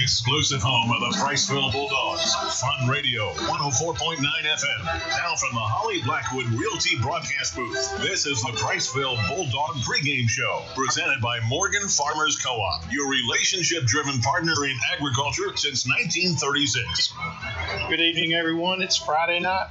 exclusive home of the Priceville Bulldogs. Fun Radio, 104.9 FM. Now from the Holly Blackwood Realty broadcast booth, this is the Priceville Bulldog pregame show, presented by Morgan Farmers Co-op, your relationship-driven partner in agriculture since 1936. Good evening, everyone. It's Friday night.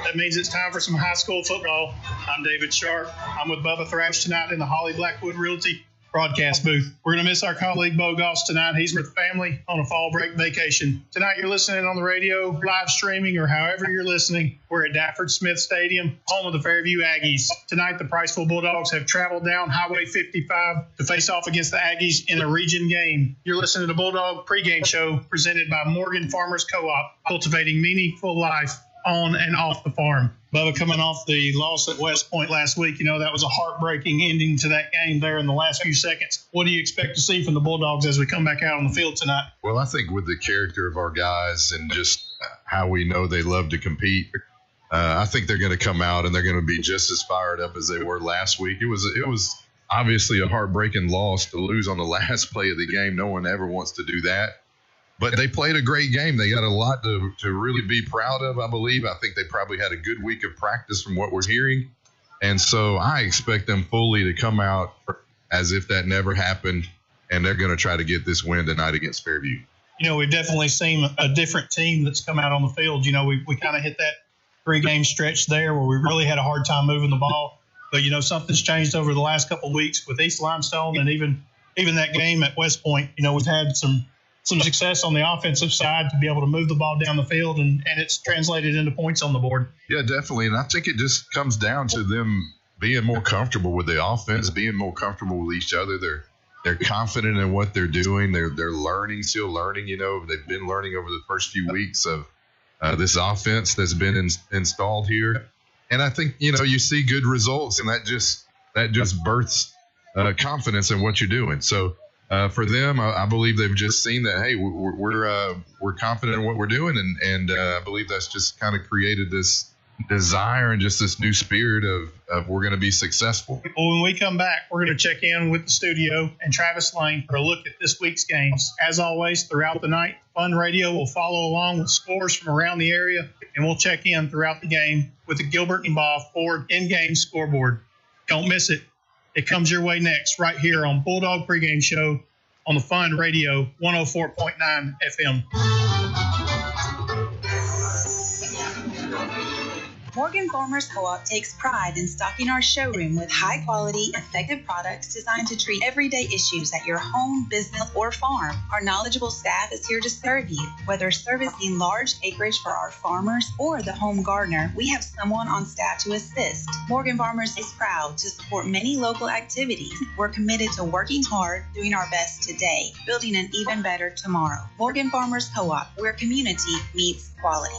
That means it's time for some high school football. I'm David Sharp. I'm with Bubba Thrash tonight in the Holly Blackwood Realty broadcast booth. We're going to miss our colleague Bo Goss tonight. He's with family on a fall break vacation. Tonight you're listening on the radio, live streaming, or however you're listening. We're at Dafford Smith Stadium, home of the Fairview Aggies. Tonight the Priceville Bulldogs have traveled down Highway 55 to face off against the Aggies in a region game. You're listening to the Bulldog pregame show presented by Morgan Farmers Co-op, cultivating meaningful life on and off the farm. Bubba, coming off the loss at West Point last week, that was a heartbreaking ending to that game there in the last few seconds. What do you expect to see from the Bulldogs as we come back out on the field tonight? Well, I think with the character of our guys and just how we know they love to compete, I think they're going to come out and they're going to be just as fired up as they were last week. It was obviously a heartbreaking loss to lose on the last play of the game. No one ever wants to do that. But they played a great game. They got a lot to really be proud of, I believe. I think they probably had a good week of practice from what we're hearing. And so I expect them fully to come out as if that never happened, and they're going to try to get this win tonight against Fairview. We've definitely seen a different team that's come out on the field. We kind of hit that three-game stretch there where we really had a hard time moving the ball. But, something's changed over the last couple of weeks with East Limestone and even that game at West Point. We've had some success on the offensive side to be able to move the ball down the field, and it's translated into points on the board. Yeah, definitely. And I think it just comes down to them being more comfortable with the offense, being more comfortable with each other. They're confident in what they're doing. They're learning, still learning. They've been learning over the first few weeks of this offense that's been installed here. And I think, you see good results, and that just births confidence in what you're doing. So, for them, I believe they've just seen that, hey, we're confident in what we're doing, and I believe that's just kind of created this desire and just this new spirit of we're going to be successful. Well, when we come back, we're going to check in with the studio and Travis Lane for a look at this week's games. As always, throughout the night, Fun Radio will follow along with scores from around the area, and we'll check in throughout the game with the Gilbert and Bob Ford in-game scoreboard. Don't miss it. It comes your way next right here on Bulldog Pregame Show on the Fun Radio 104.9 FM. Morgan Farmers Co-op takes pride in stocking our showroom with high-quality, effective products designed to treat everyday issues at your home, business, or farm. Our knowledgeable staff is here to serve you. Whether servicing large acreage for our farmers or the home gardener, we have someone on staff to assist. Morgan Farmers is proud to support many local activities. We're committed to working hard, doing our best today, building an even better tomorrow. Morgan Farmers Co-op, where community meets quality.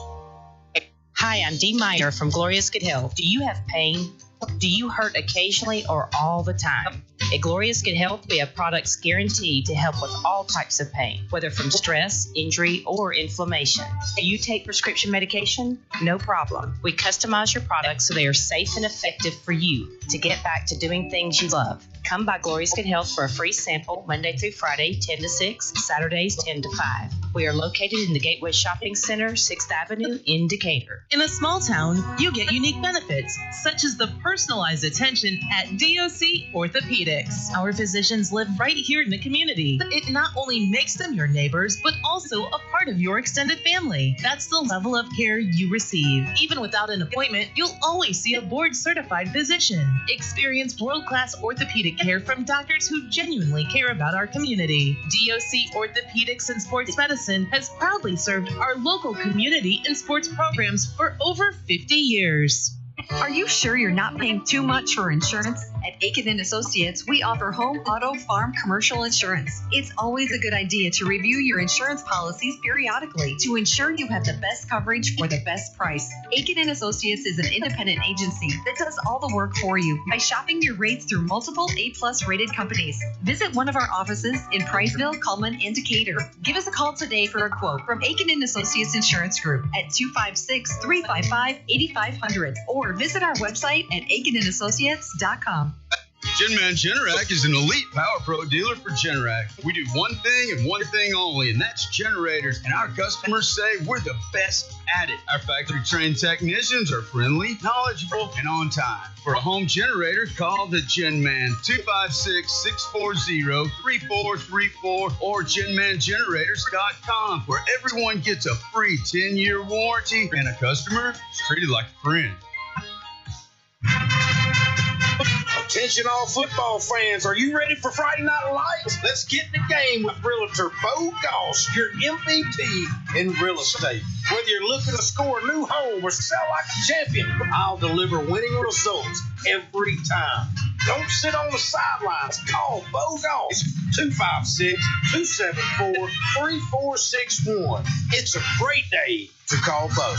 Hi, I'm Dee Meyer from Glorious Good Health. Do you have pain? Do you hurt occasionally or all the time? At Glorious Good Health, we have products guaranteed to help with all types of pain, whether from stress, injury, or inflammation. Do you take prescription medication? No problem. We customize your products so they are safe and effective for you to get back to doing things you love. Come by Glorious Good Health for a free sample Monday through Friday, 10 to 6, Saturdays, 10 to 5. We are located in the Gateway Shopping Center, 6th Avenue in Decatur. In a small town, you get unique benefits, such as the personalized attention at DOC Orthopedics. Our physicians live right here in the community. It not only makes them your neighbors, but also a part of your extended family. That's the level of care you receive. Even without an appointment, you'll always see a board-certified physician. Experience world-class orthopedic care from doctors who genuinely care about our community. DOC Orthopedics and Sports Medicine has proudly served our local community and sports programs for over 50 years. Are you sure you're not paying too much for insurance? At Aiken & Associates, we offer home, auto, farm, commercial insurance. It's always a good idea to review your insurance policies periodically to ensure you have the best coverage for the best price. Aiken & Associates is an independent agency that does all the work for you by shopping your rates through multiple A+ rated companies. Visit one of our offices in Priceville, Cullman, and Decatur. Give us a call today for a quote from Aiken & Associates Insurance Group at 256-355-8500 or visit our website at aikenandassociates.com. Genman Generac is an elite Power Pro dealer for Generac. We do one thing and one thing only, and that's generators. And our customers say we're the best at it. Our factory-trained technicians are friendly, knowledgeable, and on time. For a home generator, call the Genman 256-640-3434 or GenmanGenerators.com, where everyone gets a free 10-year warranty and a customer is treated like a friend. Attention all football fans, are you ready for Friday Night Lights? Let's get in the game with Realtor Bo Goss, your MVP in real estate. Whether you're looking to score a new home or sell like a champion, I'll deliver winning results every time. Don't sit on the sidelines. Call Bo Goss, 256-274-3461. It's a great day to call Bo.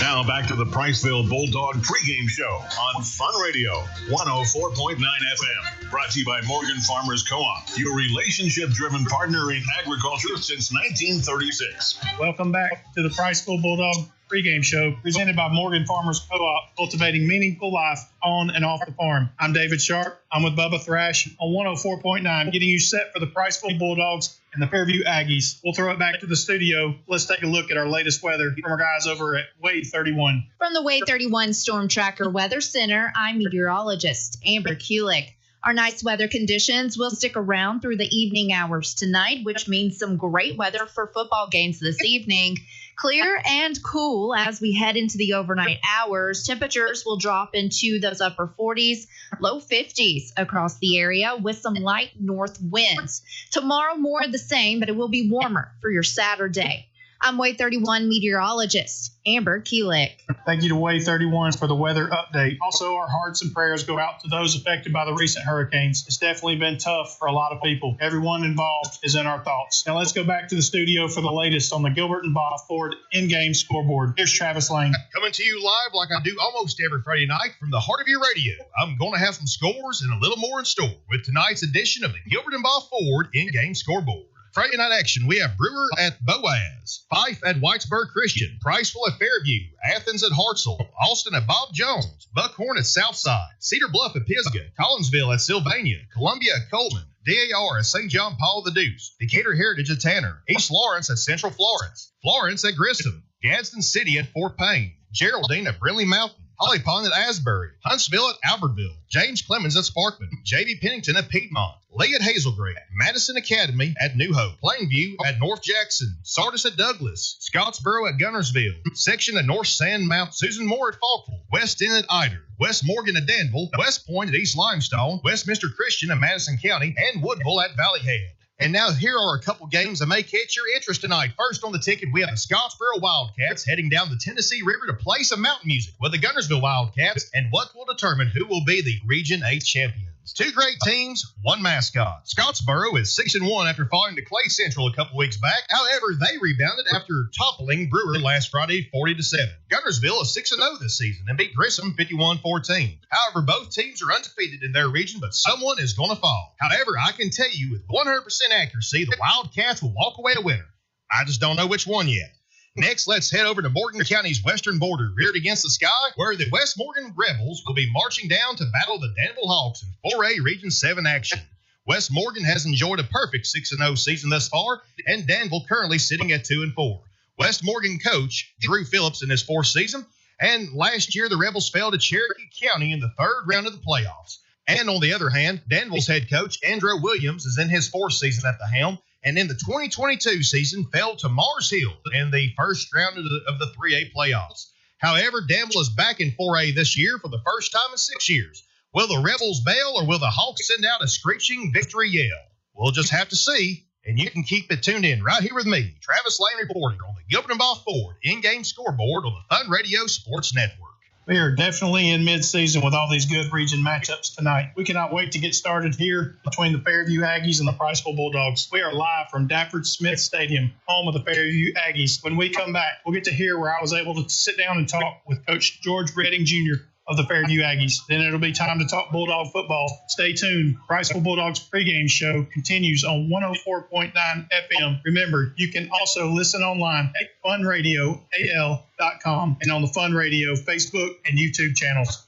Now back to the Priceville Bulldog pregame show on Fun Radio 104.9 FM. Brought to you by Morgan Farmers Co-op, your relationship-driven partner in agriculture since 1936. Welcome back to the Priceville Bulldog pregame show presented by Morgan Farmers Co-op, cultivating meaningful life on and off the farm. I'm David Sharp. I'm with Bubba Thrash on 104.9, getting you set for the Priceville Bulldogs and the Fairview Aggies. We'll throw it back to the studio. Let's take a look at our latest weather from our guys over at Wade 31. From the Wade 31 Storm Tracker Weather Center, I'm meteorologist Amber Kulik. Our nice weather conditions will stick around through the evening hours tonight, which means some great weather for football games this evening. Clear and cool as we head into the overnight hours. Temperatures will drop into those upper 40s, low 50s across the area with some light north winds. Tomorrow, more of the same, but it will be warmer for your Saturday. I'm Wade 31 meteorologist Amber Kulik. Thank you to Wade 31 for the weather update. Also, our hearts and prayers go out to those affected by the recent hurricanes. It's definitely been tough for a lot of people. Everyone involved is in our thoughts. Now let's go back to the studio for the latest on the Gilbert and Bob Ford in-game scoreboard. Here's Travis Lane. Coming to you live like I do almost every Friday night from the heart of your radio. I'm going to have some scores and a little more in store with tonight's edition of the Gilbert and Bob Ford in-game scoreboard. Friday night action, we have Brewer at Boaz, Fife at Whitesburg Christian, Priceville at Fairview, Athens at Hartselle, Austin at Bob Jones, Buckhorn at Southside, Cedar Bluff at Pisgah, Collinsville at Sylvania, Columbia at Coleman, DAR at St. John Paul the Deuce, Decatur Heritage at Tanner, East Lawrence at Central Florence, Florence at Grissom, Gadsden City at Fort Payne, Geraldine at Brindley Mountain, Holly Pond at Asbury, Huntsville at Albertville, James Clemens at Sparkman, J.B. Pennington at Piedmont, Lee at Hazelgrove, Madison Academy at New Hope, Plainview at North Jackson, Sardis at Douglas, Scottsboro at Gunnersville, Section at North Sandmount, Susan Moore at Falkville, West End at Eider, West Morgan at Danville, West Point at East Limestone, Westminster Christian at Madison County, and Woodville at Valleyhead. And now here are a couple games that may catch your interest tonight. First on the ticket, we have the Scottsboro Wildcats heading down the Tennessee River to play some mountain music with the Gunnersville Wildcats, and what will determine who will be the Region 8 champions. Two great teams, one mascot. Scottsboro is 6-1 after falling to Clay Central a couple weeks back. However, they rebounded after toppling Brewer last Friday 40-7. Gunnersville is 6-0 this season and beat Grissom 51-14. However, both teams are undefeated in their region, but someone is going to fall. However, I can tell you with 100% accuracy, the Wildcats will walk away a winner. I just don't know which one yet. Next, let's head over to Morgan County's western border, reared against the sky, where the West Morgan Rebels will be marching down to battle the Danville Hawks in 4A Region 7 action. West Morgan has enjoyed a perfect 6-0 season thus far, and Danville currently sitting at 2-4. West Morgan coach Drew Phillips in his fourth season, and last year the Rebels fell to Cherokee County in the third round of the playoffs. And on the other hand, Danville's head coach Andrew Williams is in his fourth season at the helm, and in the 2022 season fell to Mars Hill in the first round of the 3A playoffs. However, Danville is back in 4A this year for the first time in 6 years. Will the Rebels bail, or will the Hawks send out a screeching victory yell? We'll just have to see, and you can keep it tuned in right here with me, Travis Lane, reporting on the Gilbert and Bob Ford in-game scoreboard on the Fun Radio Sports Network. We are definitely in mid-season with all these good region matchups tonight. We cannot wait to get started here between the Fairview Aggies and the Priceville Bulldogs. We are live from Dafford Smith Stadium, home of the Fairview Aggies. When we come back, we'll get to hear where I was able to sit down and talk with Coach George Redding Jr. of the Fairview Aggies. Then it'll be time to talk Bulldog football. Stay tuned. Priceville Bulldogs pregame show continues on 104.9 FM. Remember, you can also listen online at funradioal.com and on the Fun Radio Facebook and YouTube channels.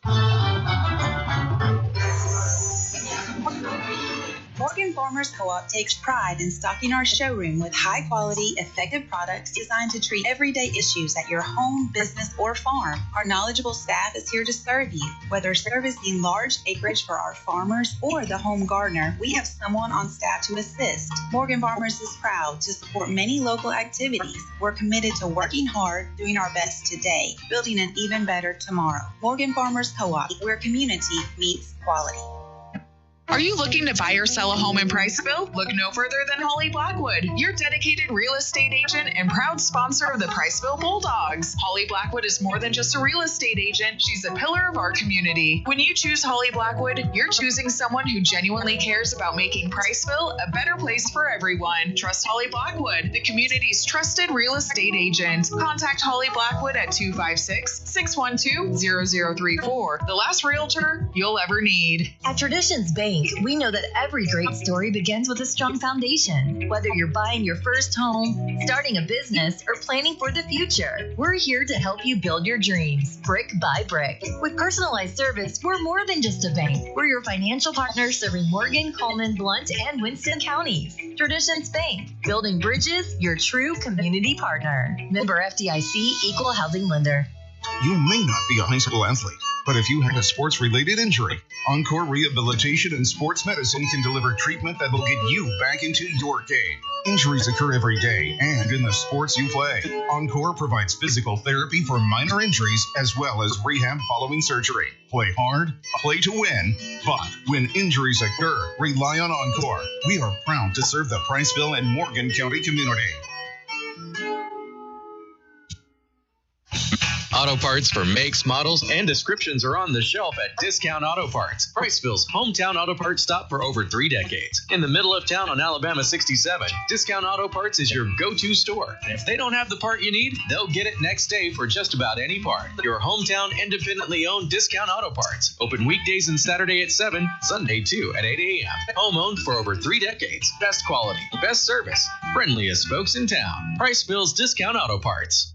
Morgan Farmers Co-op takes pride in stocking our showroom with high-quality, effective products designed to treat everyday issues at your home, business, or farm. Our knowledgeable staff is here to serve you. Whether servicing large acreage for our farmers or the home gardener, we have someone on staff to assist. Morgan Farmers is proud to support many local activities. We're committed to working hard, doing our best today, building an even better tomorrow. Morgan Farmers Co-op, where community meets quality. Are you looking to buy or sell a home in Priceville? Look no further than Holly Blackwood, your dedicated real estate agent and proud sponsor of the Priceville Bulldogs. Holly Blackwood is more than just a real estate agent. She's a pillar of our community. When you choose Holly Blackwood, you're choosing someone who genuinely cares about making Priceville a better place for everyone. Trust Holly Blackwood, the community's trusted real estate agent. Contact Holly Blackwood at 256-612-0034. The last realtor you'll ever need. At Traditions Bank, we know that every great story begins with a strong foundation. Whether you're buying your first home, starting a business, or planning for the future, we're here to help you build your dreams, brick by brick. With personalized service, we're more than just a bank. We're your financial partner serving Morgan, Coleman, Blount, and Winston counties. Traditions Bank, building bridges, your true community partner. Member FDIC, Equal Housing Lender. You may not be a high school athlete, but if you have a sports-related injury, Encore Rehabilitation and Sports Medicine can deliver treatment that will get you back into your game. Injuries occur every day and in the sports you play. Encore provides physical therapy for minor injuries as well as rehab following surgery. Play hard, play to win, but when injuries occur, rely on Encore. We are proud to serve the Priceville and Morgan County community. Auto parts for makes, models, and descriptions are on the shelf at Discount Auto Parts, Priceville's hometown auto parts stop for over 3 decades. In the middle of town on Alabama 67, Discount Auto Parts is your go-to store. And if they don't have the part you need, they'll get it next day for just about any part. Your hometown independently owned Discount Auto Parts. Open weekdays and Saturday at 7, Sunday too at 8 a.m. Home owned for over 3 decades. Best quality, best service, friendliest folks in town. Priceville's Discount Auto Parts.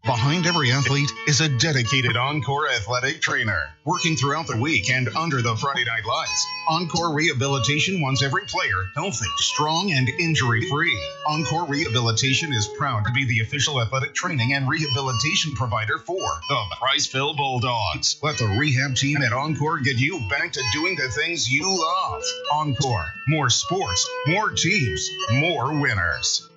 Behind every athlete is a dedicated Encore athletic trainer, working throughout the week and under the Friday night lights. Encore Rehabilitation wants every player healthy, strong, and injury-free. Encore Rehabilitation is proud to be the official athletic training and rehabilitation provider for the Priceville Bulldogs. Let the rehab team at Encore get you back to doing the things you love. Encore, more sports, more teams, more winners.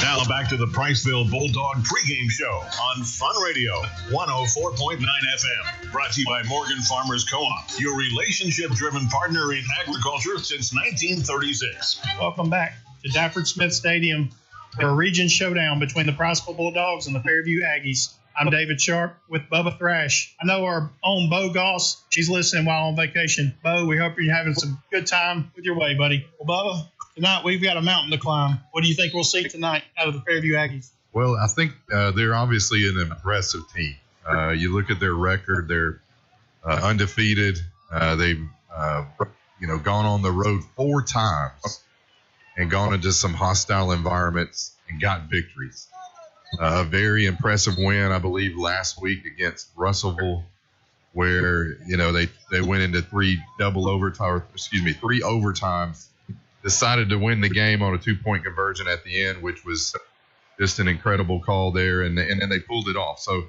Now back to the Priceville Bulldog pregame show on Fun Radio 104.9 FM. Brought to you by Morgan Farmers Co-op, your relationship-driven partner in agriculture since 1936. Welcome back to Dafford Smith Stadium for a region showdown between the Priceville Bulldogs and the Fairview Aggies. I'm David Sharp with Bubba Thrash. I know our own Bo Goss, she's listening while on vacation. Bo, we hope you're having some good time with your way, buddy. Well, Bubba, tonight we've got a mountain to climb. What do you think we'll see tonight out of the Fairview Aggies? Well, I think they're obviously an impressive team. You look at their record; they're undefeated. They've gone on the road 4 times and gone into some hostile environments and got victories. A very impressive win, I believe, last week against Russellville, where they went into 3 overtimes. Decided to win the game on a 2-point conversion at the end, which was just an incredible call there, and then they pulled it off. So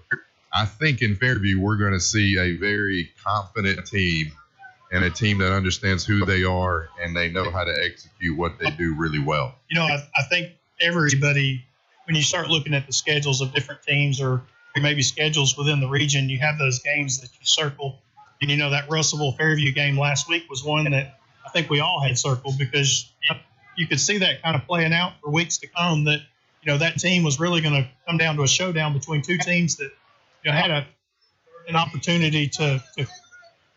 I think in Fairview we're going to see a very confident team and a team that understands who they are and they know how to execute what they do really well. I think everybody, when you start looking at the schedules of different teams or maybe schedules within the region, you have those games that you circle. And that Russellville-Fairview game last week was one that I think we all had circled because you could see that kind of playing out for weeks to come, that that team was really going to come down to a showdown between 2 teams that had an opportunity to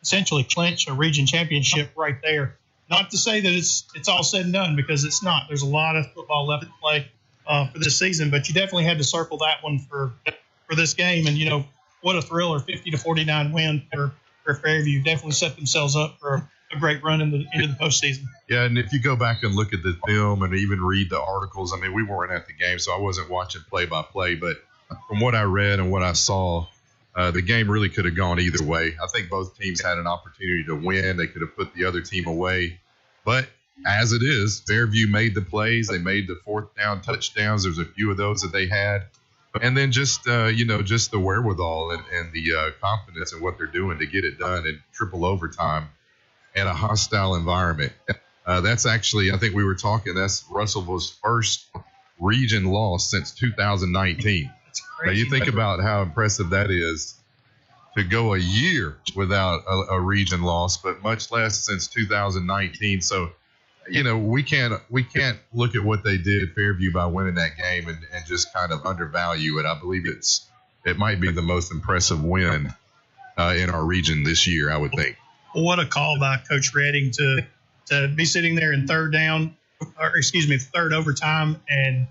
essentially clinch a region championship right there. Not to say that it's all said and done, because it's not. There's a lot of football left to play for this season, but you definitely had to circle that one for this game. And what a thriller, 50-49 win for Fairview. Definitely set themselves up for a great run into the postseason. Yeah, and if you go back and look at the film and even read the articles, I mean, we weren't at the game, so I wasn't watching play-by-play, but from what I read and what I saw, the game really could have gone either way. I think both teams had an opportunity to win. They could have put the other team away. But as it is, Fairview made the plays. They made the fourth down touchdowns. There's a few of those that they had. And then just the wherewithal and the confidence in what they're doing to get it done in triple overtime in a hostile environment. That's actually, I think we were talking, that's Russellville's first region loss since 2019. Now you think about how impressive that is to go a year without a region loss, but much less since 2019. So, we can't look at what they did at Fairview by winning that game and just kind of undervalue it. I believe it might be the most impressive win in our region this year, I would think. What a call by Coach Redding to be sitting there in third overtime, and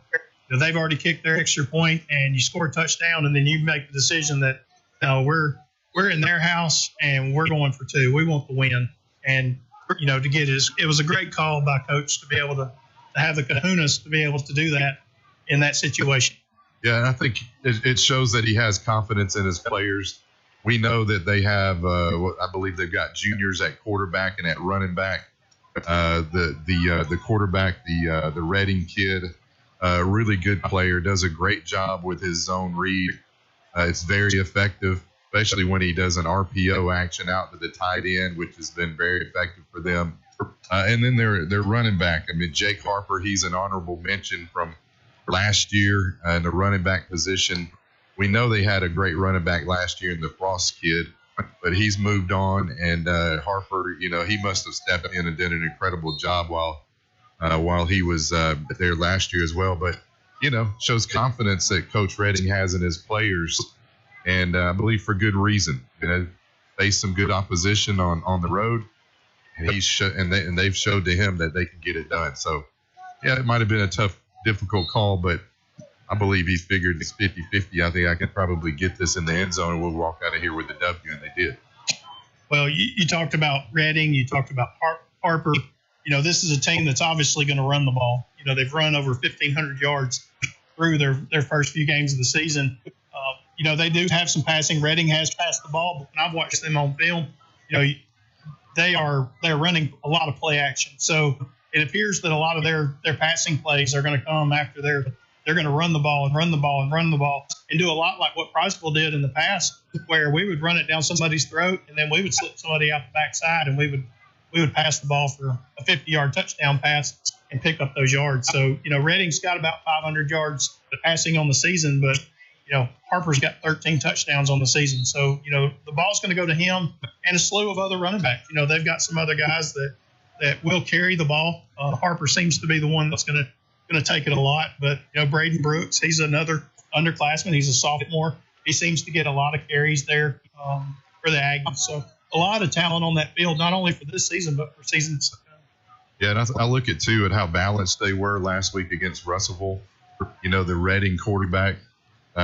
they've already kicked their extra point, and you score a touchdown, and then you make the decision that we're in their house and we're going for two. We want the win, and to get it was a great call by Coach to be able to have the kahunas to be able to do that in that situation. Yeah, and I think it shows that he has confidence in his players. We know that they have, I believe they've got juniors at quarterback and at running back. The quarterback, the Redding kid, really good player, does a great job with his zone read. It's very effective, especially when he does an RPO action out to the tight end, which has been very effective for them. And then their running back. I mean, Jake Harper, he's an honorable mention from last year in the running back position. We know they had a great running back last year in the Frost kid, but he's moved on. And Harper, he must have stepped in and did an incredible job while he was there last year as well. But, shows confidence that Coach Redding has in his players, and I believe for good reason. Faced some good opposition on the road, and they've showed to him that they can get it done. So, yeah, it might have been a tough, difficult call, but I believe he figured it's 50-50. I think I can probably get this in the end zone, and we'll walk out of here with the W, and they did. Well, you talked about Redding. You talked about Harper. This is a team that's obviously going to run the ball. They've run over 1,500 yards through their first few games of the season. They do have some passing. Redding has passed the ball, but when I've watched them on film, they're running a lot of play action. So it appears that a lot of their passing plays are going to come after they're going to run the ball and do a lot like what Priceville did in the past, where we would run it down somebody's throat and then we would slip somebody out the backside and we would pass the ball for a 50-yard touchdown pass and pick up those yards. So, Redding's got about 500 yards passing on the season, but, Harper's got 13 touchdowns on the season. So, the ball's going to go to him and a slew of other running backs. They've got some other guys that will carry the ball. Harper seems to be the one that's going to take it a lot. But, Braden Brooks, he's another underclassman. He's a sophomore. He seems to get a lot of carries there for the Aggies. So a lot of talent on that field, not only for this season, but for seasons to come. Yeah, and I look at, too, at how balanced they were last week against Russellville. The Redding quarterback,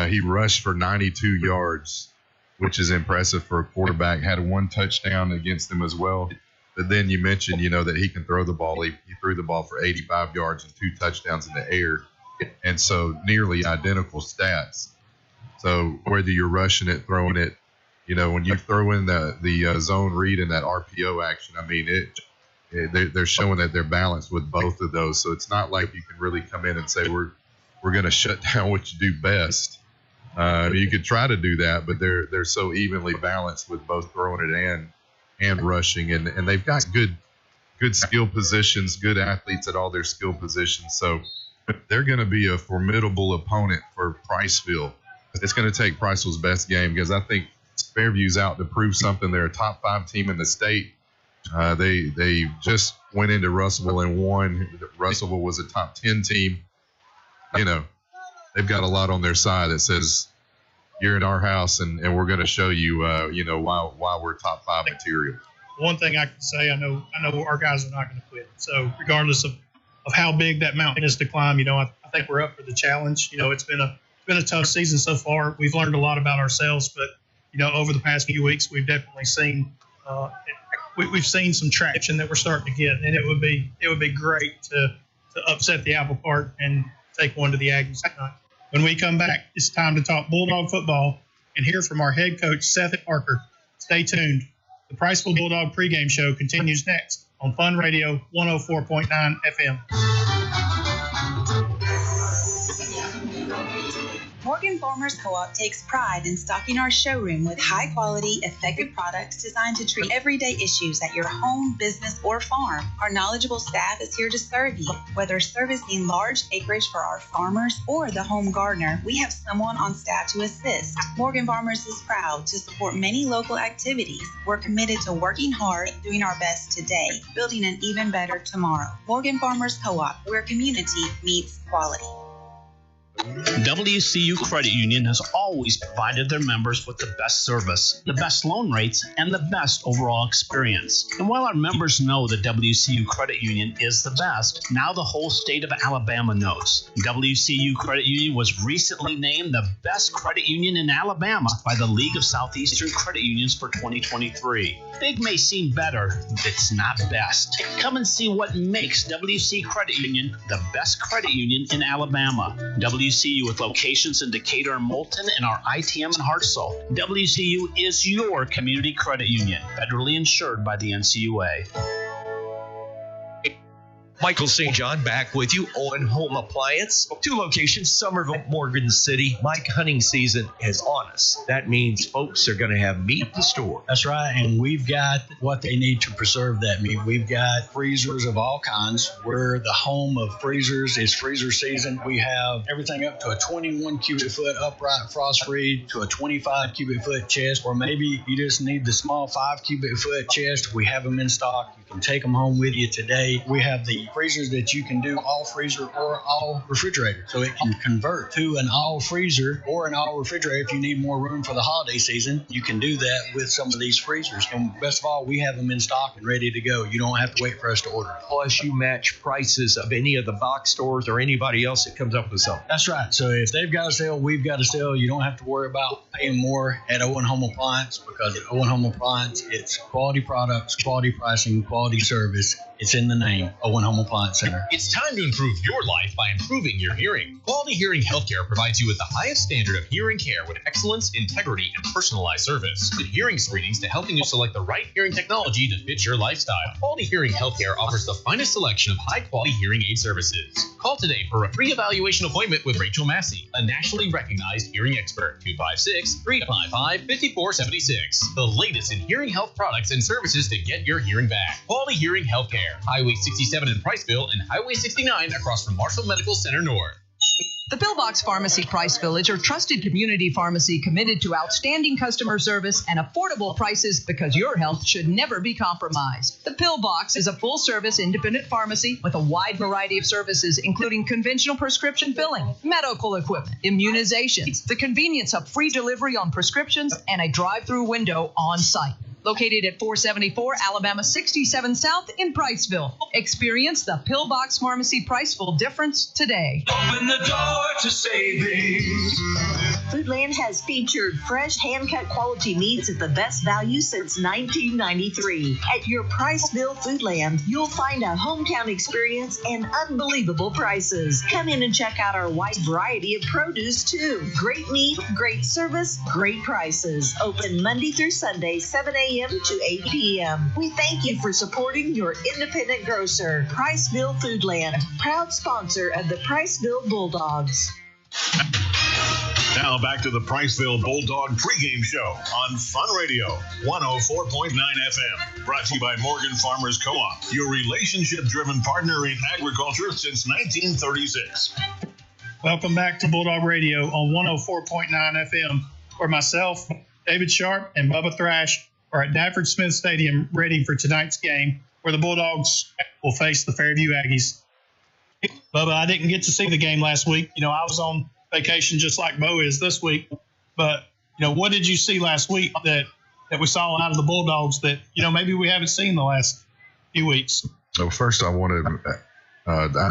he rushed for 92 yards, which is impressive for a quarterback. Had one touchdown against them as well. But then you mentioned, that he can throw the ball. He threw the ball for 85 yards and 2 touchdowns in the air. And so nearly identical stats. So whether you're rushing it, throwing it, when you throw in the zone read and that RPO action, I mean, they're showing that they're balanced with both of those. So it's not like you can really come in and say we're going to shut down what you do best. You could try to do that, but they're so evenly balanced with both throwing it and rushing, and they've got good skill positions, good athletes at all their skill positions. So they're going to be a formidable opponent for Priceville. It's going to take Priceville's best game, because I think Fairview's out to prove something. They're a top 5 team in the state. They just went into Russellville and won. Russellville was a top 10 team. They've got a lot on their side that says you're in our house and we're going to show you, why we're top 5 material. One thing I can say, I know our guys are not going to quit. So regardless of how big that mountain is to climb, I think we're up for the challenge. It's been a tough season so far. We've learned a lot about ourselves, but over the past few weeks, we've definitely seen we've seen some traction that we're starting to get, and it would be great to upset the apple cart and take one to the Aggies tonight. When we come back, it's time to talk Bulldog football and hear from our head coach, Seth Parker. Stay tuned. The Priceville Bulldog pregame show continues next on Fun Radio 104.9 FM. Morgan Farmers Co-op takes pride in stocking our showroom with high-quality, effective products designed to treat everyday issues at your home, business, or farm. Our knowledgeable staff is here to serve you. Whether servicing large acreage for our farmers or the home gardener, we have someone on staff to assist. Morgan Farmers is proud to support many local activities. We're committed to working hard, doing our best today, building an even better tomorrow. Morgan Farmers Co-op, where community meets quality. WCU Credit Union has always provided their members with the best service, the best loan rates, and the best overall experience. And while our members know that WCU Credit Union is the best, now the whole state of Alabama knows. WCU Credit Union was recently named the best credit union in Alabama by the League of Southeastern Credit Unions for 2023. Big may seem better, it's not best. Come and see what makes WC Credit Union the best credit union in Alabama. WCU with locations in Decatur and Moulton and our ITM in Hartselle. WCU is your community credit union, federally insured by the NCUA. Michael St. John back with you on Home Appliance. 2 locations, Somerville, Morgan City. Mike, hunting season is on us. That means folks are going to have meat at the store. That's right, and we've got what they need to preserve that meat. We've got freezers of all kinds. We're the home of freezers. It's freezer season. We have everything up to a 21 cubic foot upright frost free to a 25 cubic foot chest, or maybe you just need the small 5 cubic foot chest. We have them in stock. You can take them home with you today. We have the freezers that you can do all freezer or all refrigerator. So it can convert to an all freezer or an all refrigerator. If you need more room for the holiday season, you can do that with some of these freezers. And best of all, we have them in stock and ready to go. You don't have to wait for us to order. Plus, you match prices of any of the box stores or anybody else that comes up with something. That's right. So if they've got a sale, we've got a sale. You don't have to worry about paying more at Owen Home Appliance, because at Owen Home Appliance, it's quality products, quality pricing, quality service. It's in the name, Owen Home Appliance Center. It's time to improve your life by improving your hearing. Quality Hearing Healthcare provides you with the highest standard of hearing care with excellence, integrity, and personalized service. With hearing screenings to helping you select the right hearing technology to fit your lifestyle. Quality Hearing Healthcare offers the finest selection of high-quality hearing aid services. Call today for a free evaluation appointment with Rachel Massey, a nationally recognized hearing expert. 256-355-5476. The latest in hearing health products and services to get your hearing back. Quality Hearing Healthcare. Highway 67 in Priceville and Highway 69 across from Marshall Medical Center North. The Pillbox Pharmacy Priceville is your trusted community pharmacy committed to outstanding customer service and affordable prices because your health should never be compromised. The Pillbox is a full-service independent pharmacy with a wide variety of services, including conventional prescription filling, medical equipment, immunizations, the convenience of free delivery on prescriptions, and a drive-through window on site. Located at 474 Alabama 67 South in Priceville. Experience the Pillbox Pharmacy Priceville difference today. Open the door to savings. Foodland has featured fresh, hand-cut quality meats at the best value since 1993. At your Priceville Foodland, you'll find a hometown experience and unbelievable prices. Come in and check out our wide variety of produce, too. Great meat, great service, great prices. Open Monday through Sunday, 7 a.m. to 8 p.m. We thank you for supporting your independent grocer, Priceville Foodland, proud sponsor of the Priceville Bulldogs. Now back to the Priceville Bulldog pregame show on Fun Radio 104.9 FM. Brought to you by Morgan Farmers Co-op, your relationship-driven partner in agriculture since 1936. Welcome back to Bulldog Radio on 104.9 FM, where myself, David Sharp, and Bubba Thrash are at Dafford Smith Stadium ready for tonight's game, where the Bulldogs will face the Fairview Aggies. Bubba, I didn't get to see the game last week. You know, I was on vacation just like Bo is this week. But, you know, what did you see last week that we saw out of the Bulldogs that, you know, maybe we haven't seen the last few weeks? Well, first I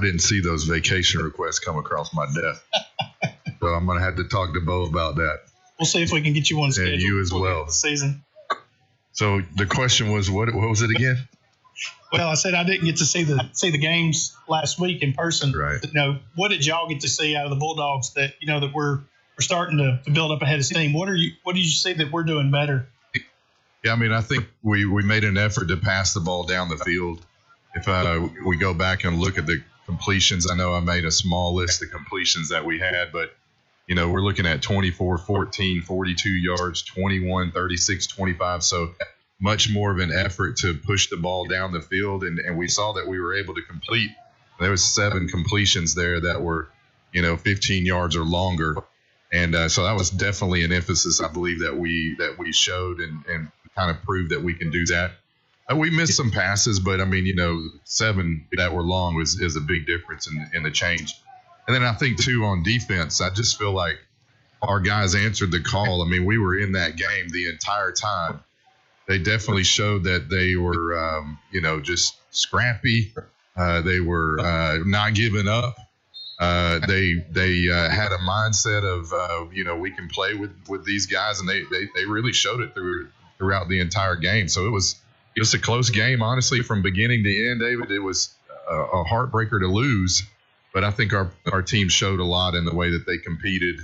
didn't see those vacation requests come across my desk. So I'm going to have to talk to Bo about that. We'll see if we can get you one scheduled. And you as well. The season. So the question was, what was it again? Well, I said I didn't get to see the games last week in person. Right. You know, what did y'all get to see out of the Bulldogs that, you know, that we're starting to build up ahead of steam. What do you see that we're doing better? Yeah, I mean, I think we made an effort to pass the ball down the field. If we go back and look at the completions, I know I made a small list of completions that we had, but, you know, we're looking at 24, 14, 42 yards, 21, 36, 25. So much more of an effort to push the ball down the field. And we saw that we were able to complete. There was 7 completions there that were, you know, 15 yards or longer. And so that was definitely an emphasis, I believe, that we showed and kind of proved that we can do that. We missed some passes, but I mean, you know, 7 that were long is a big difference in the change. And then I think too on defense, I just feel like our guys answered the call. I mean, we were in that game the entire time. They definitely showed that they were, you know, just scrappy. They were not giving up. They had a mindset of, you know, we can play with these guys, and they really showed it throughout the entire game. So it was a close game, honestly, from beginning to end, David. It was a heartbreaker to lose, but I think our team showed a lot in the way that they competed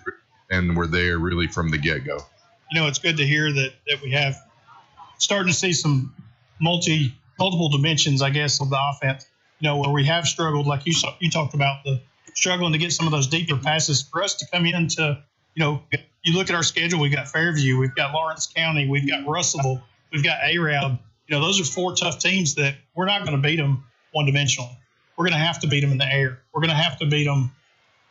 and were there really from the get-go. You know, it's good to hear that we have starting to see some multiple dimensions, I guess, of the offense. You know, where we have struggled, like you talked about, the struggling to get some of those deeper passes. For us to come into, you know, you look at our schedule, we've got Fairview, we've got Lawrence County, we've got Russellville, we've got Arab. You know, those are 4 tough teams that we're not going to beat them one-dimensionally. We're going to have to beat them in the air. We're going to have to beat them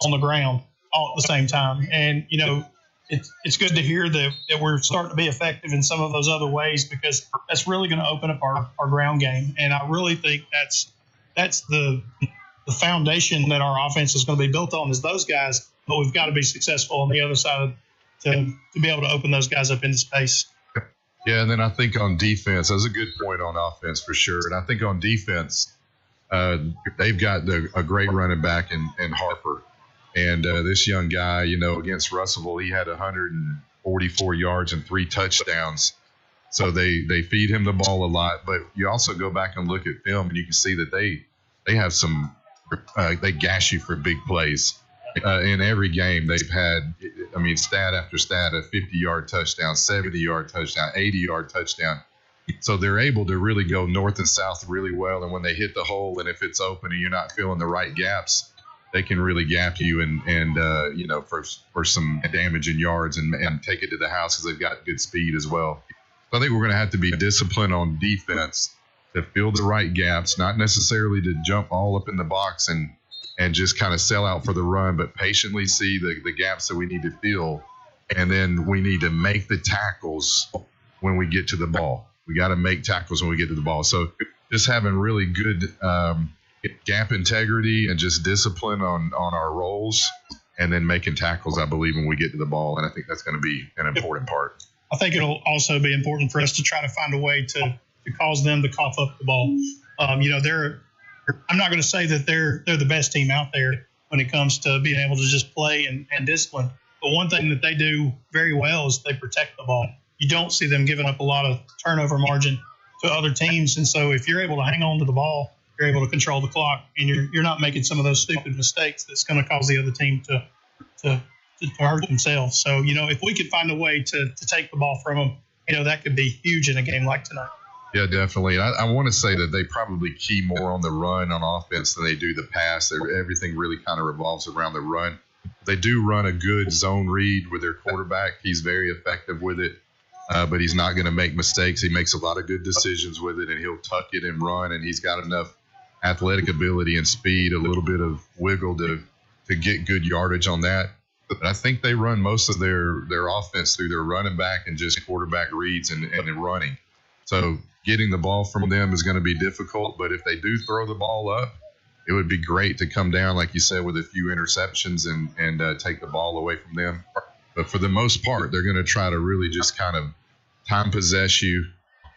on the ground all at the same time. And, you know, it's good to hear that we're starting to be effective in some of those other ways, because that's really going to open up our ground game. And I really think that's the foundation that our offense is going to be built on, is those guys. But we've got to be successful on the other side to be able to open those guys up into space. Yeah, and then I think on defense, that's a good point on offense for sure. And I think on defense, they've got a great running back in Harper. And this young guy, you know, against Russellville, he had 144 yards and 3 touchdowns. So they feed him the ball a lot. But you also go back and look at film, and you can see that they have some they gash you for big plays. In every game, they've had, I mean, stat after stat, a 50-yard touchdown, 70-yard touchdown, 80-yard touchdown. So they're able to really go north and south really well. And when they hit the hole, and if it's open and you're not filling the right gaps, they can really gap you and you know, for some damage in yards and take it to the house, because they've got good speed as well. So I think we're going to have to be disciplined on defense to fill the right gaps, not necessarily to jump all up in the box and just kind of sell out for the run, but patiently see the gaps that we need to fill. And then we need to make the tackles when we get to the ball. We got to make tackles when we get to the ball. So just having really good gap integrity and just discipline on our roles, and then making tackles, I believe, when we get to the ball. And I think that's going to be an important part. I think it'll also be important for us to try to find a way to cause them to cough up the ball. You know, I'm not going to say that they're the best team out there when it comes to being able to just play and discipline. But one thing that they do very well is they protect the ball. You don't see them giving up a lot of turnover margin to other teams. And so if you're able to hang on to the ball, you're able to control the clock, and you're not making some of those stupid mistakes that's going to cause the other team to hurt themselves. So, you know, if we could find a way to take the ball from them, you know, that could be huge in a game like tonight. Yeah, definitely. I want to say that they probably key more on the run on offense than they do the pass. Everything really kind of revolves around the run. They do run a good zone read with their quarterback. He's very effective with it, but he's not going to make mistakes. He makes a lot of good decisions with it, and he'll tuck it and run, and he's got enough athletic ability and speed, a little bit of wiggle to get good yardage on that. But I think they run most of their offense through their running back and just quarterback reads and running. So getting the ball from them is going to be difficult, but if they do throw the ball up, it would be great to come down, like you said, with a few interceptions and take the ball away from them. But for the most part, they're going to try to really just kind of time possess you,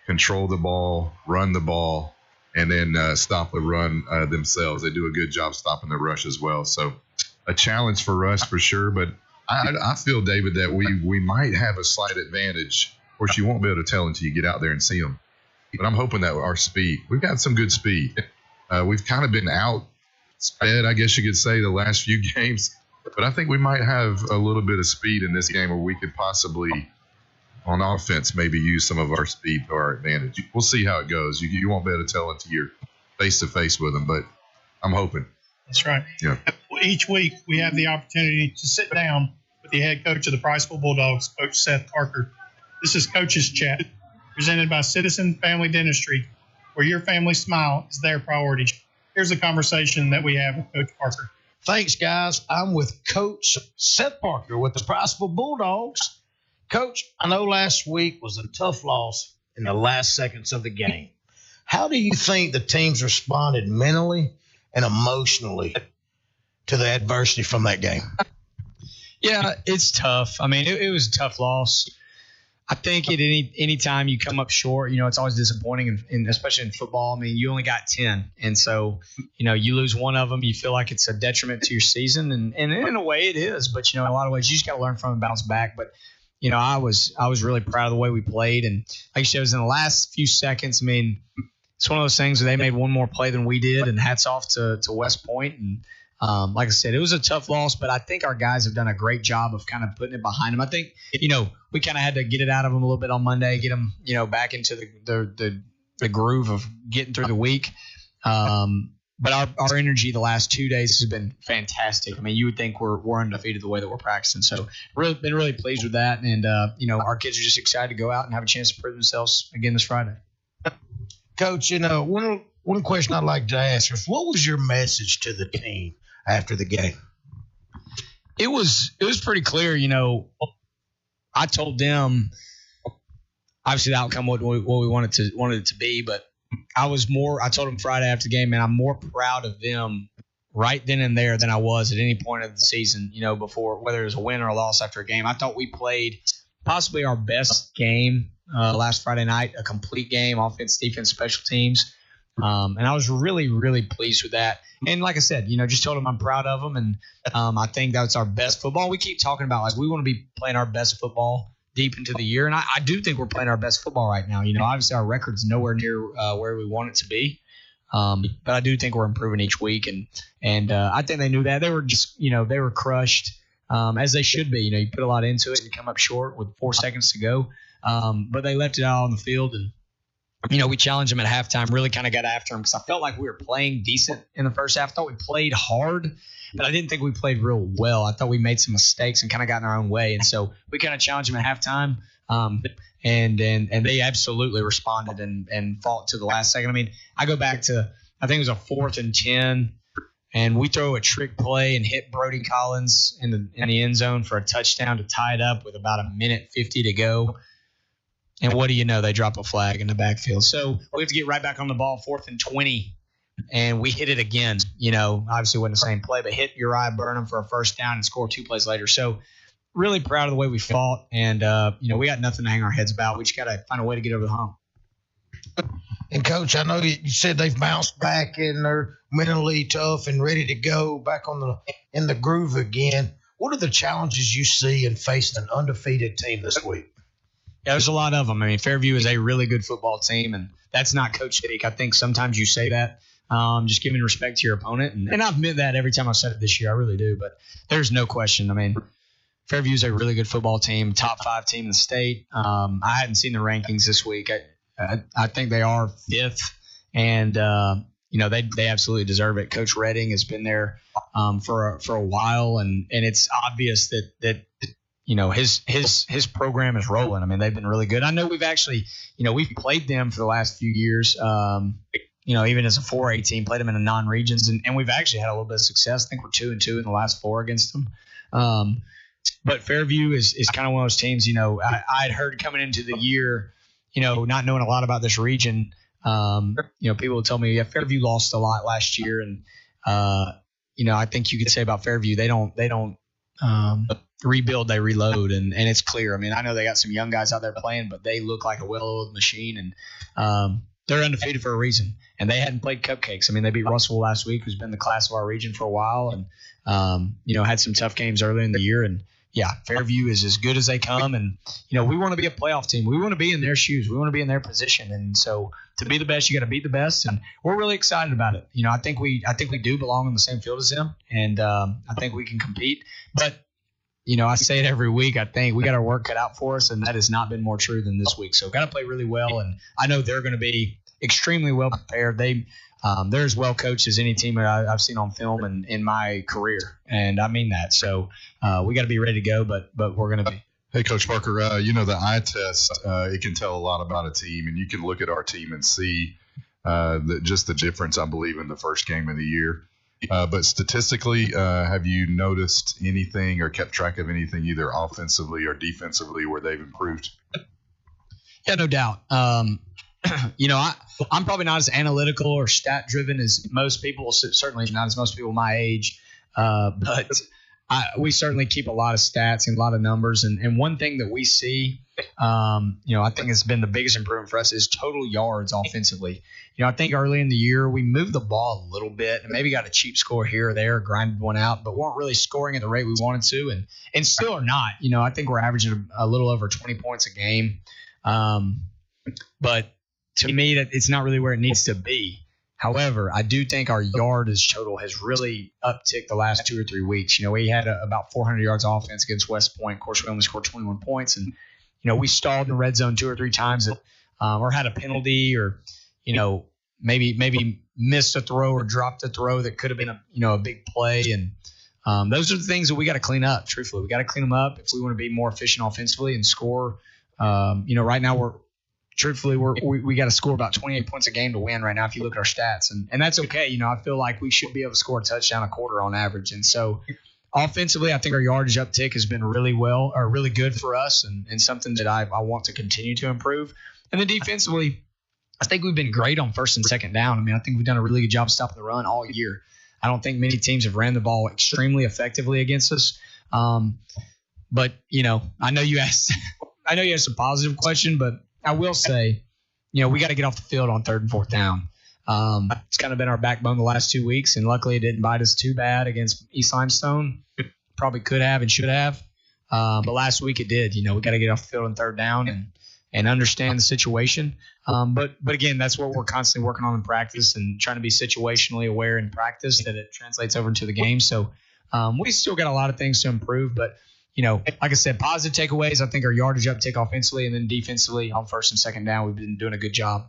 control the ball, run the ball, and then stop the run themselves. They do a good job stopping the rush as well. So a challenge for us for sure, but I feel, David, that we might have a slight advantage. Of course, you won't be able to tell until you get out there and see them. But I'm hoping that our speed, we've got some good speed. We've kind of been outsped, I guess you could say, the last few games. But I think we might have a little bit of speed in this game where we could possibly, on offense, maybe use some of our speed to our advantage. We'll see how it goes. You won't be able to tell until you're face-to-face with them, but I'm hoping. That's right. Yeah. Each week we have the opportunity to sit down with the head coach of the Priceville Bulldogs, Coach Seth Parker. This is Coach's Chat, presented by Citizen Family Dentistry, where your family smile is their priority. Here's the conversation that we have with Coach Parker. Thanks, guys. I'm with Coach Seth Parker with the Priceville Bulldogs. Coach, I know last week was a tough loss in the last seconds of the game. How do you think the teams responded mentally and emotionally to the adversity from that game? Yeah, it's tough. I mean, it was a tough loss. I think at any time you come up short, it's always disappointing, especially in football. I mean, you only got 10. And so, you lose one of them, you feel like it's a detriment to your season. And in a way it is. But, in a lot of ways, you just got to learn from it and bounce back. But, I was really proud of the way we played. And like you said, it was in the last few seconds. I mean, it's one of those things where they made one more play than we did. And hats off to West Point. And like I said, it was a tough loss, but I think our guys have done a great job of kind of putting it behind them. I think, we kind of had to get it out of them a little bit on Monday, get them, back into the groove of getting through the week. But our energy the last 2 days has been fantastic. I mean, you would think we're undefeated the way that we're practicing. So been really pleased with that. And, our kids are just excited to go out and have a chance to prove themselves again this Friday. Coach, one question I'd like to ask is, what was your message to the team after the game? It was pretty clear. I told them obviously the outcome what we wanted it to be, but I told them Friday after the game, man, I'm more proud of them right then and there than I was at any point of the season, before, whether it was a win or a loss after a game. I thought we played possibly our best game last Friday night, a complete game, offense, defense, special teams. And I was really, really pleased with that. And like I said, just told them I'm proud of them. And I think that's our best football. We keep talking about, we want to be playing our best football deep into the year. And I do think we're playing our best football right now. Obviously our record's nowhere near where we want it to be. But I do think we're improving each week. And I think they knew that. They were just, they were crushed as they should be. You put a lot into it and you come up short with 4 seconds to go. But they left it out on the field, and we challenged them at halftime, really kind of got after them because I felt like we were playing decent in the first half. I thought we played hard, but I didn't think we played real well. I thought we made some mistakes and kind of got in our own way. And so we kind of challenged them at halftime, and they absolutely responded and fought to the last second. I mean, I go back to, I think it was a 4th and 10, and we throw a trick play and hit Brody Collins in the end zone for a touchdown to tie it up with about 1:50 to go. And what do you know? They drop a flag in the backfield. So we have to get right back on the ball, 4th and 20, and we hit it again. Obviously it wasn't the same play, but hit Uriah Burnham for a first down and score 2 plays later. So really proud of the way we fought, and we got nothing to hang our heads about. We just got to find a way to get over the hump. And Coach, I know you said they've bounced back and they're mentally tough and ready to go back in the groove again. What are the challenges you see in facing an undefeated team this week? Yeah, there's a lot of them. I mean, Fairview is a really good football team, and that's not coach speak. I think sometimes you say that, just giving respect to your opponent. And I've meant that every time I've said it this year. I really do. But there's no question. I mean, Fairview is a really good football team, top 5 team in the state. I hadn't seen the rankings this week. I think they are 5th, and they absolutely deserve it. Coach Redding has been there for a while, and it's obvious that his program is rolling. I mean, they've been really good. I know we've actually, we've played them for the last few years. Even as a 4A team, played them in the non-regions, and we've actually had a little bit of success. I think we're 2-2 in the last 4 against them. But Fairview is kind of one of those teams. I'd heard coming into the year, not knowing a lot about this region. People would tell me, yeah, Fairview lost a lot last year, and I think you could say about Fairview, they don't rebuild, they reload, and it's clear. I mean, I know they got some young guys out there playing, but they look like a well-oiled machine, and they're undefeated for a reason. And they hadn't played cupcakes. I mean, they beat Russellville last week, who's been the class of our region for a while, and had some tough games early in the year, and yeah, Fairview is as good as they come. And, we want to be a playoff team. We want to be in their shoes. We want to be in their position. And so to be the best, you got to beat the best. And we're really excited about it. I think we do belong on the same field as them. And I think we can compete. But, I say it every week. I think we got our work cut out for us. And that has not been more true than this week. So got to play really well. And I know they're going to be extremely well prepared. They're as well coached as any team that I've seen on film in my career, and I mean that. So we got to be ready to go, but we're going to be. Hey, Coach Parker, the eye test, it can tell a lot about a team, and you can look at our team and see just the difference, I believe, in the first game of the year. But statistically, have you noticed anything or kept track of anything either offensively or defensively where they've improved? Yeah, no doubt. I'm probably not as analytical or stat driven as most people, certainly not as most people my age. But we certainly keep a lot of stats and a lot of numbers. And one thing that we see, I think has been the biggest improvement for us is total yards offensively. I think early in the year we moved the ball a little bit and maybe got a cheap score here or there, grinded one out, but weren't really scoring at the rate we wanted to, and still are not. I think we're averaging a little over 20 points a game. But to me, that it's not really where it needs to be. However, I do think our yardage total has really upticked the last 2 or 3 weeks. We had about 400 yards offense against West Point. Of course, we only scored 21 points. And, we stalled in the red zone 2 or 3 times or had a penalty or, maybe missed a throw or dropped a throw that could have been a big play. And those are the things that we got to clean up, truthfully. We got to clean them up if we want to be more efficient offensively and score. Right now we got to score about 28 points a game to win right now if you look at our stats. And that's okay. I feel like we should be able to score a touchdown a quarter on average. And so offensively, I think our yardage uptick has been really good for us and something that I want to continue to improve. And then defensively, I think we've been great on first and second down. I think we've done a really good job stopping the run all year. I don't think many teams have ran the ball extremely effectively against us. But, I know you asked a positive question, but I will say, we got to get off the field on 3rd and 4th down. It's kind of been our backbone the last 2 weeks, and luckily it didn't bite us too bad against East Limestone. Probably could have and should have, but last week it did. We got to get off the field on 3rd down and understand the situation. But again, that's what we're constantly working on in practice and trying to be situationally aware in practice that it translates over into the game. So we still got a lot of things to improve, but like I said, positive takeaways. I think our yardage uptick offensively and then defensively on first and second down, we've been doing a good job.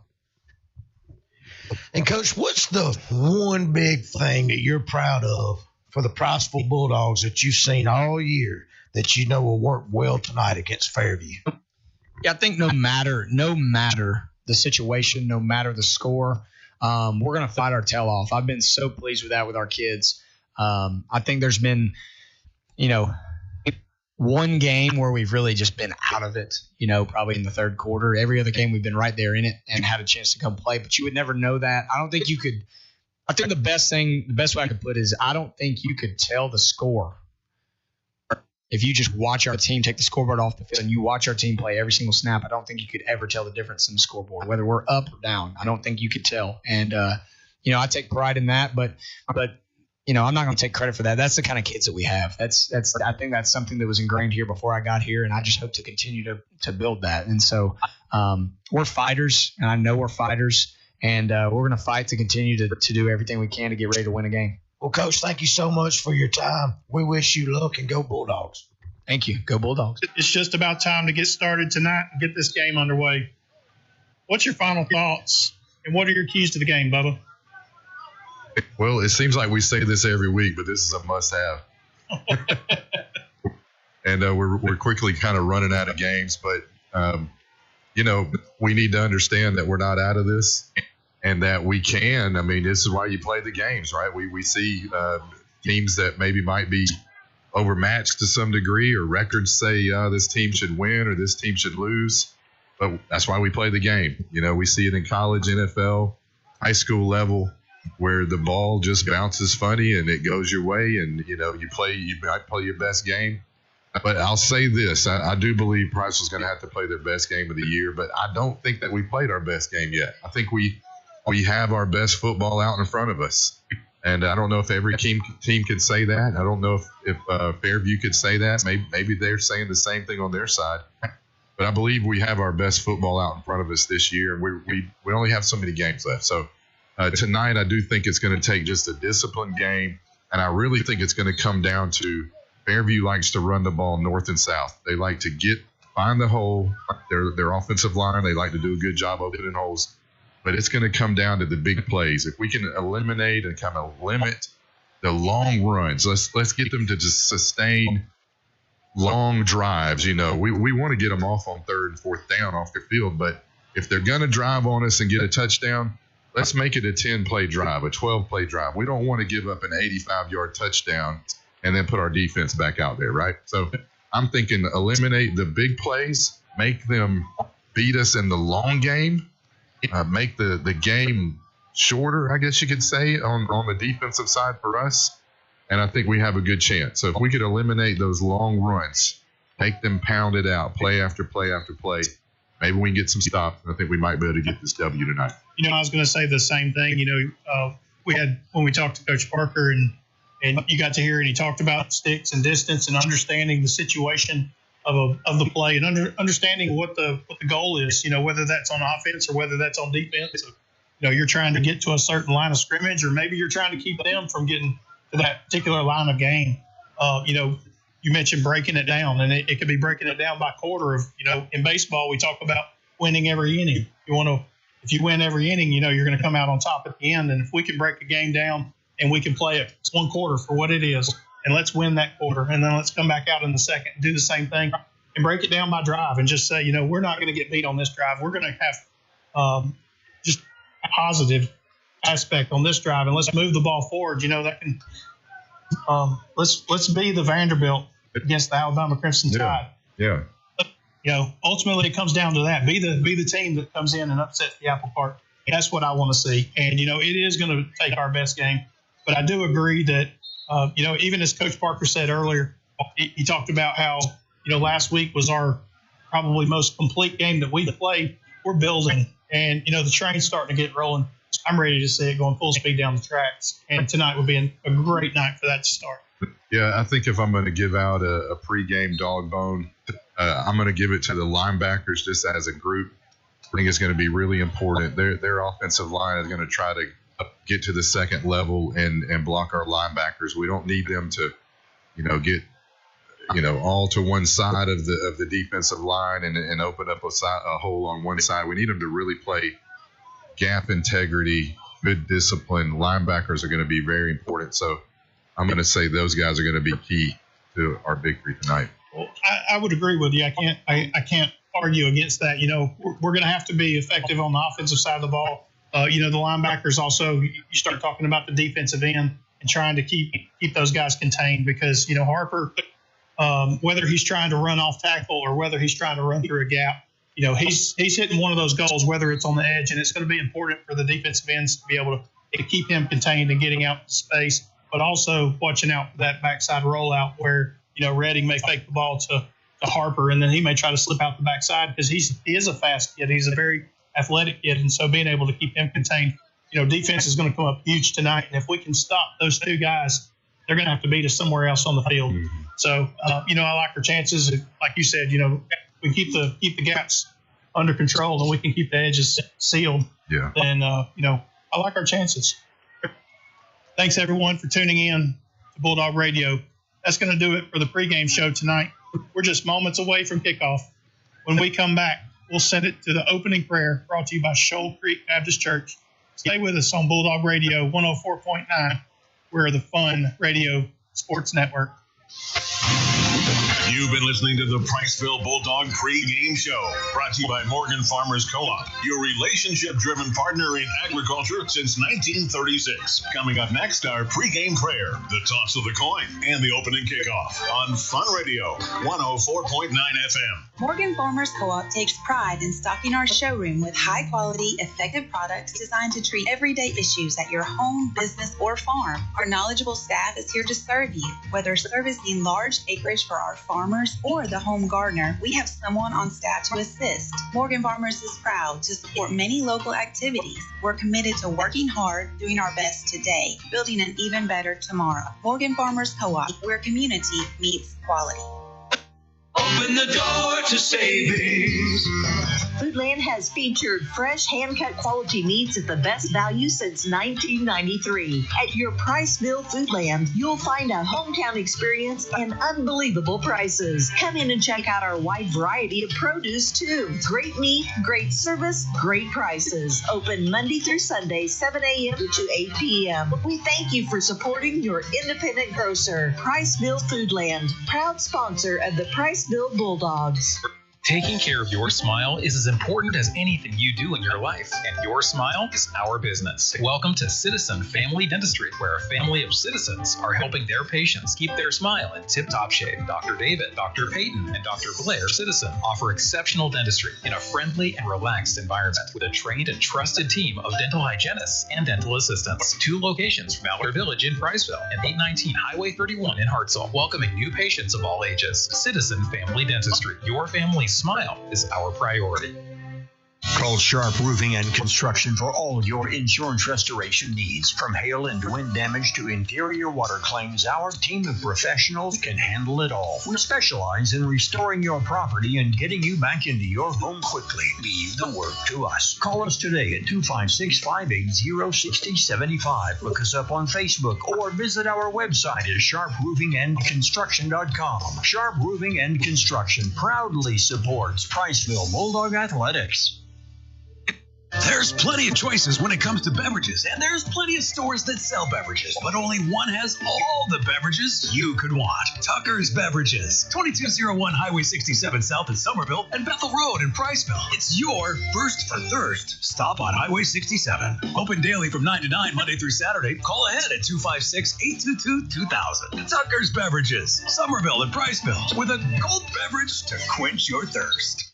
And, Coach, what's the one big thing that you're proud of for the Priceville Bulldogs that you've seen all year that will work well tonight against Fairview? Yeah, I think no matter the situation, no matter the score, we're going to fight our tail off. I've been so pleased with that with our kids. I think there's been, one game where we've really just been out of it, probably in the 3rd quarter. Every other game we've been right there in it and had a chance to come play, but you would never know that. I don't think you could – I think the best way I could put it is I don't think you could tell the score if you just watch our team take the scoreboard off the field and you watch our team play every single snap. I don't think you could ever tell the difference in the scoreboard, whether we're up or down. I don't think you could tell. And, I take pride in that, but I'm not going to take credit for that. That's the kind of kids that we have. I think that's something that was ingrained here before I got here, and I just hope to continue to build that. And so we're fighters, and I know we're fighters, and we're going to fight to continue to do everything we can to get ready to win a game. Well, Coach, thank you so much for your time. We wish you luck, and go Bulldogs. Thank you. Go Bulldogs. It's just about time to get started tonight and get this game underway. What's your final thoughts, and what are your keys to the game, Bubba? Well, it seems like we say this every week, but this is a must-have. And we're quickly kind of running out of games, but we need to understand that we're not out of this, and that we can. This is why you play the games, right? We see teams that maybe might be overmatched to some degree, or records say this team should win or this team should lose, but that's why we play the game. We see it in college, NFL, high school level, where the ball just bounces funny and it goes your way, and you might play your best game. But I'll say this, I do believe Priceville's going to have to play their best game of the year, but I don't think that we played our best game yet. I think we have our best football out in front of us, And I don't know if every team could say that. I don't know if Fairview could say that. Maybe they're saying the same thing on their side. But I believe we have our best football out in front of us this year, and we only have so many games left. So tonight I do think it's going to take just a disciplined game, and I really think it's going to come down to Fairview likes to run the ball north and south. They like to find the hole. Their offensive line, they like to do a good job opening holes. But it's going to come down to the big plays. If we can eliminate and kind of limit the long runs, let's get them to just sustain long drives. We want to get them off on third and fourth down off the field. But if they're going to drive on us and get a touchdown, let's make it a 10-play drive, a 12-play drive. We don't want to give up an 85-yard touchdown and then put our defense back out there, right? So I'm thinking eliminate the big plays, make them beat us in the long game, make the game shorter, I guess you could say, on the defensive side for us. And I think we have a good chance. So if we could eliminate those long runs, make them pound it out, play after play after play, maybe we can get some stops. I think we might be able to get this W tonight. I was going to say the same thing. We had when we talked to Coach Parker and you got to hear, and he talked about sticks and distance and understanding the situation of the play and understanding what the goal is, whether that's on offense or whether that's on defense. You're trying to get to a certain line of scrimmage, or maybe you're trying to keep them from getting to that particular line of game. You mentioned breaking it down, and it could be breaking it down by quarter of, in baseball, we talk about winning every inning. If you win every inning, you're going to come out on top at the end. And if we can break a game down and we can play it one quarter for what it is, and let's win that quarter, and then let's come back out in the second and do the same thing and break it down by drive and just say, we're not going to get beat on this drive. We're going to have just a positive aspect on this drive, and let's move the ball forward. That can let's be the Vanderbilt against the Alabama Crimson Tide. Yeah. Ultimately it comes down to that. Be the team that comes in and upsets the apple cart. That's what I want to see. And it is going to take our best game. But I do agree that even as Coach Parker said earlier, he talked about how last week was our probably most complete game that we played. We're building, and the train's starting to get rolling. I'm ready to see it going full speed down the tracks. And tonight would be a great night for that to start. Yeah, I think if I'm going to give out a pregame dog bone, I'm going to give it to the linebackers just as a group. I think it's going to be really important. Their offensive line is going to try to get to the second level and block our linebackers. We don't need them to, get, all to one side of the defensive line and open up a hole on one side. We need them to really play gap integrity, good discipline. Linebackers are going to be very important. So I'm going to say those guys are going to be key to our victory tonight. Well, I would agree with you. I can't argue against that. We're going to have to be effective on the offensive side of the ball. The linebackers also, you start talking about the defensive end and trying to keep those guys contained because, Harper, whether he's trying to run off tackle or whether he's trying to run through a gap, he's hitting one of those goals, whether it's on the edge, and it's going to be important for the defensive ends to be able to keep him contained and getting out to space, but also watching out for that backside rollout where, Redding may fake the ball to Harper, and then he may try to slip out the backside because he is a fast kid. He's a very athletic kid, and so being able to keep him contained, defense is going to come up huge tonight. And if we can stop those two guys, they're going to have to beat us somewhere else on the field. Mm-hmm. So, I like our chances. Like you said, we keep the gaps under control and we can keep the edges sealed. Yeah. Then, I like our chances. Thanks everyone for tuning in to Bulldog Radio. That's going to do it for the pregame show tonight. We're just moments away from kickoff. When we come back, we'll send it to the opening prayer brought to you by Shoal Creek Baptist Church. Stay with us on Bulldog Radio 104.9. We're the Fun Radio Sports Network. You've been listening to the Priceville Bulldog Pre-Game Show, brought to you by Morgan Farmers Co-op, your relationship-driven partner in agriculture since 1936. Coming up next, our pre-game prayer, the toss of the coin, and the opening kickoff on Fun Radio 104.9 FM. Morgan Farmers Co-op takes pride in stocking our showroom with high-quality, effective products designed to treat everyday issues at your home, business, or farm. Our knowledgeable staff is here to serve you, whether servicing large acreage for our farm farmers or the home gardener, we have someone on staff to assist. Morgan Farmers is proud to support many local activities. We're committed to working hard, doing our best today, building an even better tomorrow. Morgan Farmers Co-op, where community meets quality. Open the door to savings. Foodland has featured fresh, hand-cut quality meats at the best value since 1993. At your Priceville Foodland, you'll find a hometown experience and unbelievable prices. Come in and check out our wide variety of produce, too. Great meat, great service, great prices. Open Monday through Sunday, 7 a.m. to 8 p.m. We thank you for supporting your independent grocer. Priceville Foodland, proud sponsor of the Priceville Bulldogs. Taking care of your smile is as important as anything you do in your life, and your smile is our business. Welcome to Citizen Family Dentistry, where a family of citizens are helping their patients keep their smile in tip-top shape. Dr. David, Dr. Peyton, and Dr. Blair Citizen offer exceptional dentistry in a friendly and relaxed environment with a trained and trusted team of dental hygienists and dental assistants. 2 locations from Valor Village in Priceville and 819 Highway 31 in Hartselle, welcoming new patients of all ages. Citizen Family Dentistry, your family's smile is our priority. Call Sharp Roofing and Construction for all your insurance restoration needs. From hail and wind damage to interior water claims, our team of professionals can handle it all. We specialize in restoring your property and getting you back into your home quickly. Leave the work to us. Call us today at 256-580-6075. Look us up on Facebook or visit our website at sharproofingandconstruction.com. Sharp Roofing and Construction proudly supports Priceville Bulldog Athletics. There's plenty of choices when it comes to beverages, and there's plenty of stores that sell beverages, but only one has all the beverages you could want. Tucker's Beverages, 2201 Highway 67 South in Somerville and Bethel Road in Priceville. It's your first for thirst. Stop on Highway 67. Open daily from 9 to 9, Monday through Saturday. Call ahead at 256-822-2000. Tucker's Beverages, Somerville and Priceville, with a cold beverage to quench your thirst.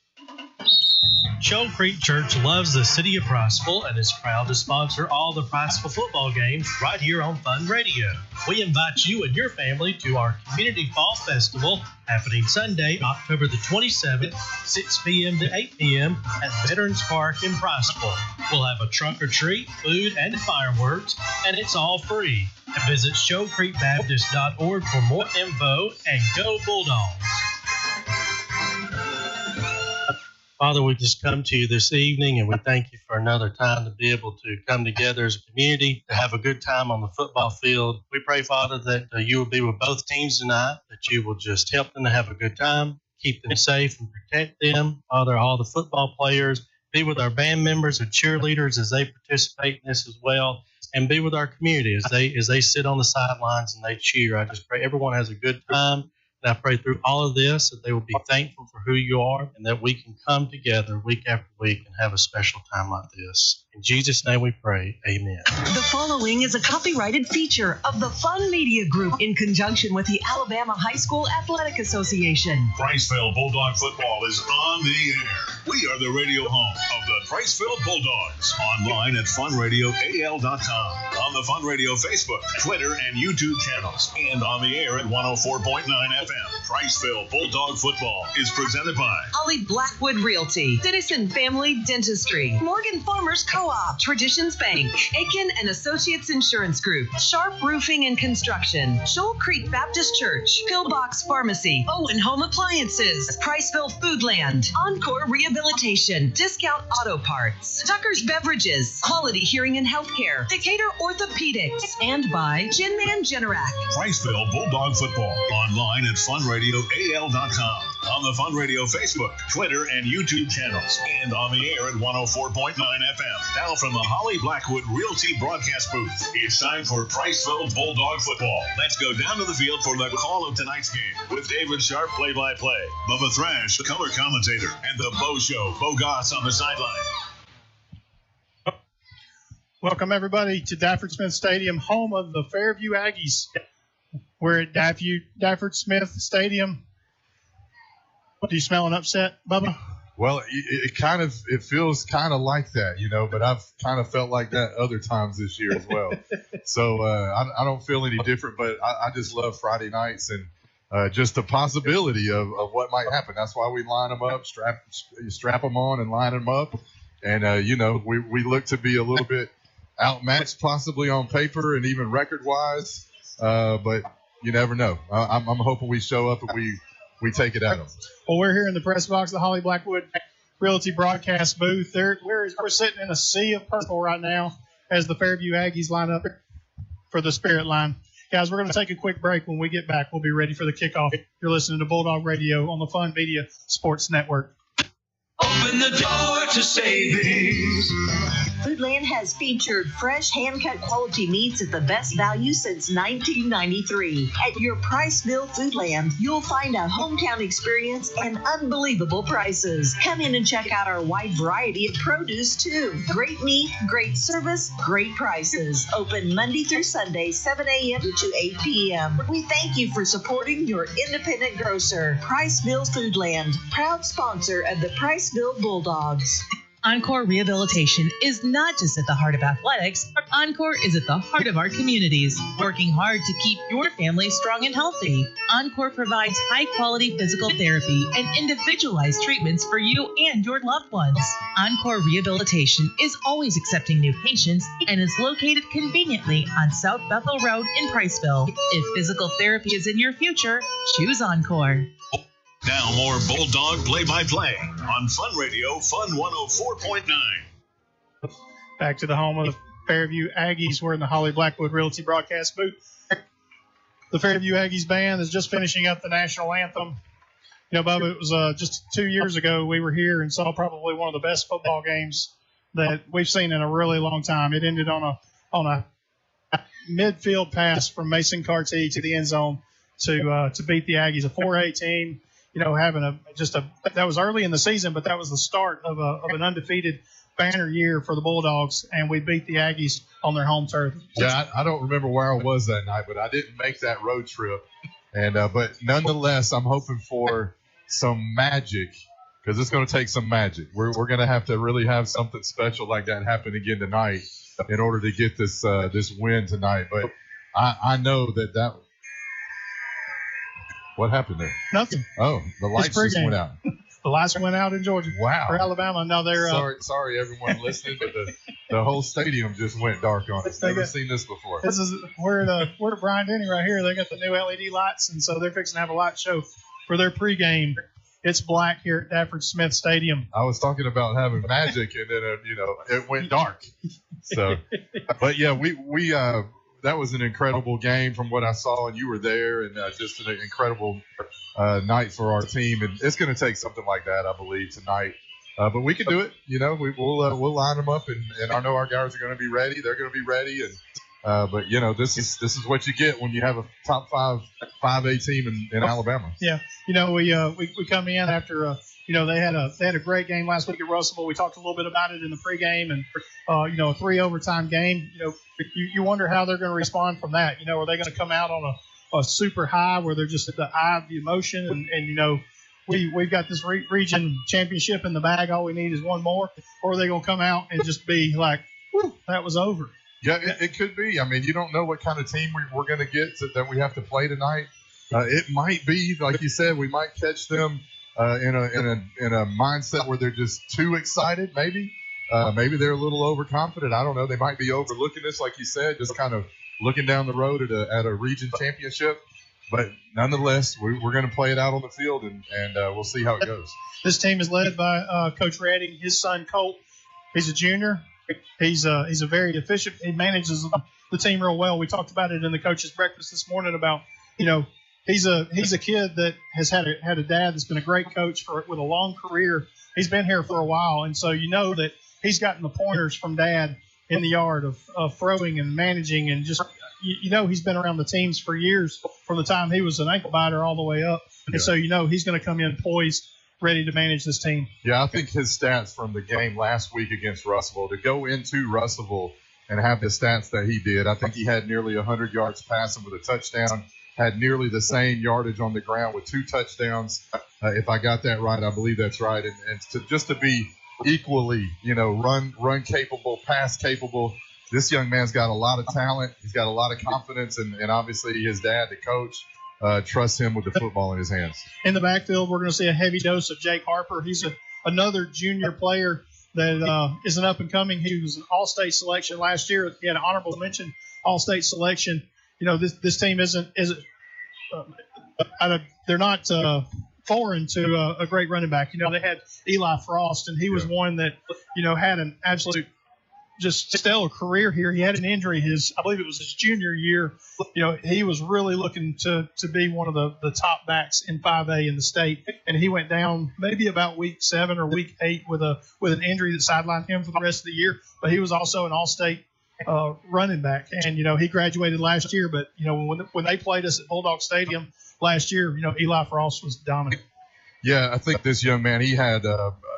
Shoal Creek Church loves the city of Priceville and is proud to sponsor all the Priceville football games right here on Fun Radio. We invite you and your family to our Community Fall Festival happening Sunday, October the 27th, 6 p.m. to 8 p.m. at Veterans Park in Priceville. We'll have a trunk or treat, food, and fireworks, and it's all free. Visit shoalcreekbaptist.org for more info, and go Bulldogs! Father, we just come to you this evening, and we thank you for another time to be able to come together as a community to have a good time on the football field. We pray, Father, that you will be with both teams tonight, that you will just help them to have a good time, keep them safe and protect them. Father, all the football players, be with our band members and cheerleaders as they participate in this as well, and be with our community as they sit on the sidelines and they cheer. I just pray everyone has a good time. And I pray through all of this that they will be thankful for who you are and that we can come together week after week and have a special time like this. In Jesus' name we pray. Amen. The following is a copyrighted feature of the Fun Media Group in conjunction with the Alabama High School Athletic Association. Priceville Bulldog football is on the air. We are the radio home of the Priceville Bulldogs. Online at funradioal.com, on the Fun Radio Facebook, Twitter, and YouTube channels, and on the air at 104.9 FM. Priceville Bulldog football is presented by Holly Blackwood Realty, Citizen Family Dentistry, Morgan Farmers Co-op, Traditions Bank, Aiken and Associates Insurance Group, Sharp Roofing and Construction, Shoal Creek Baptist Church, Pillbox Pharmacy, Owen Home Appliances, Priceville Foodland, Encore Rehabilitation, Discount Auto Parts, Tucker's Beverages, Quality Hearing and Healthcare, Decatur Orthopedics, and by Gin Man Generac. Priceville Bulldog football online at funradioal.com, on the Fun Radio Facebook, Twitter, and YouTube channels, and on the air at 104.9 FM. Now from the Holly Blackwood Realty broadcast booth, it's time for Priceville Bulldog football. Let's go down to the field for the call of tonight's game with David Sharp, play-by-play, Bubba Thrash, the color commentator, and the Bo Show, Bo Goss on the sideline. Welcome, everybody, to Dafford Smith Stadium, home of the Fairview Aggies. We're at Dafford Smith Stadium. What, are you smelling upset, Bubba? Well, it feels kind of like that, but I've kind of felt like that other times this year as well. So I don't feel any different, but I just love Friday nights. And, just the possibility of what might happen. That's why we line them up, strap them on and line them up. And, we look to be a little bit outmatched possibly on paper and even record-wise. But you never know. I'm hoping we show up and we take it at them. Well, we're here in the press box of the Holly Blackwood Realty broadcast booth. We're sitting in a sea of purple right now as the Fairview Aggies line up for the Spirit line. Guys, we're going to take a quick break. When we get back, we'll be ready for the kickoff. You're listening to Bulldog Radio on the Fun Media Sports Network. Open the door to savings. Foodland has featured fresh hand-cut quality meats at the best value since 1993. At your Priceville Foodland, you'll find a hometown experience and unbelievable prices. Come in and check out our wide variety of produce, too. Great meat, great service, great prices. Open Monday through Sunday, 7 a.m. to 8 p.m. We thank you for supporting your independent grocer. Priceville Foodland, proud sponsor of the Priceville Bulldogs. Encore Rehabilitation is not just at the heart of athletics. Encore is at the heart of our communities, working hard to keep your family strong and healthy. Encore provides high-quality physical therapy and individualized treatments for you and your loved ones. Encore Rehabilitation is always accepting new patients and is located conveniently on South Bethel Road in Priceville. If physical therapy is in your future, choose Encore. Now more Bulldog play-by-play on Fun Radio, Fun 104.9. Back to the home of the Fairview Aggies. We're in the Holly Blackwood Realty broadcast booth. The Fairview Aggies band is just finishing up the national anthem. You know, Bubba, it was just 2 years ago we were here and saw probably one of the best football games that we've seen in a really long time. It ended on a midfield pass from Mason Carty to the end zone to beat the Aggies, a 4A team. You know, having that was early in the season, but that was the start of an undefeated banner year for the Bulldogs, and we beat the Aggies on their home turf. Yeah, I don't remember where I was that night, but I didn't make that road trip. And but nonetheless, I'm hoping for some magic because it's going to take some magic. We're going to have to really have something special like that happen again tonight in order to get this win tonight. But I know that. What happened there? Nothing. Oh, the lights just went out. The lights went out in Georgia. Wow. For Alabama. No, they're sorry everyone listening, but the whole stadium just went dark on us. Never seen this before. This is we're to Brian Denny right here. They got the new LED lights, and so they're fixing to have a light show for their pregame. It's black here at Dafford Smith Stadium. I was talking about having magic, and then it went dark. So, but yeah, we that was an incredible game from what I saw, and you were there, and just an incredible night for our team. And it's going to take something like that, I believe, tonight. But we can do it. You know, we'll line them up, and I know our guys are going to be ready. They're going to be ready, and but you know, this is what you get when you have a top 5A team in Alabama. Yeah, you know, we come in after they had a great game last week at Russellville. We talked a little bit about it in the pregame, and a 3 overtime game. You know, you wonder how they're going to respond from that. You know, are they going to come out on a super high where they're just at the eye of the emotion, and you know, we've got this region championship in the bag. All we need is one more, or are they going to come out and just be like, whew, that was over? Yeah, it could be. I mean, you don't know what kind of team we're going to get that we have to play tonight. It might be, like you said, we might catch them in a mindset where they're just too excited. Maybe they're a little overconfident. I don't know. They might be overlooking this, like you said, just kind of looking down the road at a region championship. But nonetheless, we're going to play it out on the field, and we'll see how it goes. This team is led by Coach Redding. His son Colt, he's a junior. He's a very efficient. He manages the team real well. We talked about it in the coaches' breakfast this morning about, you know, he's a kid that has had a dad that's been a great coach with a long career. He's been here for a while, and so you know that he's gotten the pointers from dad in the yard of throwing and managing, and just you know he's been around the teams for years from the time he was an ankle biter all the way up, and so you know he's going to come in poised, ready to manage this team. Yeah, I think his stats from the game last week against Russellville, to go into Russellville and have the stats that he did, I think he had nearly 100 yards passing with a touchdown, had nearly the same yardage on the ground with 2 touchdowns. If I got that right, I believe that's right. And to be equally, you know, run capable, pass capable, this young man's got a lot of talent. He's got a lot of confidence, and obviously his dad, the coach, trust him with the football in his hands. In the backfield, we're going to see a heavy dose of Jake Harper. He's another junior player that is an up-and-coming. He was an all-state selection last year. He had an honorable mention all-state selection. This team isn't they're not foreign to a great running back. They had Eli Frost, and he was one that, had an absolute just stellar career here. He had an injury I believe it was his junior year. He was really looking to be one of the top backs in 5A in the state, and he went down maybe about week 7 or week 8 with an injury that sidelined him for the rest of the year. But he was also an all-state running back, and he graduated last year. But when they played us at Bulldog Stadium last year, Eli Frost was dominant. Yeah, I think this young man, he had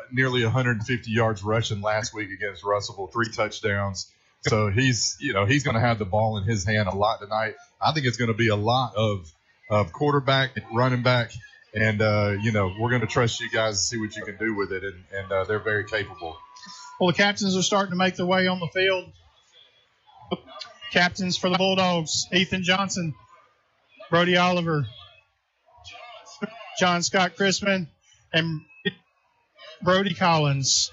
nearly 150 yards rushing last week against Russellville, 3 touchdowns. So he's going to have the ball in his hand a lot tonight. I think it's going to be a lot of quarterback, running back, and we're going to trust you guys to see what you can do with it, and they're very capable. Well, the captains are starting to make their way on the field. Captains for the Bulldogs: Ethan Johnson, Brody Oliver, John Scott Crispin, and Brody Collins.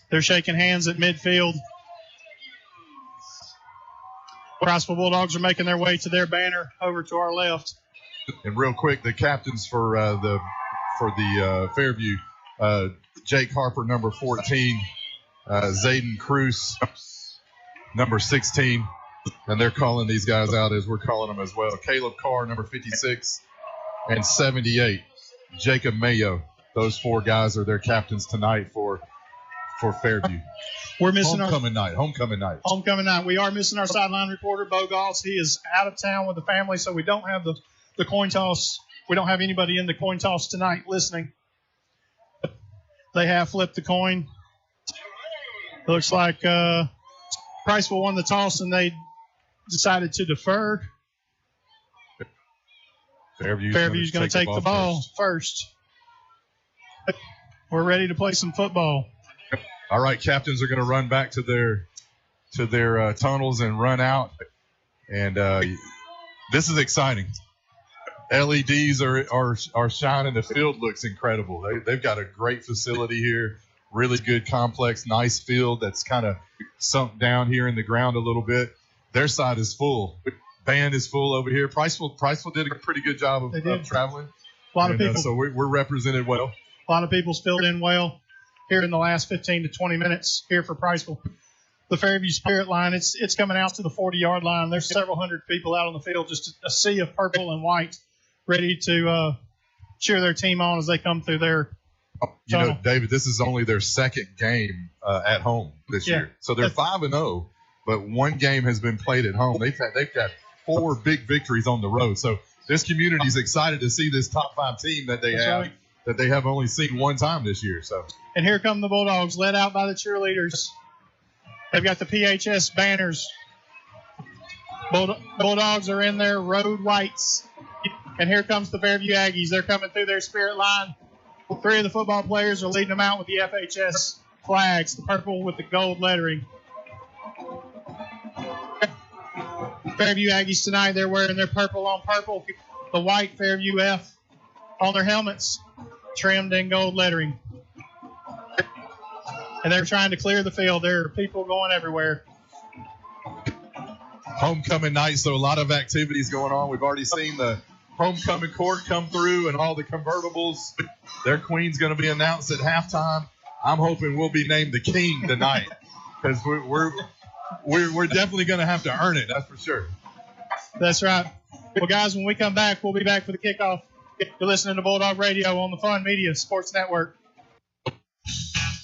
They're shaking hands at midfield. Priceville Bulldogs are making their way to their banner over to our left. And real quick, the captains for the Fairview: Jake Harper, number 14, Zayden Cruz, number 16, and they're calling these guys out as we're calling them as well. Caleb Carr, number 56, and 78, Jacob Mayo. Those 4 guys are their captains tonight for Fairview. We're missing homecoming night. Homecoming night. We are missing our sideline reporter, Bo Goss. He is out of town with the family, so we don't have the coin toss. We don't have anybody in the coin toss tonight listening. They have flipped the coin. It looks like Priceville won the toss, and they decided to defer. Fairview's going to take the ball first. We're ready to play some football. All right, captains are going to run back to their tunnels and run out. And this is exciting. LEDs are shining. The field looks incredible. They've got a great facility here. Really good complex, nice field that's kind of sunk down here in the ground a little bit. Their side is full. Band is full over here. Priceville did a pretty good job of traveling. A lot of people. So we're represented well. A lot of people's filled in well here in the last 15 to 20 minutes here for Priceville. The Fairview Spirit line, it's coming out to the 40-yard line. There's several hundred people out on the field, just a sea of purple and white, ready to cheer their team on as they come through their tunnel. David, this is only their second game at home this year. So they're 5-0, but one game has been played at home. They've got 4 big victories on the road. So this community is excited to see this top 5 team that they have. Right. That they have only seen one time this year. And here come the Bulldogs, led out by the cheerleaders. They've got the PHS banners. Bulldogs are in their road whites. And here comes the Fairview Aggies. They're coming through their spirit line. 3 of the football players are leading them out with the FHS flags, the purple with the gold lettering. Fairview Aggies tonight, they're wearing their purple on purple, the white Fairview F on their helmets, trimmed in gold lettering. And they're trying to clear the field. There are people going everywhere. Homecoming night, so a lot of activities going on. We've already seen the homecoming court come through and all the convertibles. Their queen's going to be announced at halftime. I'm hoping we'll be named the king tonight because we're definitely going to have to earn it. That's for sure. That's right. Well, guys, when we come back, we'll be back for the kickoff. You're listening to Bulldog Radio on the Fun Media Sports Network.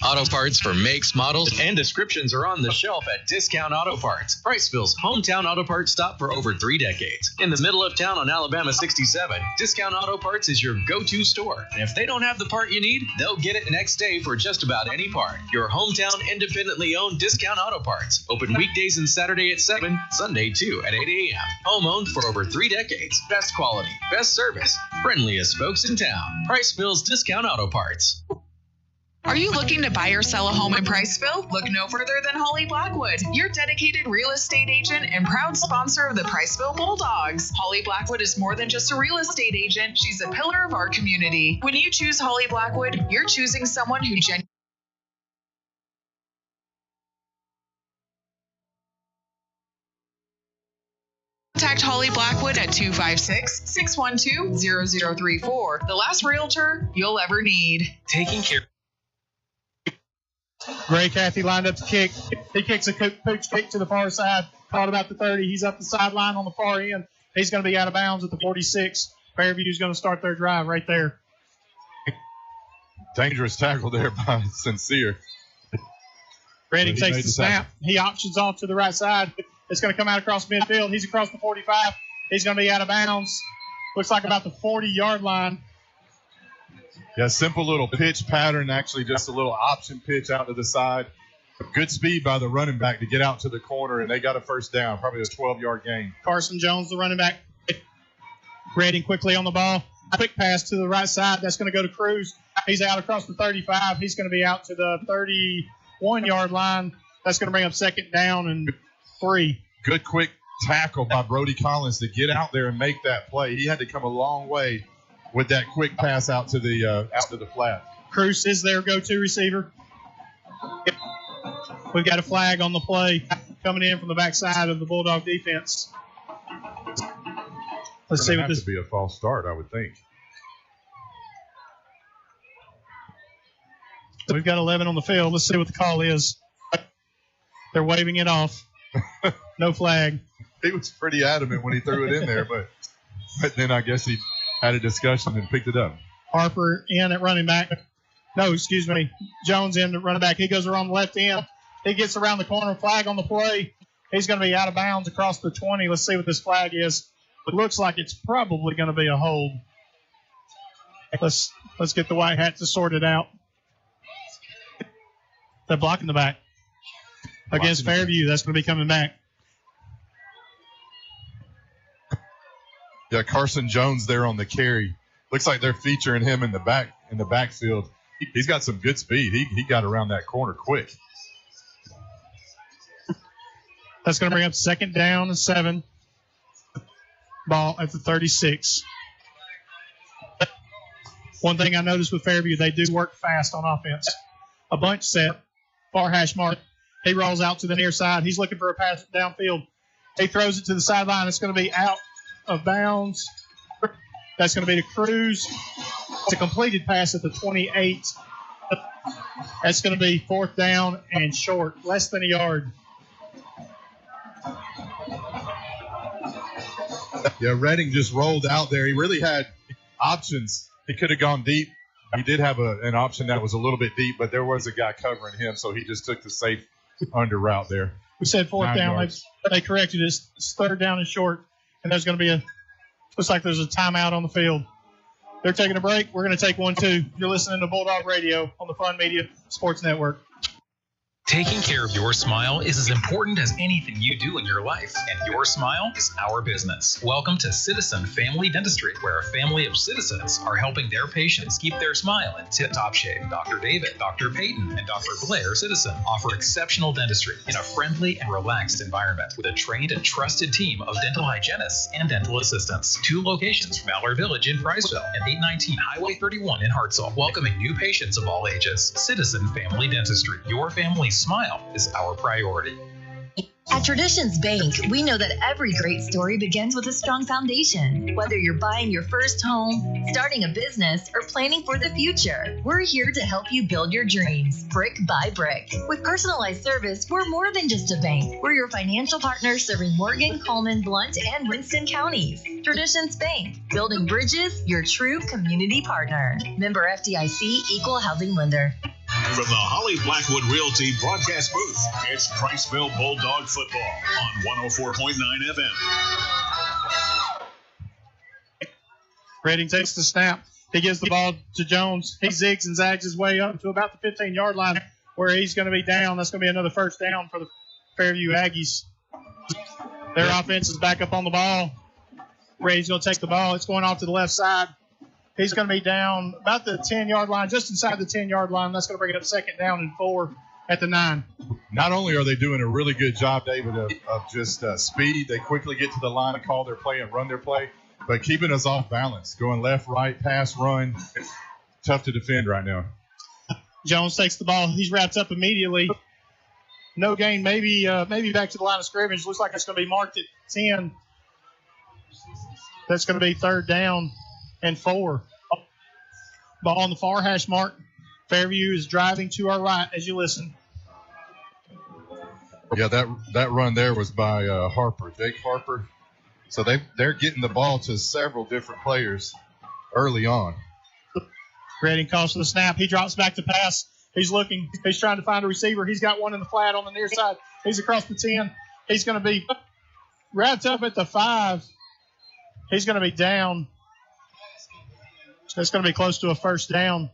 Auto parts for makes, models, and descriptions are on the shelf at Discount Auto Parts, Priceville's hometown auto parts stop for over 3 decades. In the middle of town on Alabama 67, Discount Auto Parts is your go-to store. And if they don't have the part you need, they'll get it next day for just about any part. Your hometown independently owned Discount Auto Parts. Open weekdays and Saturday at 7, Sunday too at 8 a.m. Home owned for over 3 decades. Best quality, best service, friendliest folks in town. Priceville's Discount Auto Parts. Are you looking to buy or sell a home in Priceville? Look no further than Holly Blackwood, your dedicated real estate agent and proud sponsor of the Priceville Bulldogs. Holly Blackwood is more than just a real estate agent. She's a pillar of our community. When you choose Holly Blackwood, you're choosing someone who genuinely Contact Holly Blackwood at 256-612-0034. The last realtor you'll ever need. Taking care. Gray Cathy lined up to kick. He kicks a pooch kick to the far side. Caught about the 30. He's up the sideline on the far end. He's going to be out of bounds at the 46. Fairview's going to start their drive right there. Dangerous tackle there by Sincere. Redding takes the snap. He options off to the right side. It's going to come out across midfield. He's across the 45. He's going to be out of bounds. Looks like about the 40-yard line. Yeah, simple little pitch pattern, actually just a little option pitch out to the side. Good speed by the running back to get out to the corner, and they got a first down, probably a 12-yard gain. Carson Jones, the running back. Redding quickly on the ball. Quick pass to the right side. That's going to go to Cruz. He's out across the 35. He's going to be out to the 31-yard line. That's going to bring up second down and 3. Good quick tackle by Brody Collins to get out there and make that play. He had to come a long way with that quick pass out to the flat. Cruz is their go-to receiver. We've got a flag on the play coming in from the backside of the Bulldog defense. Let's see what this. To be a false start, I would think. We've got 11 on the field. Let's see what the call is. They're waving it off. No flag. He was pretty adamant when he threw it in there, but then I guess he had a discussion and picked it up. Harper in at running back. No, excuse me. Jones in at running back. He goes around the left end. He gets around the corner. Flag on the play. He's going to be out of bounds across the 20. Let's see what this flag is. It looks like it's probably going to be a hold. Let's get the white hat to sort it out. They're blocking the back. Against Fairview, that's going to be coming back. Yeah, Carson Jones there on the carry. Looks like they're featuring him in the backfield. He's got some good speed. He got around that corner quick. That's going to bring up second down and 7. Ball at the 36. One thing I noticed with Fairview, they do work fast on offense. A bunch set, far hash mark. He rolls out to the near side. He's looking for a pass downfield. He throws it to the sideline. It's going to be out of bounds. That's going to be to Cruz. It's a completed pass at the 28. That's going to be fourth down and short, less than a yard. Yeah, Redding just rolled out there. He really had options. He could have gone deep. He did have an option that was a little bit deep, but there was a guy covering him, so he just took the safe under route there. We said fourth down. They corrected it. It's third down and short, and there's going to be looks like there's a timeout on the field. They're taking a break. We're going to take one, too. You're listening to Bulldog Radio on the Fun Media Sports Network. Taking care of your smile is as important as anything you do in your life, and your smile is our business. Welcome to Citizen Family Dentistry, where a family of citizens are helping their patients keep their smile in tip-top shape. Dr. David, Dr. Peyton, and Dr. Blair Citizen offer exceptional dentistry in a friendly and relaxed environment with a trained and trusted team of dental hygienists and dental assistants. 2 locations from Allard Village in Priceville and 819 Highway 31 in Hartselle, welcoming new patients of all ages. Citizen Family Dentistry, your family's smile is our priority. At Traditions Bank, we know that every great story begins with a strong foundation. Whether you're buying your first home, starting a business, or planning for the future, we're here to help you build your dreams, brick by brick. With personalized service, we're more than just a bank. We're your financial partner serving Morgan, Coleman, Blount, and Winston counties. Traditions Bank, building bridges, your true community partner. Member FDIC, Equal Housing Lender. From the Holly Blackwood Realty broadcast booth, it's Priceville Bulldog football on 104.9 FM. Redding takes the snap. He gives the ball to Jones. He zigs and zags his way up to about the 15-yard line where he's going to be down. That's going to be another first down for the Fairview Aggies. Their offense is back up on the ball. Redding's going to take the ball. It's going off to the left side. He's going to be down about the 10-yard line, just inside the 10-yard line. That's going to bring it up 2nd down and 4 at the 9. Not only are they doing a really good job, David, of just speed, they quickly get to the line and call their play and run their play, but keeping us off balance, going left, right, pass, run. Tough to defend right now. Jones takes the ball. He's wrapped up immediately. No gain, maybe back to the line of scrimmage. Looks like it's going to be marked at 10. That's going to be 3rd down and 4. Ball on the far hash mark. Fairview is driving to our right as you listen. Yeah, that run there was by Harper, Jake Harper. So they're getting the ball to several different players early on. Redding calls for the snap. He drops back to pass. He's looking. He's trying to find a receiver. He's got one in the flat on the near side. He's across the 10. He's going to be wrapped up at the 5. He's going to be down. That's going to be close to a 1st down.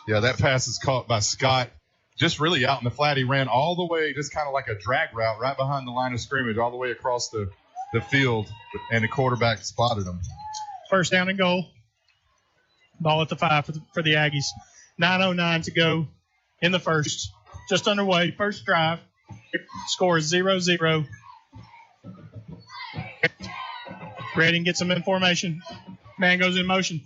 Yeah, that pass is caught by Scott. Just really out in the flat. He ran all the way, just kind of like a drag route right behind the line of scrimmage, all the way across the field, and the quarterback spotted him. 1st down and goal. Ball at the 5 for the Aggies. 9:09 to go in the first. Just underway. First drive. Score is 0-0. Redding gets him in formation. Man goes in motion.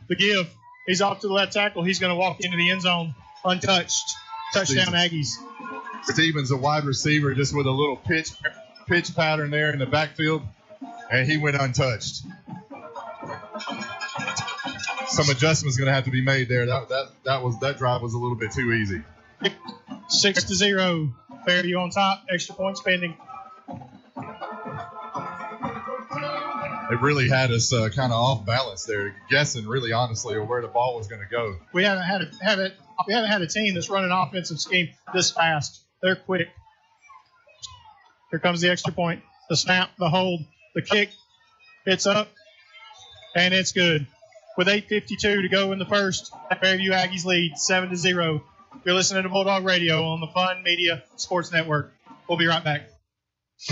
The give. He's off to the left tackle. He's going to walk into the end zone untouched. Touchdown Aggies. Stevens, a wide receiver, just with a little pitch pattern there in the backfield, and he went untouched. Some adjustments going to have to be made there. That drive was a little bit too easy. 6-0. Fairview on top. Extra points pending. It really had us kind of off balance there, guessing really honestly where the ball was going to go. We haven't had a team that's running an offensive scheme this fast. They're quick. Here comes the extra point. The snap, the hold, the kick. It's up, and it's good. With 8:52 to go in the first, Fairview Aggies lead 7-0. You're listening to Bulldog Radio on the Fun Media Sports Network. We'll be right back.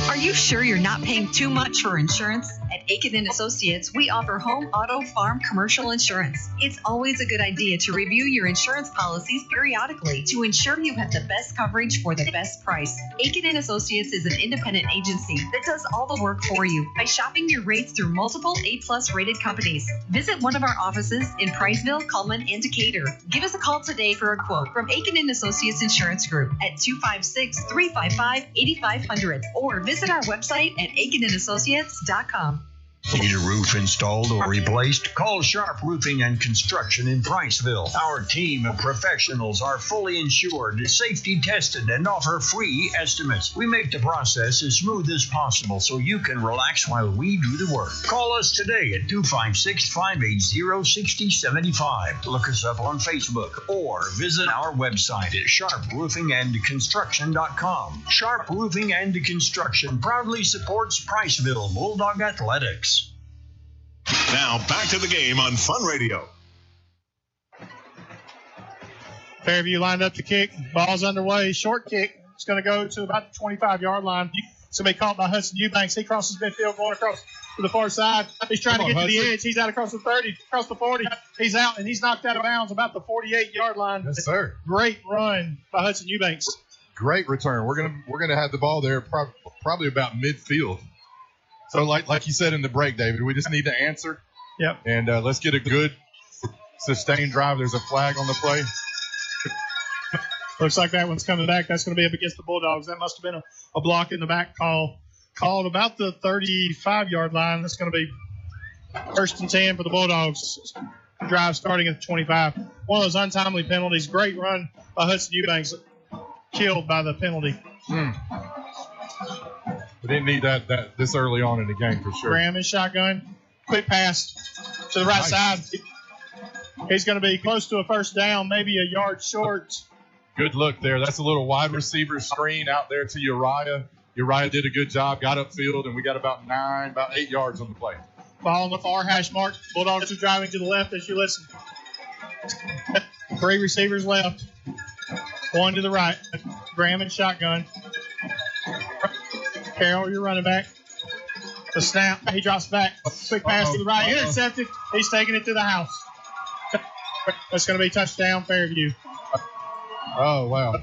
Are you sure you're not paying too much for insurance? At Aiken & Associates, we offer home, auto, farm, commercial insurance. It's always a good idea to review your insurance policies periodically to ensure you have the best coverage for the best price. Aiken & Associates is an independent agency that does all the work for you by shopping your rates through multiple A+ rated companies. Visit one of our offices in Priceville, Cullman, and Decatur. Give us a call today for a quote from Aiken & Associates Insurance Group at 256-355-8500 or visit our website at aikenandassociates.com. Need a roof installed or replaced? Call Sharp Roofing and Construction in Priceville. Our team of professionals are fully insured, safety tested, and offer free estimates. We make the process as smooth as possible so you can relax while we do the work. Call us today at 256-580-6075. Look us up on Facebook or visit our website at sharproofingandconstruction.com. Sharp Roofing and Construction proudly supports Priceville Bulldog Athletics. Now back to the game on Fun Radio. Fairview lined up to kick. Ball's underway. Short kick. It's going to go to about the 25-yard line. It's going to be caught by Hudson Eubanks. He crosses midfield going across to the far side. He's trying to get to the edge. He's out across the 30, across the 40. He's out, and he's knocked out of bounds about the 48-yard line. Yes, sir. Great run by Hudson Eubanks. Great return. We're gonna have the ball there probably about midfield. So like you said in the break, David, we just need to answer. Yep. And let's get a good sustained drive. There's a flag on the play. Looks like that one's coming back. That's going to be up against the Bulldogs. That must have been a block in the back called about the 35-yard line. That's going to be 1st and 10 for the Bulldogs. Drive starting at the 25. One of those untimely penalties. Great run by Hudson Eubanks. Killed by the penalty. We didn't need that this early on in the game for sure. Graham in shotgun. Quick pass to the right side. He's going to be close to a 1st down, maybe a yard short. Good look there. That's a little wide receiver screen out there to Uriah. Uriah did a good job, got upfield, and we got about 8 yards on the play. Ball on the far hash mark. Bulldogs are driving to the left as you listen. 3 receivers left. 1 to the right. Graham in shotgun. Carroll, your running back. The snap. He drops back. Quick pass to the right. Intercepted. He's taking it to the house. That's going to be touchdown Fairview. Oh, wow.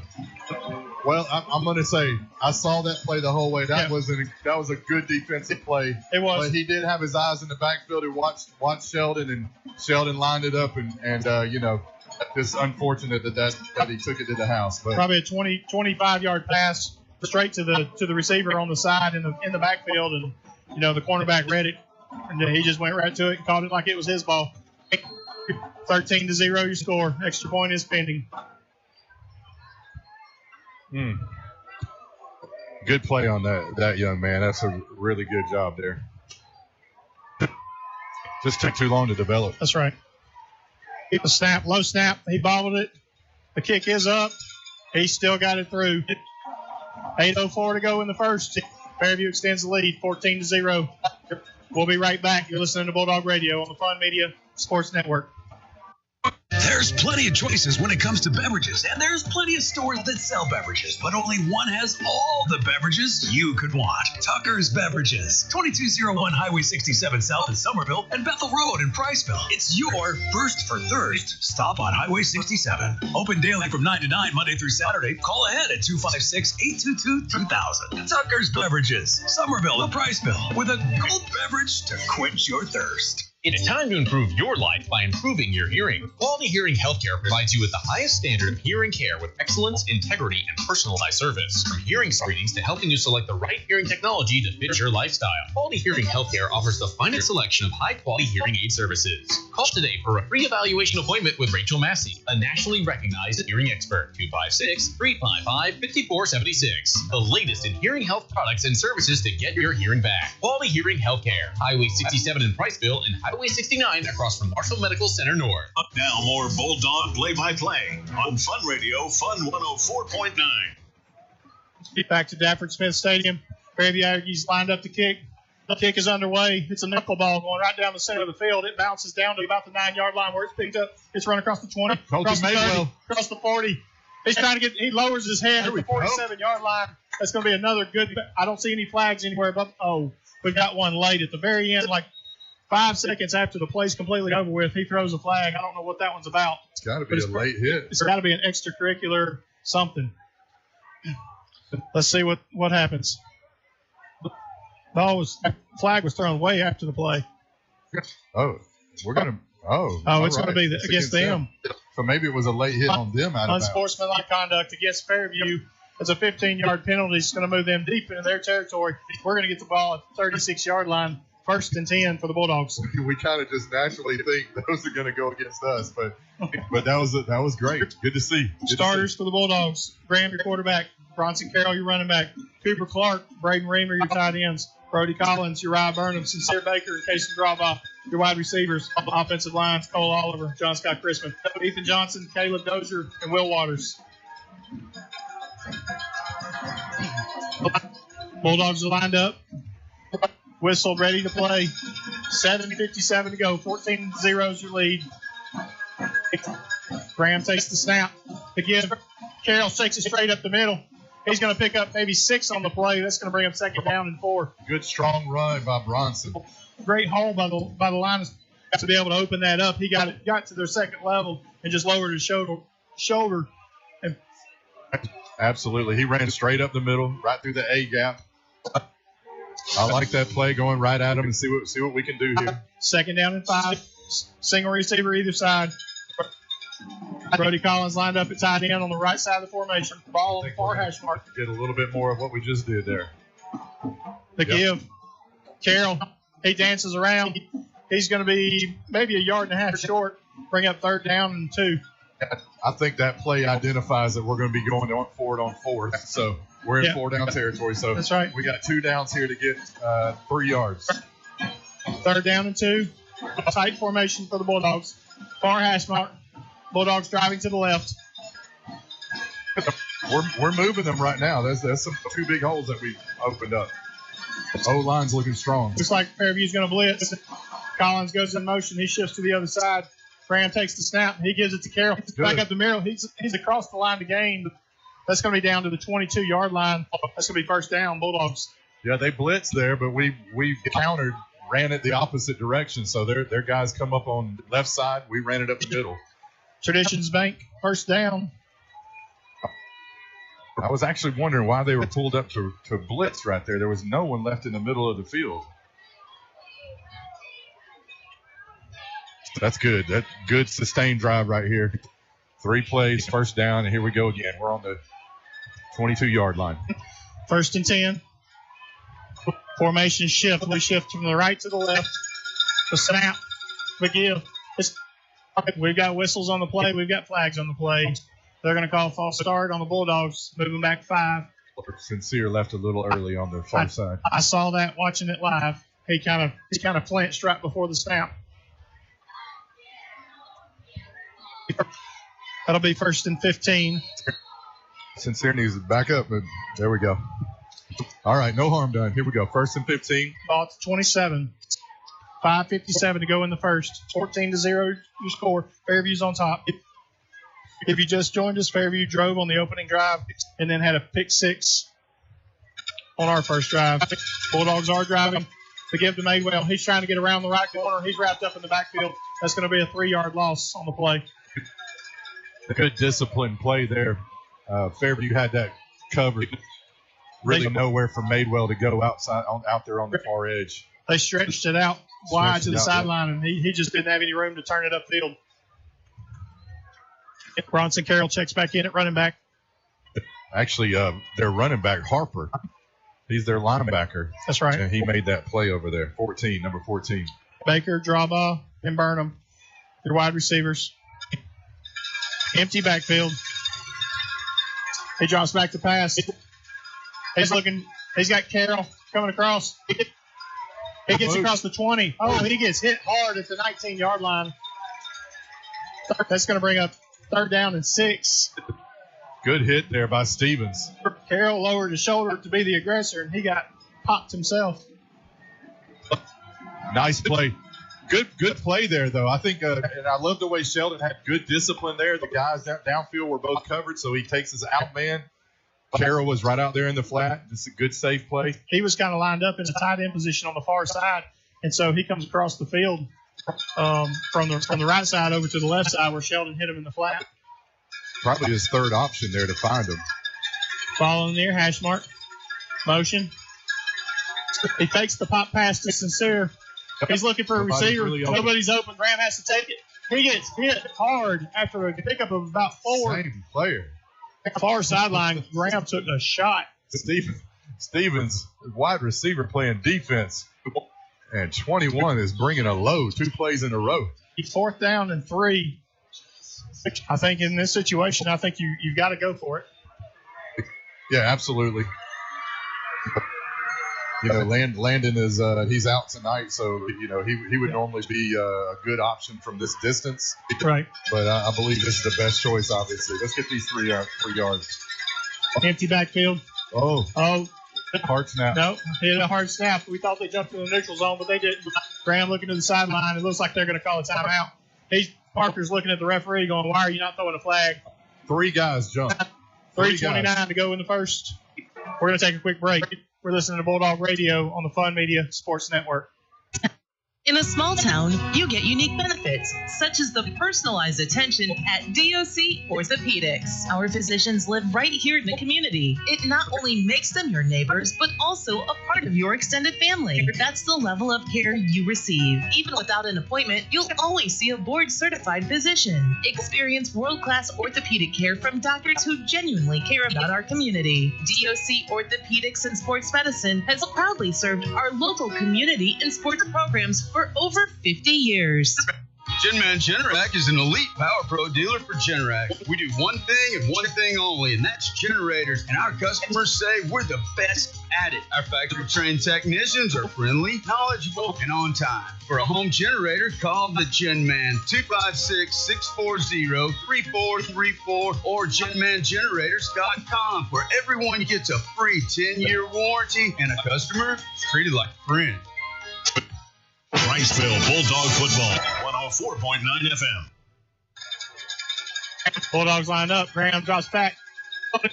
Well, I'm going to say I saw that play the whole way. That was a good defensive play. It was. But he did have his eyes in the backfield. He watched Sheldon, and Sheldon lined it up, and just unfortunate that he took it to the house. But probably a 25-yard pass straight to the receiver on the side in the backfield, and the cornerback read it, and he just went right to it and caught it like it was his ball. 13-0 your score. Extra point is pending. Good play on that young man. That's a really good job there. Just took too long to develop. That's right. The snap, low snap. He bobbled it. The kick is up. He still got it through. 8:04 to go in the first. Fairview extends the lead, 14-0. We'll be right back. You're listening to Bulldog Radio on the Fun Media Sports Network. There's plenty of choices when it comes to beverages, and there's plenty of stores that sell beverages, but only one has all the beverages you could want. Tucker's Beverages, 2201 Highway 67 South in Somerville and Bethel Road in Priceville. It's your first for thirst stop on Highway 67. Open daily from 9 to 9, Monday through Saturday. Call ahead at 256-822-2000. Tucker's Beverages, Somerville and Priceville, with a cold beverage to quench your thirst. It's time to improve your life by improving your hearing. Quality Hearing Healthcare provides you with the highest standard of hearing care with excellence, integrity, and personalized service. From hearing screenings to helping you select the right hearing technology to fit your lifestyle, Quality Hearing Healthcare offers the finest selection of high-quality hearing aid services. Call today for a free evaluation appointment with Rachel Massey, a nationally recognized hearing expert. 256-355-5476. The latest in hearing health products and services to get your hearing back. Quality Hearing Healthcare. Highway 67 in Priceville and Highway 69 across from Marshall Medical Center North. Now more Bulldog play-by-play on Fun Radio, Fun 104.9. Back to Dafford Smith Stadium. Fairview Aggies lined up the kick. The kick is underway. It's a knuckleball going right down the center of the field. It bounces down to about the 9-yard line where it's picked up. It's run across the 20, across the 30, across the 40. He's trying to get. He lowers his head at the 47-yard line. That's going to be another good. I don't see any flags anywhere. But we got one late at the very end, like 5 seconds after the play's completely over with. He throws a flag. I don't know what that one's about. It's got to be a late hit. It's got to be an extracurricular something. Let's see what happens. Flag was thrown way after the play. It's going to be against them. So maybe it was a late hit on them out of bounds. Unsportsmanlike conduct against Fairview. It's a 15-yard penalty. It's going to move them deep into their territory. We're going to get the ball at the 36-yard line. 1st and 10 for the Bulldogs. We kind of just naturally think those are going to go against us, but that was great. Good to see. Starters for the Bulldogs: Graham, your quarterback; Bronson Carroll, your running back; Cooper Clark, Braden Reamer, your tight ends; Brody Collins, Uriah Burnham; Sincere Baker, and Casey Drawbaugh, your wide receivers; offensive lines: Cole Oliver, John Scott Chrisman, Ethan Johnson, Caleb Dozier, and Will Waters. Bulldogs are lined up. Whistle ready to play. 7:57 to go. 14-0 is your lead. Graham takes the snap. Again, Carroll takes it straight up the middle. He's going to pick up maybe 6 on the play. That's going to bring up 2nd down and 4. Good strong run by Bronson. Great hole by the line to be able to open that up. He got to their 2nd level and just lowered his shoulder. And absolutely, he ran straight up the middle, right through the A gap. I like that play, going right at him and see what we can do here. 2nd down and 5. Single receiver either side. Brody Collins lined up at tight end on the right side of the formation. Ball on the far hash mark. Get a little bit more of what we just did there. Give. Carroll, he dances around. He's going to be maybe 1.5 yards short. Bring up 3rd down and 2. I think that play identifies that we're going to be going for it on 4th. So we're in 4-down territory. So that's right. We got 2 downs here to get 3 yards. 3rd down and 2. Tight formation for the Bulldogs. Far hash mark. Bulldogs driving to the left. We're moving them right now. That's some 2 big holes that we opened up. O-line's looking strong. Looks like Fairview's going to blitz. Collins goes in motion. He shifts to the other side. Graham takes the snap. He gives it to Carroll. Back up the middle. He's across the line to gain. That's going to be down to the 22-yard line. That's going to be 1st down, Bulldogs. Yeah, they blitzed there, but we countered, ran it the opposite direction. So their guys come up on the left side. We ran it up the middle. Traditions Bank, first down. I was actually wondering why they were pulled up to blitz right there. There was no one left in the middle of the field. That's good. That good sustained drive right here. 3 plays, first down, and here we go again. We're on the 22-yard line. First and 10. Formation shift. We shift from the right to the left. The snap. We give. We've got whistles on the play. We've got flags on the play. They're going to call a false start on the Bulldogs, moving back 5. Sincere left a little early on the far side. I saw that watching it live. He kind of flinched right before the snap. That'll be first and 15. Sincere needs to back up, but there we go. All right, no harm done. Here we go. First and 15. Ball to 27. 5:57 to go in the first. 14-0 your score. Fairview's on top. If you just joined us, Fairview drove on the opening drive and then had a pick 6 on our first drive. Bulldogs are driving. We give to Madewell. He's trying to get around the right corner. He's wrapped up in the backfield. That's going to be a 3-yard loss on the play. A good disciplined play there. Fairview had that covered. Really nowhere for Madewell to go out there on the far edge. They stretched it out wide to the sideline, and he just didn't have any room to turn it upfield. Bronson Carroll checks back in at running back. Actually, their running back, Harper, he's their linebacker. That's right. And he made that play over there. Number 14. Baker, Drawbaugh, and Burnham, your wide receivers. Empty backfield. He drops back to pass. He's got Carroll coming across. He gets across the 20. Oh, he gets hit hard at the 19-yard line. That's going to bring up third down and 6. Good hit there by Stevens. Carroll lowered his shoulder to be the aggressor, and he got popped himself. Nice play. Good play there, though. I think, and I love the way Sheldon had good discipline there. The guys downfield were both covered, so he takes his out man. Carroll was right out there in the flat. Just a good, safe play. He was kind of lined up in a tight end position on the far side, and so he comes across the field from the right side over to the left side where Sheldon hit him in the flat. Probably his third option there to find him. Following near, hash mark. Motion. He takes the pop pass to Sincere. He's looking for a receiver. Really Nobody's open. Graham has to take it. He gets hit hard after a pickup of about 4. Same player. Far sideline, Graham took a shot. Stevens, wide receiver playing defense. And 21 is bringing a low, 2 plays in a row. 4th down and 3. I think in this situation, I think you've got to go for it. Yeah, absolutely. Landon is he's out tonight, so he would normally be a good option from this distance. Right. But I believe this is the best choice. Obviously, let's get these 3 yards. Empty backfield. Oh. Hard snap. No, he had a hard snap. We thought they jumped in the neutral zone, but they didn't. Graham looking to the sideline. It looks like they're going to call a timeout. Parker's looking at the referee going, why are you not throwing a flag? 3 guys jumped. 3:29 to go in the first. We're going to take a quick break. We're listening to Bulldog Radio on the Fun Media Sports Network. In a small town, you get unique benefits, such as the personalized attention at DOC Orthopedics. Our physicians live right here in the community. It not only makes them your neighbors, but also a part of your extended family. That's the level of care you receive. Even without an appointment, you'll always see a board-certified physician. Experience world-class orthopedic care from doctors who genuinely care about our community. DOC Orthopedics and Sports Medicine has proudly served our local community and sports programs for over 50 years. Genman Generac is an elite Power Pro dealer for Generac. We do one thing and one thing only, and that's generators. And our customers say we're the best at it. Our factory-trained technicians are friendly, knowledgeable, and on time. For a home generator, call the Genman 256-640-3434 or GenmanGenerators.com, where everyone gets a free 10-year warranty and a customer is treated like a friend. Priceville Bulldog Football, 104.9 FM. Bulldogs lined up. Graham drops back.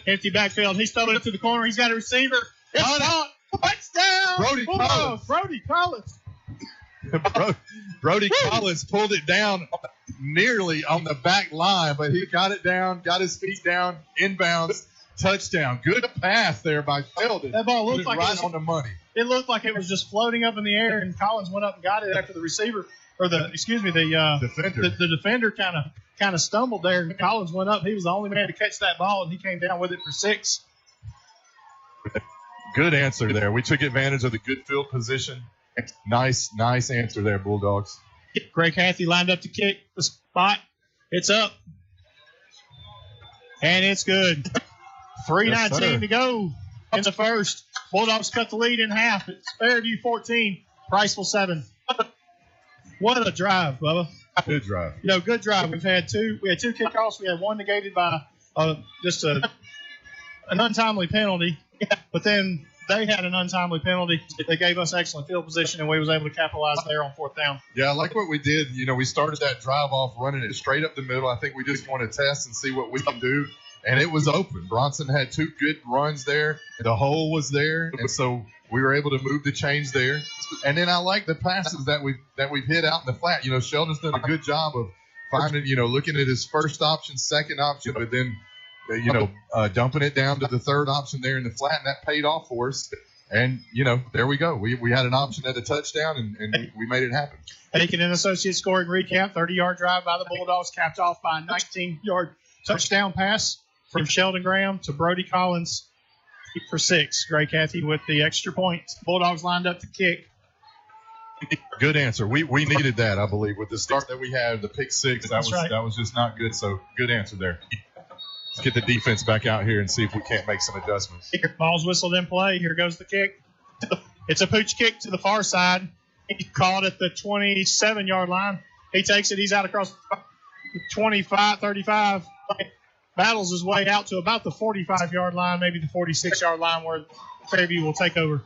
Empty backfield. He's throwing it to the corner. He's got a receiver. It's caught. Touchdown! Brody Collins. Brody Collins. Brody Collins pulled it down nearly on the back line, but he got it down, got his feet down, inbounds, touchdown. Good pass there by Sheldon. That ball looked Put it like right on the money. It looked like it was just floating up in the air, and Collins went up and got it after the receiver, or defender. The defender kind of stumbled there, and Collins went up. He was the only man to catch that ball, and he came down with it for 6. Good answer there. We took advantage of the good field position. Nice answer there, Bulldogs. Greg Cathy lined up to kick the spot. It's up. And it's good. 3:19 to go in the first. Bulldogs cut the lead in half. It's Fairview 14, Priceville 7. What a drive, Bubba. Good drive. Good drive. We had two kickoffs. We had one negated by just an untimely penalty. But then they had an untimely penalty. They gave us excellent field position, and we was able to capitalize there on 4th down. Yeah, I like what we did. We started that drive off running it straight up the middle. I think we just want to test and see what we can do. And it was open. Bronson had 2 good runs there. The hole was there. And so we were able to move the chains there. And then I like the passes that we've hit out in the flat. Sheldon's done a good job of finding, looking at his first option, second option, but then dumping it down to the third option there in the flat, and that paid off for us. And, there we go. We had an option at a touchdown, and we made it happen. Aiken and Associates scoring recap, 30-yard drive by the Bulldogs, capped off by a 19-yard touchdown pass from Sheldon Graham to Brody Collins for 6. Greg Cathy with the extra point. Bulldogs lined up to kick. Good answer. We needed that, I believe, with the start that we had, the pick 6. That was just not good. So good answer there. Let's get the defense back out here and see if we can't make some adjustments. Ball's whistled in play. Here goes the kick. It's a pooch kick to the far side. He caught at the 27-yard line. He takes it. He's out across the 25, 35. Battles his way out to about the 45-yard line, maybe the 46-yard line where Fairview will take over.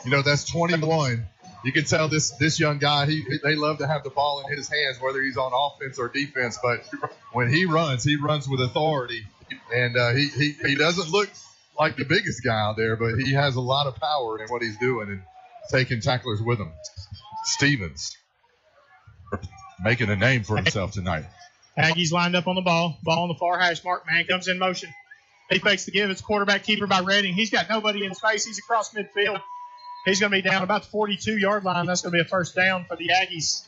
That's 21. You can tell this young guy, they love to have the ball in his hands, whether he's on offense or defense. But when he runs with authority. And he doesn't look like the biggest guy out there, but he has a lot of power in what he's doing and taking tacklers with him. Stevens making a name for himself tonight. Aggies lined up on the ball. Ball on the far hash mark. Man comes in motion. He fakes the give. It's quarterback keeper by Redding. He's got nobody in space. He's across midfield. He's going to be down about the 42-yard line. That's going to be a first down for the Aggies.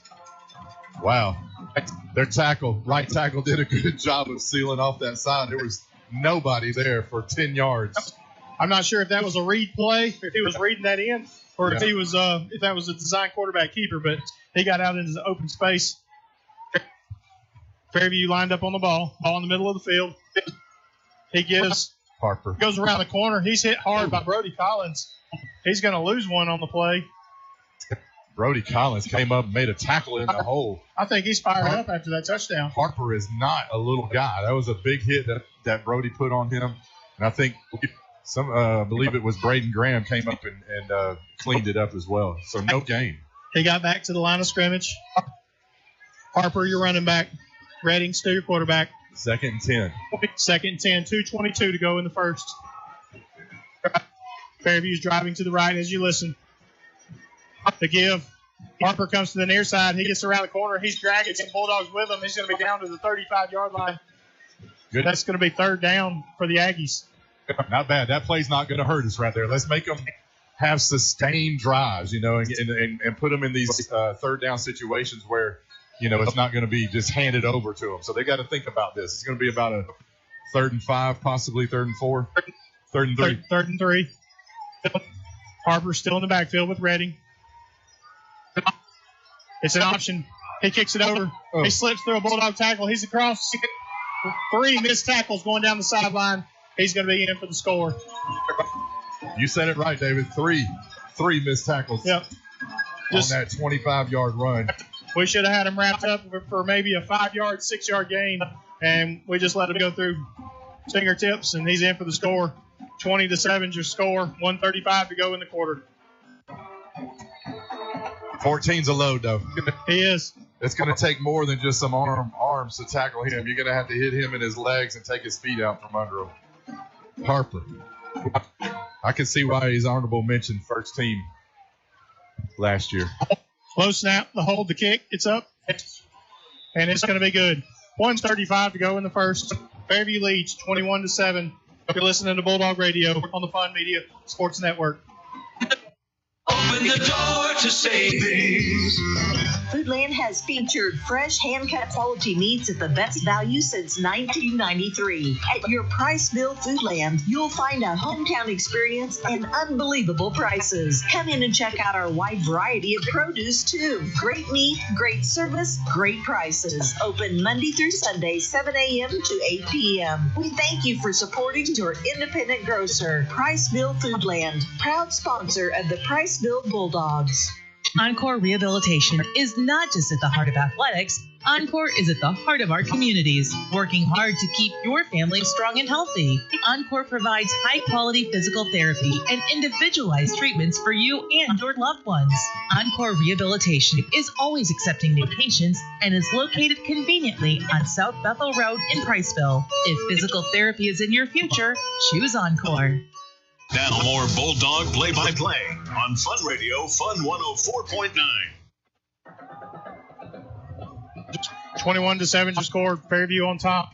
Wow. Their right tackle did a good job of sealing off that side. There was nobody there for 10 yards. I'm not sure if that was a read play, if he was reading that in, or if that was a design quarterback keeper, but he got out into the open space. Fairview lined up on the ball in the middle of the field. He gives Harper. Goes around the corner. He's hit hard by Brody Collins. He's going to lose one on the play. Brody Collins came up and made a tackle in the hole. I think he's fired up after that touchdown. Harper is not a little guy. That was a big hit that Brody put on him. And I think I believe it was Braden Graham came up and cleaned it up as well. So no gain. He got back to the line of scrimmage. Harper, your running back. Redding, still your quarterback. 2nd and 10. 2nd and 10. 2:22 to go in the first. Fairview's driving to the right as you listen. The give. Harper comes to the near side. He gets around the corner. He's dragging some Bulldogs with him. He's going to be down to the 35-yard line. Good. That's going to be 3rd down for the Aggies. Not bad. That play's not going to hurt us right there. Let's make them have sustained drives, and put them in these 3rd down situations where, it's not going to be just handed over to them. So they got to think about this. It's going to be about a 3rd and 5, possibly 3rd and 4, 3rd and 3. 3rd and 3. Harper's still in the backfield with Redding. It's an option. He kicks it over. He slips through a Bulldog tackle. He's across. 3 missed tackles going down the sideline. He's going to be in for the score. You said it right, David. 3 missed tackles. Yep. On that 25-yard run. We should have had him wrapped up for maybe a 5-yard, 6-yard gain, and we just let him go through fingertips, and he's in for the score. 20-7 your score. 1:35 to go in the quarter. 14's a load, though. He is. It's going to take more than just some arms to tackle him. You're going to have to hit him in his legs and take his feet out from under him. Harper. I can see why he's honorable mention first team last year. Low snap, the hold, the kick, it's up, and it's going to be good. 1:35 to go in the first. Fairview leads 21-7. You're listening to Bulldog Radio on the Fun Media Sports Network. Open the door to savings. Foodland has featured fresh, hand-cut quality meats at the best value since 1993. At your Priceville Foodland, you'll find a hometown experience and unbelievable prices. Come in and check out our wide variety of produce, too. Great meat, great service, great prices. Open Monday through Sunday, 7 a.m. to 8 p.m. We thank you for supporting your independent grocer, Priceville Foodland, proud sponsor of the Priceville Bulldogs. Encore Rehabilitation is not just at the heart of athletics. Encore is at the heart of our communities, working hard to keep your family strong and healthy. Encore provides high-quality physical therapy and individualized treatments for you and your loved ones. Encore Rehabilitation is always accepting new patients and is located conveniently on South Bethel Road in Priceville. If physical therapy is in your future, choose Encore. Now more Bulldog play-by-play on Fun Radio, Fun 104.9. 21-7 just scored. Fairview on top.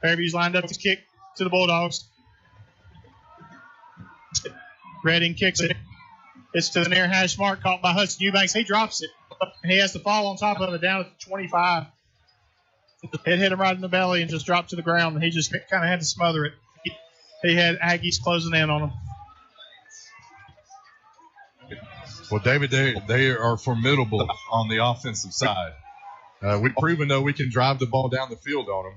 Fairview's lined up to kick to the Bulldogs. Redding kicks it. It's to the near hash mark, caught by Hudson Eubanks. He drops it. He has to fall on top of it down at the 25. It hit him right in the belly and just dropped to the ground, and he just kind of had to smother it. He had Aggies closing in on him. Well, David, they are formidable on the offensive side. We've proven, though, we can drive the ball down the field on them,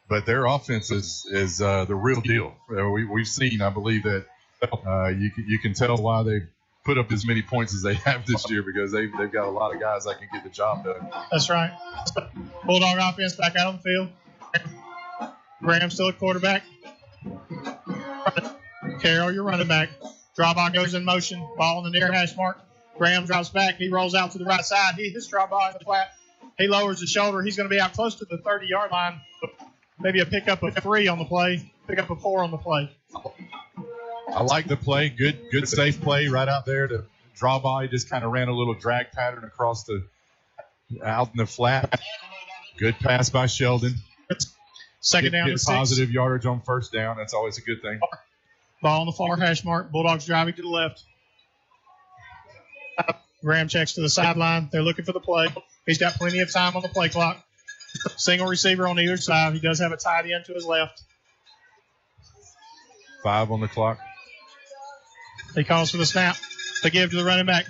but their offense is the real deal. We've seen, I believe, that you can tell why they put up as many points as they have this year, because they've got a lot of guys that can get the job done. That's right. Bulldog offense back out on the field. Graham still at quarterback. Carroll, your running back. Draw ball goes in motion. Ball in the near hash mark. Graham drops back. He rolls out to the right side. His draw ball in the flat. He lowers his shoulder. He's going to be out close to the 30-yard line. Maybe a pickup of 3 on the play. Pickup of 4 on the play. I like the play. Good safe play right out there to draw by. He just kind of ran a little drag pattern across out in the flat. Good pass by Sheldon. Second down to 6. Positive yardage on first down. That's always a good thing. Ball on the far hash mark. Bulldogs driving to the left. Graham checks to the sideline. They're looking for the play. He's got plenty of time on the play clock. Single receiver on either side. He does have a tight end to his left. 5 on the clock. He calls for the snap to give to the running back.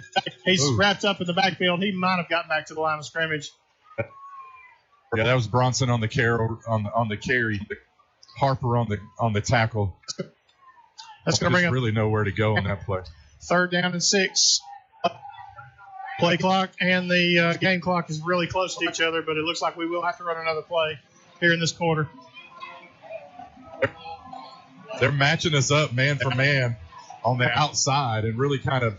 He's wrapped up in the backfield. He might have gotten back to the line of scrimmage. Yeah, that was Bronson on the carry. Harper on the tackle. That's going to bring up really nowhere to go on that play. 3rd down and 6. Play clock and the game clock is really close to each other, but it looks like we will have to run another play here in this quarter. They're matching us up man for man on the outside and really kind of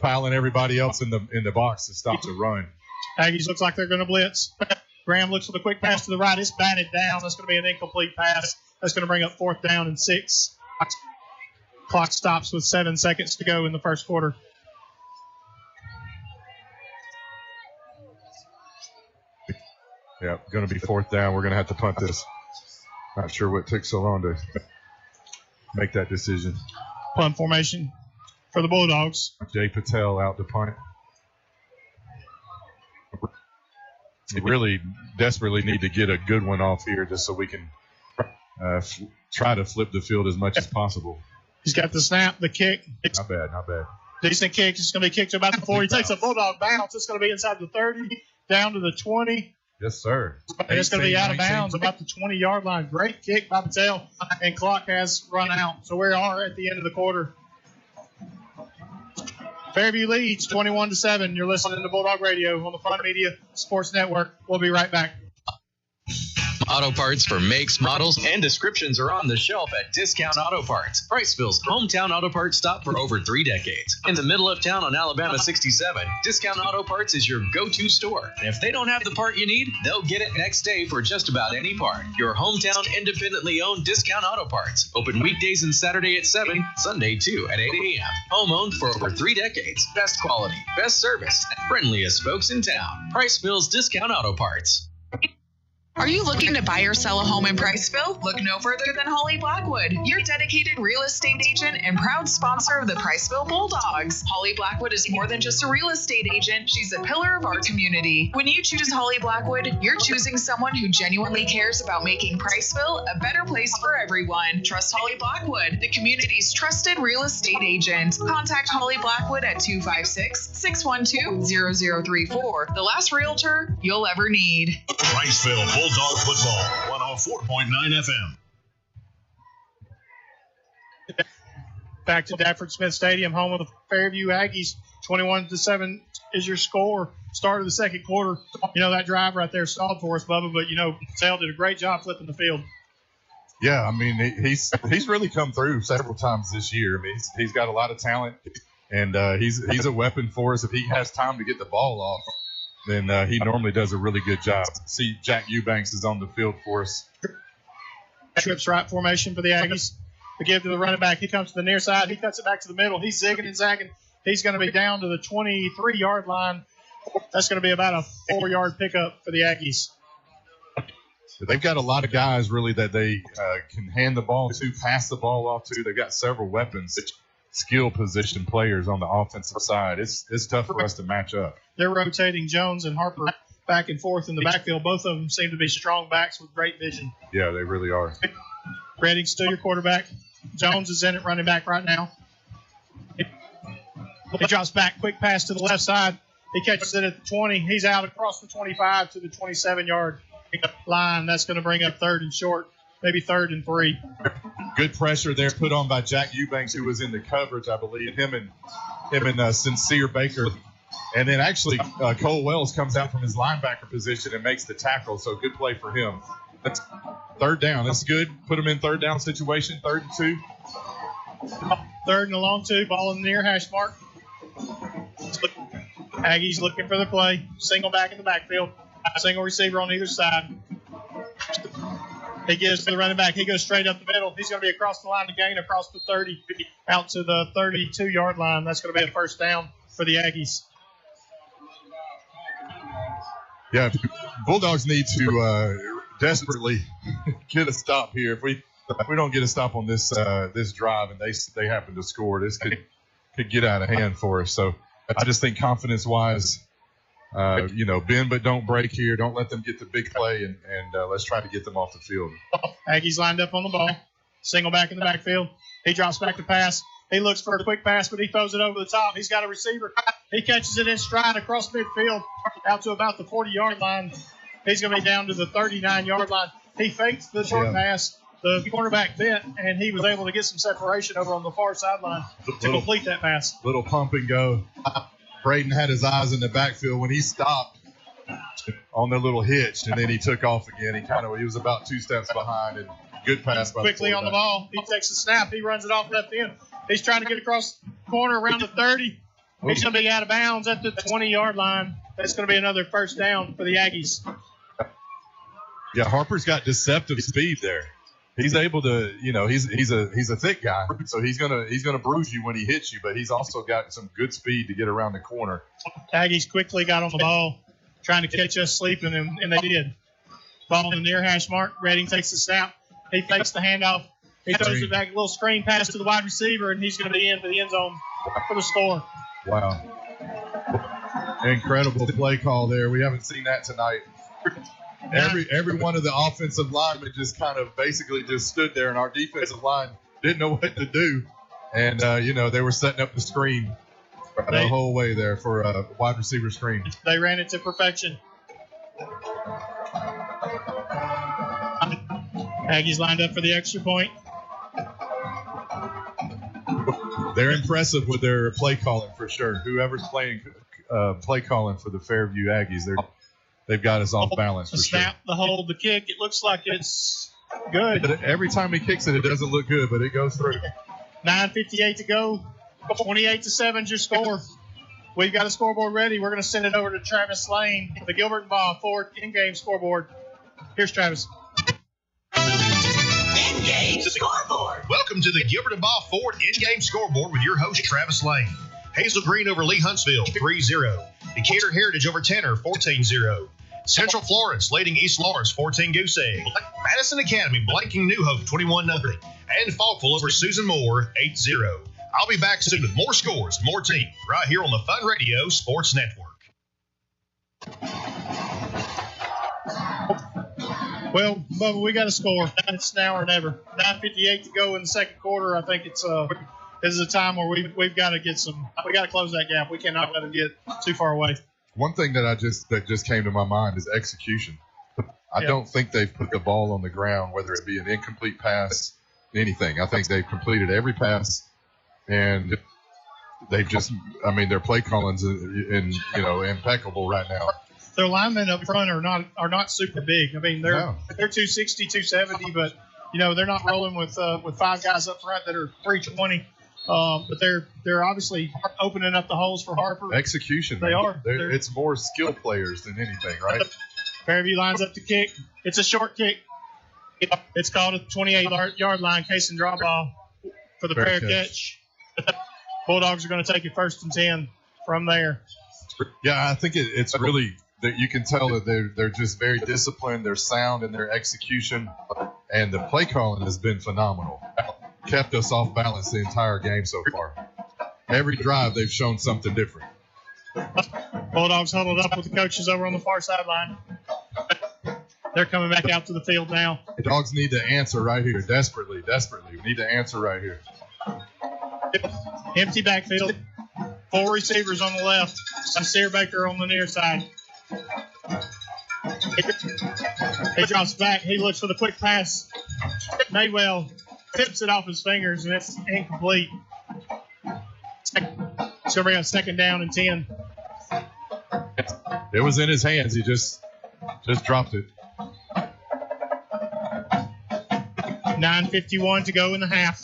piling everybody else in the box to stop the run. Aggies looks like they're going to blitz. Graham looks for the quick pass to the right. It's batted down. That's going to be an incomplete pass. That's going to bring up 4th down and 6. Clock stops with 7 seconds to go in the first quarter. Yeah, going to be 4th down. We're going to have to punt this. Not sure what took so long to make that decision. Punt formation for the Bulldogs. Jay Patel out to punt. We really desperately need to get a good one off here just so we can try to flip the field as much as possible. He's got the snap, the kick. Not bad. Decent kick. It's going to be kicked to about the 40. He takes a Bulldog bounce. It's going to be inside the 30, down to the 20. Yes, sir. And it's going to be out of bounds about the 20-yard line. Great kick by Patel, and clock has run out. So we are at the end of the quarter. Fairview leads 21-7. You're listening to Bulldog Radio on the Fun Media Sports Network. We'll be right back. Auto parts for makes, models, and descriptions are on the shelf at Discount Auto Parts, Priceville's hometown auto parts stop for over 3 decades. In the middle of town on Alabama 67, Discount Auto Parts is your go-to store. And if they don't have the part you need, they'll get it next day for just about any part. Your hometown independently owned Discount Auto Parts. Open weekdays and Saturday at 7, Sunday too at 8 a.m. Home owned for over 3 decades. Best quality, best service, and friendliest folks in town. Priceville's Discount Auto Parts. Are you looking to buy or sell a home in Priceville? Look no further than Holly Blackwood, your dedicated real estate agent and proud sponsor of the Priceville Bulldogs. Holly Blackwood is more than just a real estate agent. She's a pillar of our community. When you choose Holly Blackwood, you're choosing someone who genuinely cares about making Priceville a better place for everyone. Trust Holly Blackwood, the community's trusted real estate agent. Contact Holly Blackwood at 256-612-0034. The last realtor you'll ever need. Priceville Bulldog Football, 104.9 FM. Back to Dafford Smith Stadium, home of the Fairview Aggies. 21-7 is your score. Start of the second quarter. That drive right there stalled for us, Bubba, but, Sale did a great job flipping the field. Yeah, I mean, he's really come through several times this year. I mean, he's got a lot of talent, and he's a weapon for us. If he has time to get the ball off, then he normally does a really good job. See, Jack Eubanks is on the field for us. Trips right formation for the Aggies. To give to the running back. He comes to the near side. He cuts it back to the middle. He's zigging and zagging. He's going to be down to the 23-yard line. That's going to be about a 4-yard pickup for the Aggies. They've got a lot of guys, really, that they can hand the ball to, pass the ball off to. They've got several weapons, skill position players on the offensive side. It's tough for us to match up. They're rotating Jones and Harper back and forth in the backfield. Both of them seem to be strong backs with great vision. Yeah, they really are. Redding's still your quarterback. Jones is in at running back right now. He drops back, quick pass to the left side. He catches it at the 20. He's out across the 25 to the 27-yard line. That's going to bring up 3rd and short, maybe 3rd and 3. Good pressure there put on by Jack Eubanks, who was in the coverage, I believe. Him and Sincere Baker. And then actually Cole Wells comes out from his linebacker position and makes the tackle. So good play for him. That's 3rd down. That's good. Put him in 3rd down situation, 3rd and 2. 3rd and a long 2. Ball in the near hash mark. Aggies looking for the play. Single back in the backfield. Single receiver on either side. He gives to the running back. He goes straight up the middle. He's going to be across the line to gain across the 30 out to the 32-yard line. That's going to be a 1st down for the Aggies. Yeah, Bulldogs need to desperately get a stop here. If we don't get a stop on this drive and they happen to score, this could get out of hand for us. So I just think confidence-wise, bend but don't break here. Don't let them get the big play, and let's try to get them off the field. Aggies lined up on the ball. Single back in the backfield. He drops back to pass. He looks for a quick pass, but he throws it over the top. He's got a receiver. He catches it in stride across midfield out to about the 40-yard line. He's going to be down to the 39-yard line. He fakes the short pass. The quarterback bent, and he was able to get some separation over on the far sideline to complete that pass. Little pump and go. Braden had his eyes in the backfield when he stopped on the little hitch, and then he took off again. He was about 2 steps behind, and good pass by quickly on the ball. He takes the snap. He runs it off left end. He's trying to get across the corner around the 30. He's going to be out of bounds at the 20-yard line. That's going to be another 1st down for the Aggies. Yeah, Harper's got deceptive speed there. He's able to, he's a thick guy, so he's gonna bruise you when he hits you, but he's also got some good speed to get around the corner. Aggies quickly got on the ball, trying to catch us sleeping, and they did. Ball in the near hash mark. Redding takes the snap. He fakes the handoff. He throws it back, a little screen pass to the wide receiver, and he's going to be in for the end zone for the score. Wow. Incredible play call there. We haven't seen that tonight. Every one of the offensive linemen just kind of basically just stood there, and our defensive line didn't know what to do. And, they were setting up the screen the whole way there for a wide receiver screen. They ran it to perfection. Aggies lined up for the extra point. They're impressive with their play calling for sure. Whoever's playing play calling for the Fairview Aggies, they've got us off balance for the sure. snap, the hold, the kick. It looks like it's good. But every time he kicks it, it doesn't look good, but it goes through. 9:58 to go. 28-7 is your score. We've got a scoreboard ready. We're going to send it over to Travis Lane, the Gilbert and Ball Ford in-game scoreboard. Here's Travis. In-game scoreboard. Welcome to the Gilbert and Ball Ford in-game scoreboard with your host, Travis Lane. Hazel Green over Lee Huntsville, 3-0. Decatur Heritage over Tanner, 14-0. Central Florence leading East Lawrence, 14 goose egg. Madison Academy blanking New Hope, 21-0. And Falkville over Susan Moore, 8-0. I'll be back soon with more scores, more teams, right here on the Fun Radio Sports Network. Well, Bubba, we got a score. It's now or never. 9:58 to go in the second quarter. I think it's this is a time where we've got to we got to close that gap. We cannot let them get too far away. One thing that just came to my mind is execution. I don't think they've put the ball on the ground, whether it be an incomplete pass, anything. I think they've completed every pass, and they've just, their play calling's impeccable right now. Their linemen up front are not super big. They're 260, 270, but they're not rolling with 5 guys up front that are 320. But they're obviously opening up the holes for Harper. Execution. They are. It's more skill players than anything, right? Fairview lines up to kick. It's a short kick. It's called a 28-yard line case and draw ball for the fair catch. Bulldogs are going to take it 1st and 10 from there. Yeah, I think it's really that you can tell that they're just very disciplined. They're sound in their execution, and the play calling has been phenomenal. Kept us off balance the entire game so far. Every drive, they've shown something different. Bulldogs huddled up with the coaches over on the far sideline. They're coming back out to the field now. The Dogs need to answer right here, desperately. We need to answer right here. Empty backfield. 4 receivers on the left. Sincere Baker on the near side. He drops back. He looks for the quick pass. Maywell tips it off his fingers, and it's incomplete. It's going to bring up 2nd down and 10. It was in his hands. He just dropped it. 9:51 to go in the half.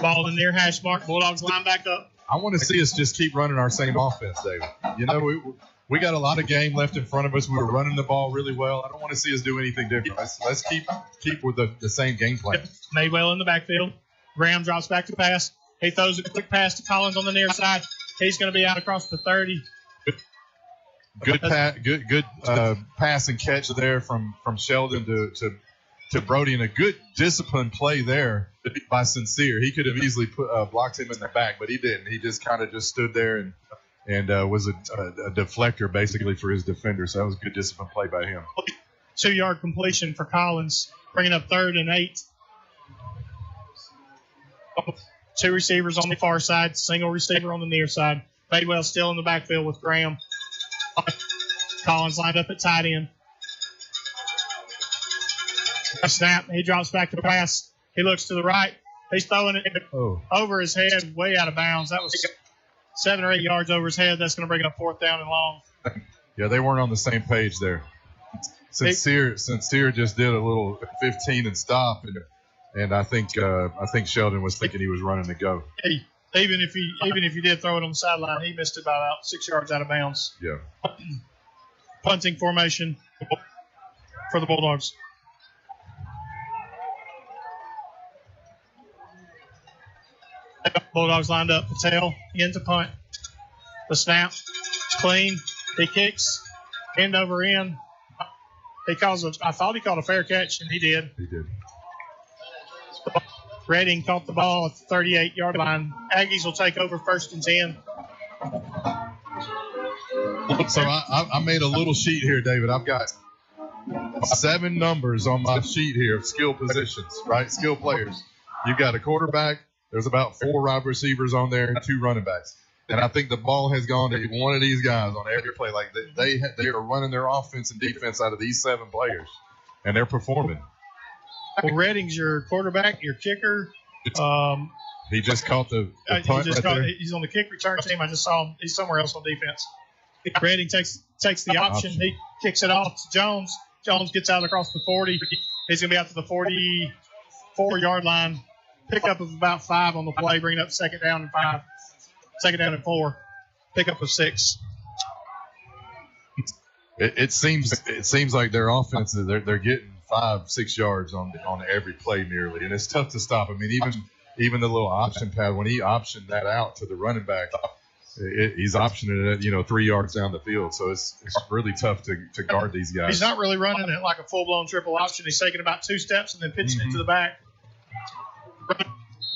Ball in the near hash mark. Bulldogs line back up. I want to see us just keep running our same offense, David. We got a lot of game left in front of us. We were running the ball really well. I don't want to see us do anything different. Let's keep with the same game plan. Maywell in the backfield. Graham drops back to pass. He throws a quick pass to Collins on the near side. He's going to be out across the 30. Good pass and catch there from Sheldon to Brody, and a good disciplined play there by Sincere. He could have easily blocked him in the back, but he didn't. He just kind of stood there and was a deflector basically for his defender. So that was a good disciplined play by him. 2-yard completion for Collins, bringing up 3rd and 8. 2 receivers on the far side, single receiver on the near side. Maywell still in the backfield with Graham. Collins lined up at tight end. A snap. He drops back to the pass. He looks to the right. He's throwing it over his head, way out of bounds. That was 7 or 8 yards over his head. That's going to bring up 4th down and long. Yeah, they weren't on the same page there. Sincere just did a little 15 and stop, and I think Sheldon was thinking he was running to go. Even if you did throw it on the sideline, he missed it by about 6 yards out of bounds. Yeah. Punting formation for the Bulldogs. Bulldogs lined up. Patel in to punt. The snap. It's clean. He kicks. End over end. I thought he called a fair catch, and he did. He did. Redding caught the ball at the 38-yard line. Aggies will take over 1st and 10. So I made a little sheet here, David. I've got 7 numbers on my sheet here of skill positions, right? Skill players. You've got a quarterback. There's about 4 wide receivers on there and 2 running backs. And I think the ball has gone to one of these guys on every play. Like they are running their offense and defense out of these 7 players, and they're performing. Well, Redding's your quarterback, your kicker. He just caught the punt right there. He's on the kick return team. I just saw him. He's somewhere else on defense. Redding takes the option. He kicks it off to Jones. Jones gets out across the 40. He's going to be out to the 44-yard line. Pickup of about 5 on the play, bringing up second down and 5. Second down and 4. Pickup of 6. It seems like their offense, they're getting 5-6 yards on every play nearly, and it's tough to stop. I mean, even the little option pad, when he optioned that out to the running back, he's optioning it 3 yards down the field. So it's really tough to guard these guys. He's not really running it like a full-blown triple option. He's taking about 2 steps and then pitching it to the back.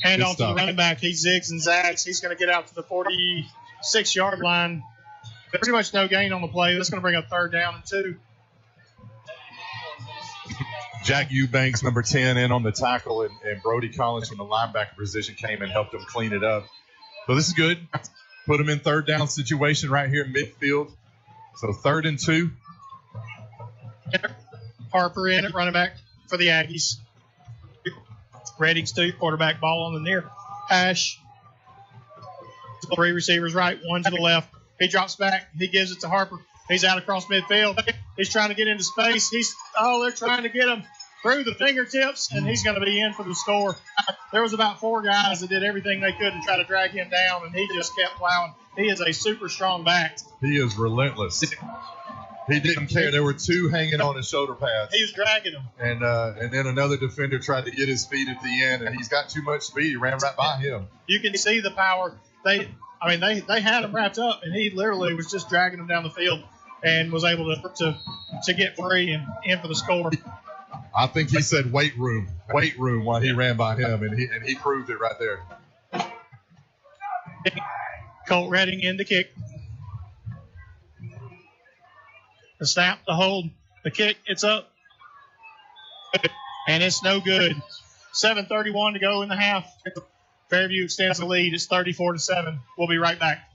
Hand off to the running back. He zigs and zags. He's going to get out to the 46-yard line. Pretty much no gain on the play. That's going to bring up third down and 2. Jack Eubanks, number 10, in on the tackle, and Brody Collins from the linebacker position came and helped him clean it up. So this is good. Put him in third down situation right here in midfield. So 3rd and 2. Harper in at running back for the Aggies. Redding's 2, quarterback ball on the near hash. 3 receivers right, 1 to the left. He drops back. He gives it to Harper. He's out across midfield. He's trying to get into space. They're trying to get him through the fingertips, and he's going to be in for the score. There was about 4 guys that did everything they could to try to drag him down, and he just kept plowing. He is a super strong back. He is relentless. He didn't care. There were 2 hanging on his shoulder pads. He was dragging him. And then another defender tried to get his feet at the end, and he's got too much speed. He ran right by him. You can see the power. They had him wrapped up, and he literally was just dragging him down the field and was able to get free and in for the score. I think he said weight room while he ran by him, and he proved it right there. Colt Redding in the kick. The snap, the hold, the kick, it's up. And it's no good. 7:31 to go in the half. Fairview extends the lead. It's 34-7. We'll be right back.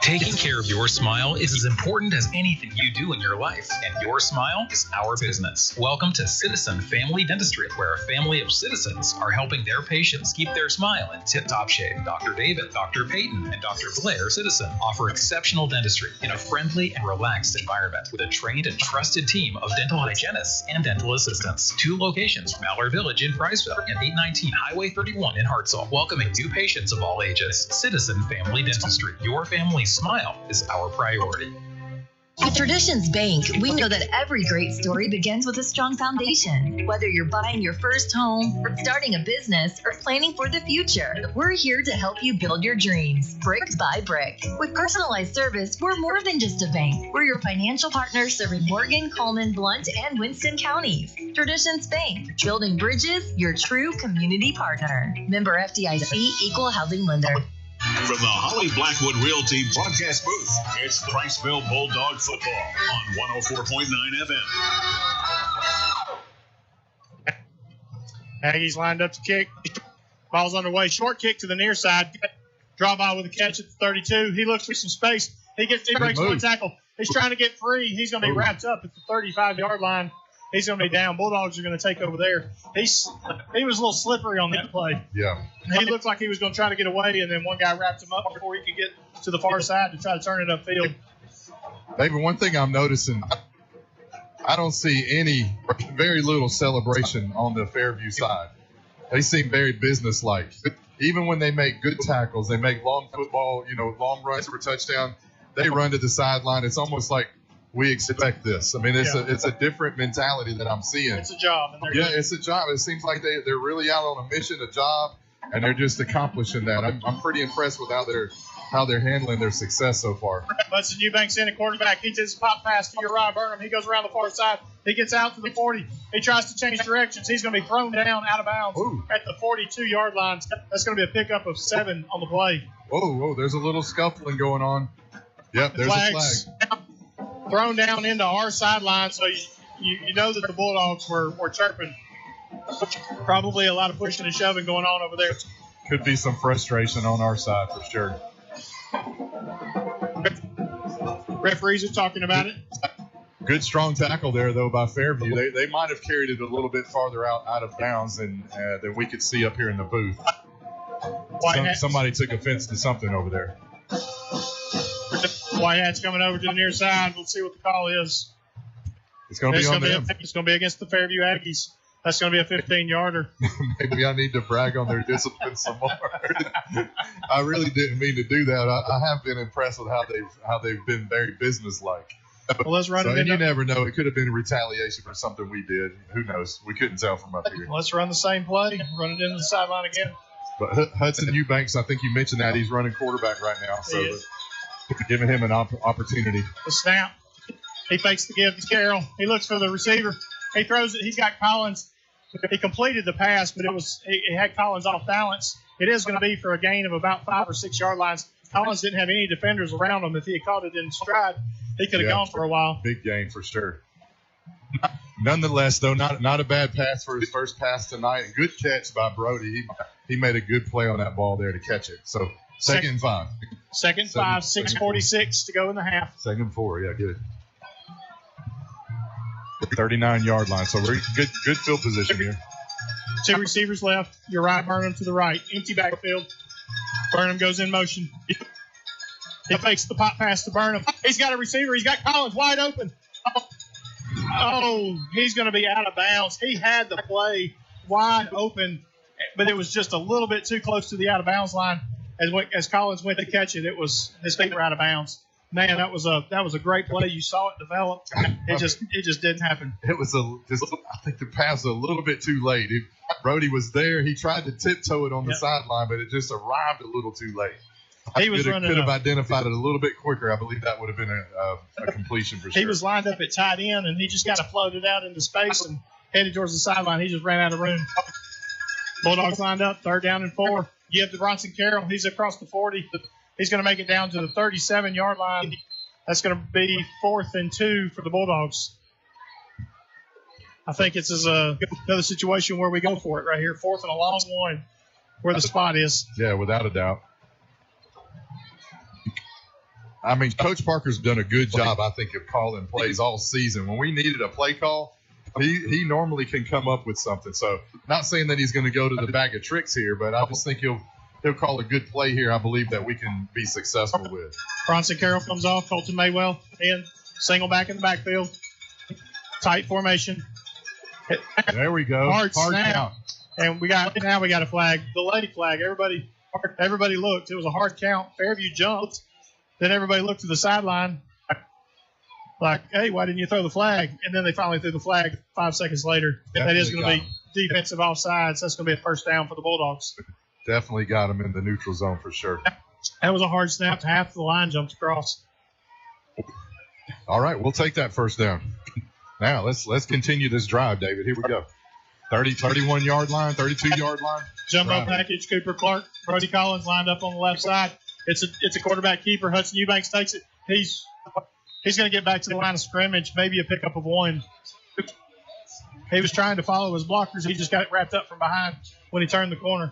Taking care of your smile is as important as anything you do in your life, and your smile is our business. Welcome to Citizen Family Dentistry, where a family of citizens are helping their patients keep their smile in tip-top shape. Dr. David, Dr. Peyton, and Dr. Blair Citizen offer exceptional dentistry in a friendly and relaxed environment with a trained and trusted team of dental hygienists and dental assistants. 2 locations, Mallard Village in Priceville and 819 Highway 31 in Hartselle, welcoming new patients of all ages. Citizen Family Dentistry, your family's smile is our priority. At Traditions Bank, we know that every great story begins with a strong foundation. Whether you're buying your first home, starting a business, or planning for the future, we're here to help you build your dreams, brick by brick. With personalized service, we're more than just a bank. We're your financial partner serving Morgan, Coleman, Blount, and Winston counties. Traditions Bank, building bridges, your true community partner. Member FDIC, equal housing lender. From the Holly Blackwood Realty broadcast booth, it's Priceville Bulldog football on 104.9 FM. Aggies lined up to kick. Ball's underway. Short kick to the near side. Draw by with a catch at the 32. He looks for some space. He breaks 1 tackle. He's trying to get free. He's going to be wrapped up at the 35-yard line. He's going to be down. Bulldogs are going to take over there. He was a little slippery on that play. Yeah. He looked like he was going to try to get away, and then one guy wrapped him up before he could get to the far side to try to turn it upfield. David, one thing I'm noticing, I don't see very little celebration on the Fairview side. They seem very businesslike. Even when they make good tackles, they make long football, long runs for a touchdown, they run to the sideline. It's almost like we expect this. I mean, it's a different mentality that I'm seeing. It's a job. It's a job. It seems like they're really out on a mission, a job, and they're just accomplishing that. I'm pretty impressed with how they're handling their success so far. Budson Eubanks in at quarterback. He takes a pop pass to Uriah Burnham. He goes around the far side. He gets out to the 40. He tries to change directions. He's going to be thrown down out of bounds at the 42-yard line. That's going to be a pickup of 7 on the play. Whoa, there's a little scuffling going on. Yep, there's a flag. Thrown down into our sideline, so you know that the Bulldogs were chirping. Probably a lot of pushing and shoving going on over there. Could be some frustration on our side for sure. Referees are talking about it. Good strong tackle there, though, by Fairview. They might have carried it a little bit farther out of bounds than we could see up here in the booth. Somebody took offense to something over there. Wyatt's coming over to the near side. We'll see what the call is. It's going to be on them. It's going to be against the Fairview Aggies. That's going to be a 15-yarder. Maybe I need to brag on their discipline some more. I really didn't mean to do that. I have been impressed with how they've been very businesslike. Well, let's run it in. You never know. It could have been a retaliation for something we did. Who knows? We couldn't tell from up here. Let's run the same play. Run it into the sideline again. But Hudson Eubanks, I think you mentioned that. He's running quarterback right now. So giving him an opportunity. The snap. He fakes the give to Carroll. He looks for the receiver. He throws it. He's got Collins. He completed the pass, but it had Collins off balance. It is going to be for a gain of about 5 or 6 yard lines. Collins didn't have any defenders around him. If he had caught it in stride, he could have gone for a while. Big gain for sure. Nonetheless, though, not a bad pass for his first pass tonight. Good catch by Brody. He made a good play on that ball there to catch it. So second and 5. Second 5, 6:46 to go in the half. Second and 4, yeah, good. 39-yard line, so we're good field position here. 2 receivers left. Uriah Burnham to the right. Empty backfield. Burnham goes in motion. He fakes the pop pass to Burnham. He's got a receiver. He's got Collins wide open. Oh, he's going to be out of bounds. He had the play wide open, but it was just a little bit too close to the out of bounds line. As Collins went to catch it, his feet were out of bounds. Man, that was a great play. You saw it develop. It just didn't happen. It was I think the pass was a little bit too late. Brody was there. He tried to tiptoe it on the sideline, but it just arrived a little too late. Could have identified it a little bit quicker. I believe that would have been a completion for sure. He was lined up at tight end, and he just got to float it out into space and headed towards the sideline. He just ran out of room. Bulldogs lined up, 3rd down and 4. Give to Bronson Carroll. He's across the 40. He's going to make it down to the 37-yard line. That's going to be 4th and 2 for the Bulldogs. I think it's another situation where we go for it right here. 4th and a long one where the spot is. Yeah, without a doubt. I mean, Coach Parker's done a good job, I think, of calling plays all season. When we needed a play call, he normally can come up with something. So not saying that he's going to go to the bag of tricks here, but I just think he'll call a good play here. I believe that we can be successful with. Bronson Carroll comes off. Colton Maywell in. Single back in the backfield. Tight formation. There we go. Hard snap. Count. And we got a flag. Delay flag. Everybody looked. It was a hard count. Fairview jumped. Then everybody looked to the sideline like, hey, why didn't you throw the flag? And then they finally threw the flag 5 seconds later. That is going to be defensive offsides. That's going to be a first down for the Bulldogs. Definitely got him in the neutral zone for sure. That was a hard snap. Half the line jumped across. All right, we'll take that first down. Now let's continue this drive, David. Here we go. 31-yard line, 32-yard line. Jumbo package, Cooper Clark. Brody Collins lined up on the left side. It's a quarterback keeper. Hudson Eubanks takes it. He's going to get back to the line of scrimmage, maybe a pickup of 1. He was trying to follow his blockers. He just got it wrapped up from behind when he turned the corner.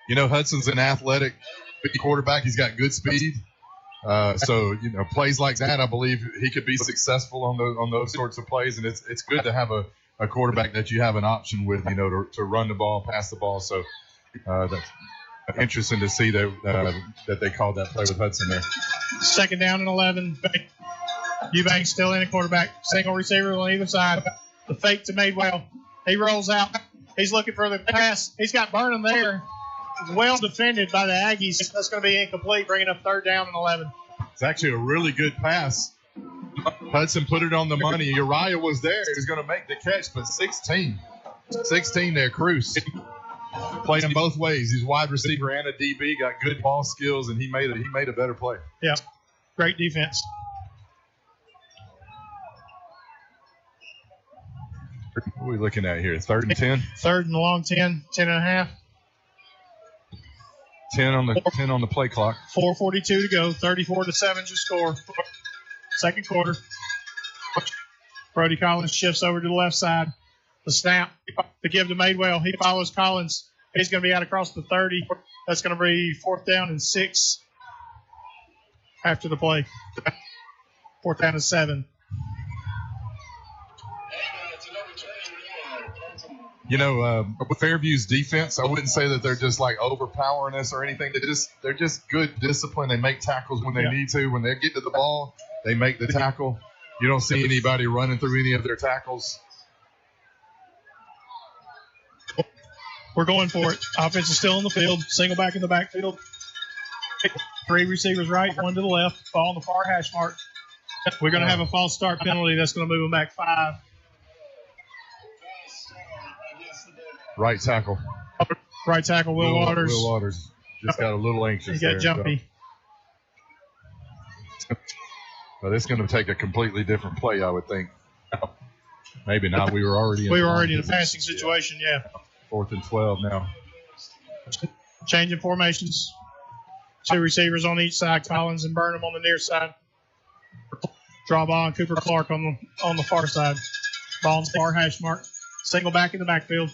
You know, Hudson's an athletic quarterback. He's got good speed. So, plays like that, I believe he could be successful on those sorts of plays. And it's good to have a quarterback that you have an option with, to run the ball, pass the ball. So that's interesting to see that they called that play with Hudson there. 2nd down and 11. Eubanks still in a quarterback. Single receiver on either side. The fake to Madewell. He rolls out. He's looking for the pass. He's got Burnham there. Well defended by the Aggies. That's going to be incomplete, bringing up 3rd down and 11. It's actually a really good pass. Hudson put it on the money. Uriah was there. He was going to make the catch, but 16 there, Cruz. Playing him both ways. He's wide receiver and a DB. Got good ball skills, and he made a better play. Yeah, great defense. What are we looking at here? 3rd and 10? 3rd and long 10, 10 and a half. 10 on the play clock. 4:42 to go. 34-7 your score. 2nd quarter. Brody Collins shifts over to the left side. The snap to give to Madewell. He follows Collins. He's going to be out across the 30. That's going to be 4th down and 6 after the play. 4th down and 7. Fairview's defense, I wouldn't say that they're just like overpowering us or anything. They're just good discipline. They make tackles when they need to. When they get to the ball, they make the tackle. You don't see anybody running through any of their tackles. We're going for it. Offense is still in the field. Single back in the backfield. 3 receivers right, 1 to the left. Ball on the far hash mark. We're going to have a false start penalty. That's going to move them back 5. Right tackle. Right tackle, Will Waters. Will Waters just got a little anxious. He got jumpy. But it's going to take a completely different play, I would think. Maybe not. We were already in a passing situation, yeah. 4th and 12 now. Changing formations. 2 receivers on each side. Collins and Burnham on the near side. Draw ball and Cooper Clark on the far side. Ball on the far hash mark. Single back in the backfield.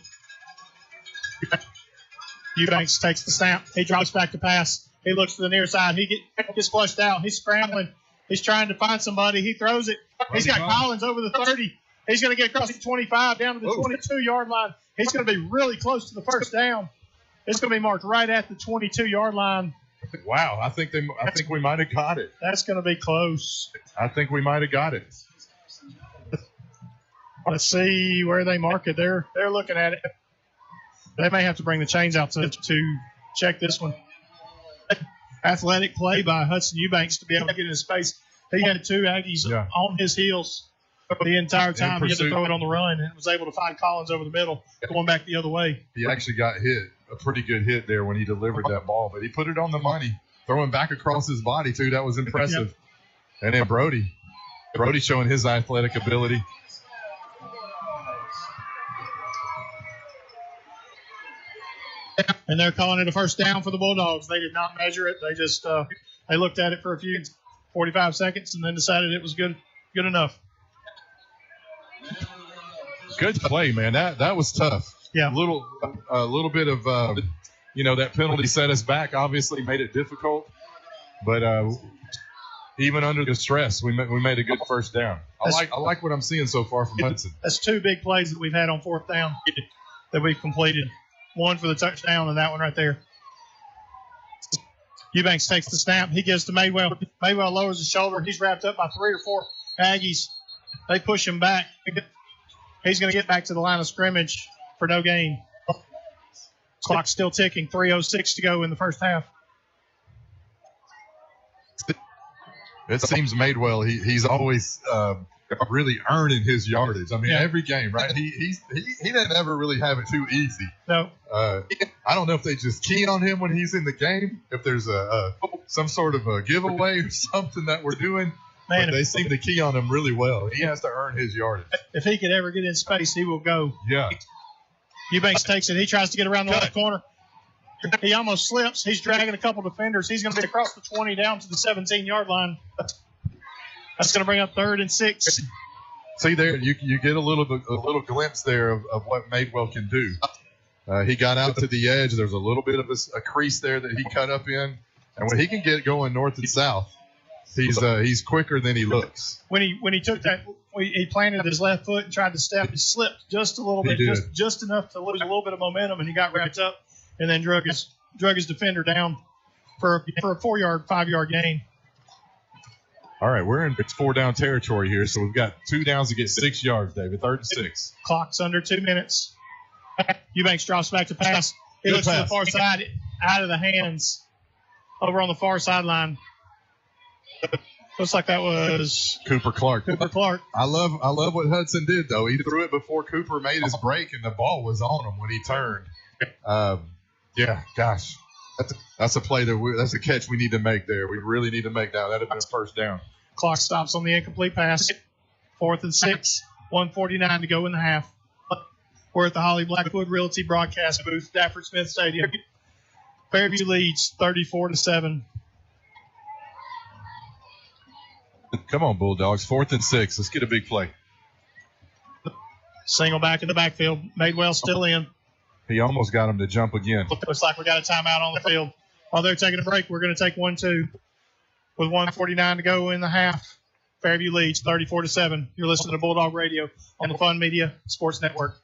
Eubanks takes the snap. He drops back to pass. He looks to the near side. He gets flushed out. He's scrambling. He's trying to find somebody. He throws it. He's got Collins over the 30. He's going to get across the 25 down to the 22-yard line. He's going to be really close to the first down. It's going to be marked right at the 22-yard line. Wow, I think we might have got it. That's going to be close. I think we might have got it. Let's see where they mark it. They're looking at it. They may have to bring the chains out to check this one. Athletic play by Hudson Eubanks to be able to get in space. He had 2 Aggies on his heels the entire time. He had to throw it on the run and was able to find Collins over the middle, going back the other way. He actually got hit, a pretty good hit there when he delivered that ball, but he put it on the money, throwing back across his body, too. That was impressive. Yep. And then Brody showing his athletic ability. And they're calling it a first down for the Bulldogs. They did not measure it. They just they looked at it for a few 45 seconds and then decided it was good enough. Good play, man. That was tough. Yeah. A little bit of that penalty set us back. Obviously made it difficult, but even under the stress, we made a good first down. I like what I'm seeing so far from Hudson. That's 2 big plays that we've had on 4th down that we've completed. 1 for the touchdown and that one right there. Eubanks takes the snap. He gives to Madewell. Madewell lowers his shoulder. He's wrapped up by 3 or 4 Aggies. They push him back. He's going to get back to the line of scrimmage for no gain. Clock's still ticking. 3:06 to go in the first half. It seems Madewell, he's always really earning his yardage. I mean, every game, right? He doesn't ever really have it too easy. No. I don't know if they just key on him when he's in the game, if there's some sort of a giveaway or something that we're doing. Man, but they seem to key on him really well. He has to earn his yardage. If he could ever get in space, he will go. Yeah. Eubanks takes it. He tries to get around the left corner. He almost slips. He's dragging a couple defenders. He's going to be across the 20 down to the 17-yard line. That's going to bring up 3rd and 6. See there, you get a little glimpse there of what Madewell can do. He got out to the edge. There's a little bit of a crease there that he cut up in, and when he can get going north and south, he's quicker than he looks. When he took that, he planted his left foot and tried to step. He slipped just a little bit, just enough to lose a little bit of momentum, and he got wrapped up, and then drug his defender down for a 5-yard gain. All right, it's 4-down territory here, so we've got 2 downs to get 6 yards, David. 3rd and 6. Clock's under 2 minutes. Eubanks drops back to pass. He looks to the far side, out of the hands, over on the far sideline. Looks like that was Cooper Clark. I love what Hudson did, though. He threw it before Cooper made his break, and the ball was on him when he turned. Gosh. That's a play that's a catch we need to make there. We really need to make that. That'd have been a first down. Clock stops on the incomplete pass. 4th and 6. 1:49 to go in the half. We're at the Holly Blackwood Realty broadcast booth, Stafford Smith Stadium. Fairview leads 34-7. Come on, Bulldogs. 4th and 6. Let's get a big play. Single back in the backfield. Madewell still in. He almost got him to jump again. Looks like we got a timeout on the field. While they're taking a break, we're going to take 1-2 with 1:49 to go in the half. Fairview leads 34-7. You're listening to Bulldog Radio on the Fun Media Sports Network.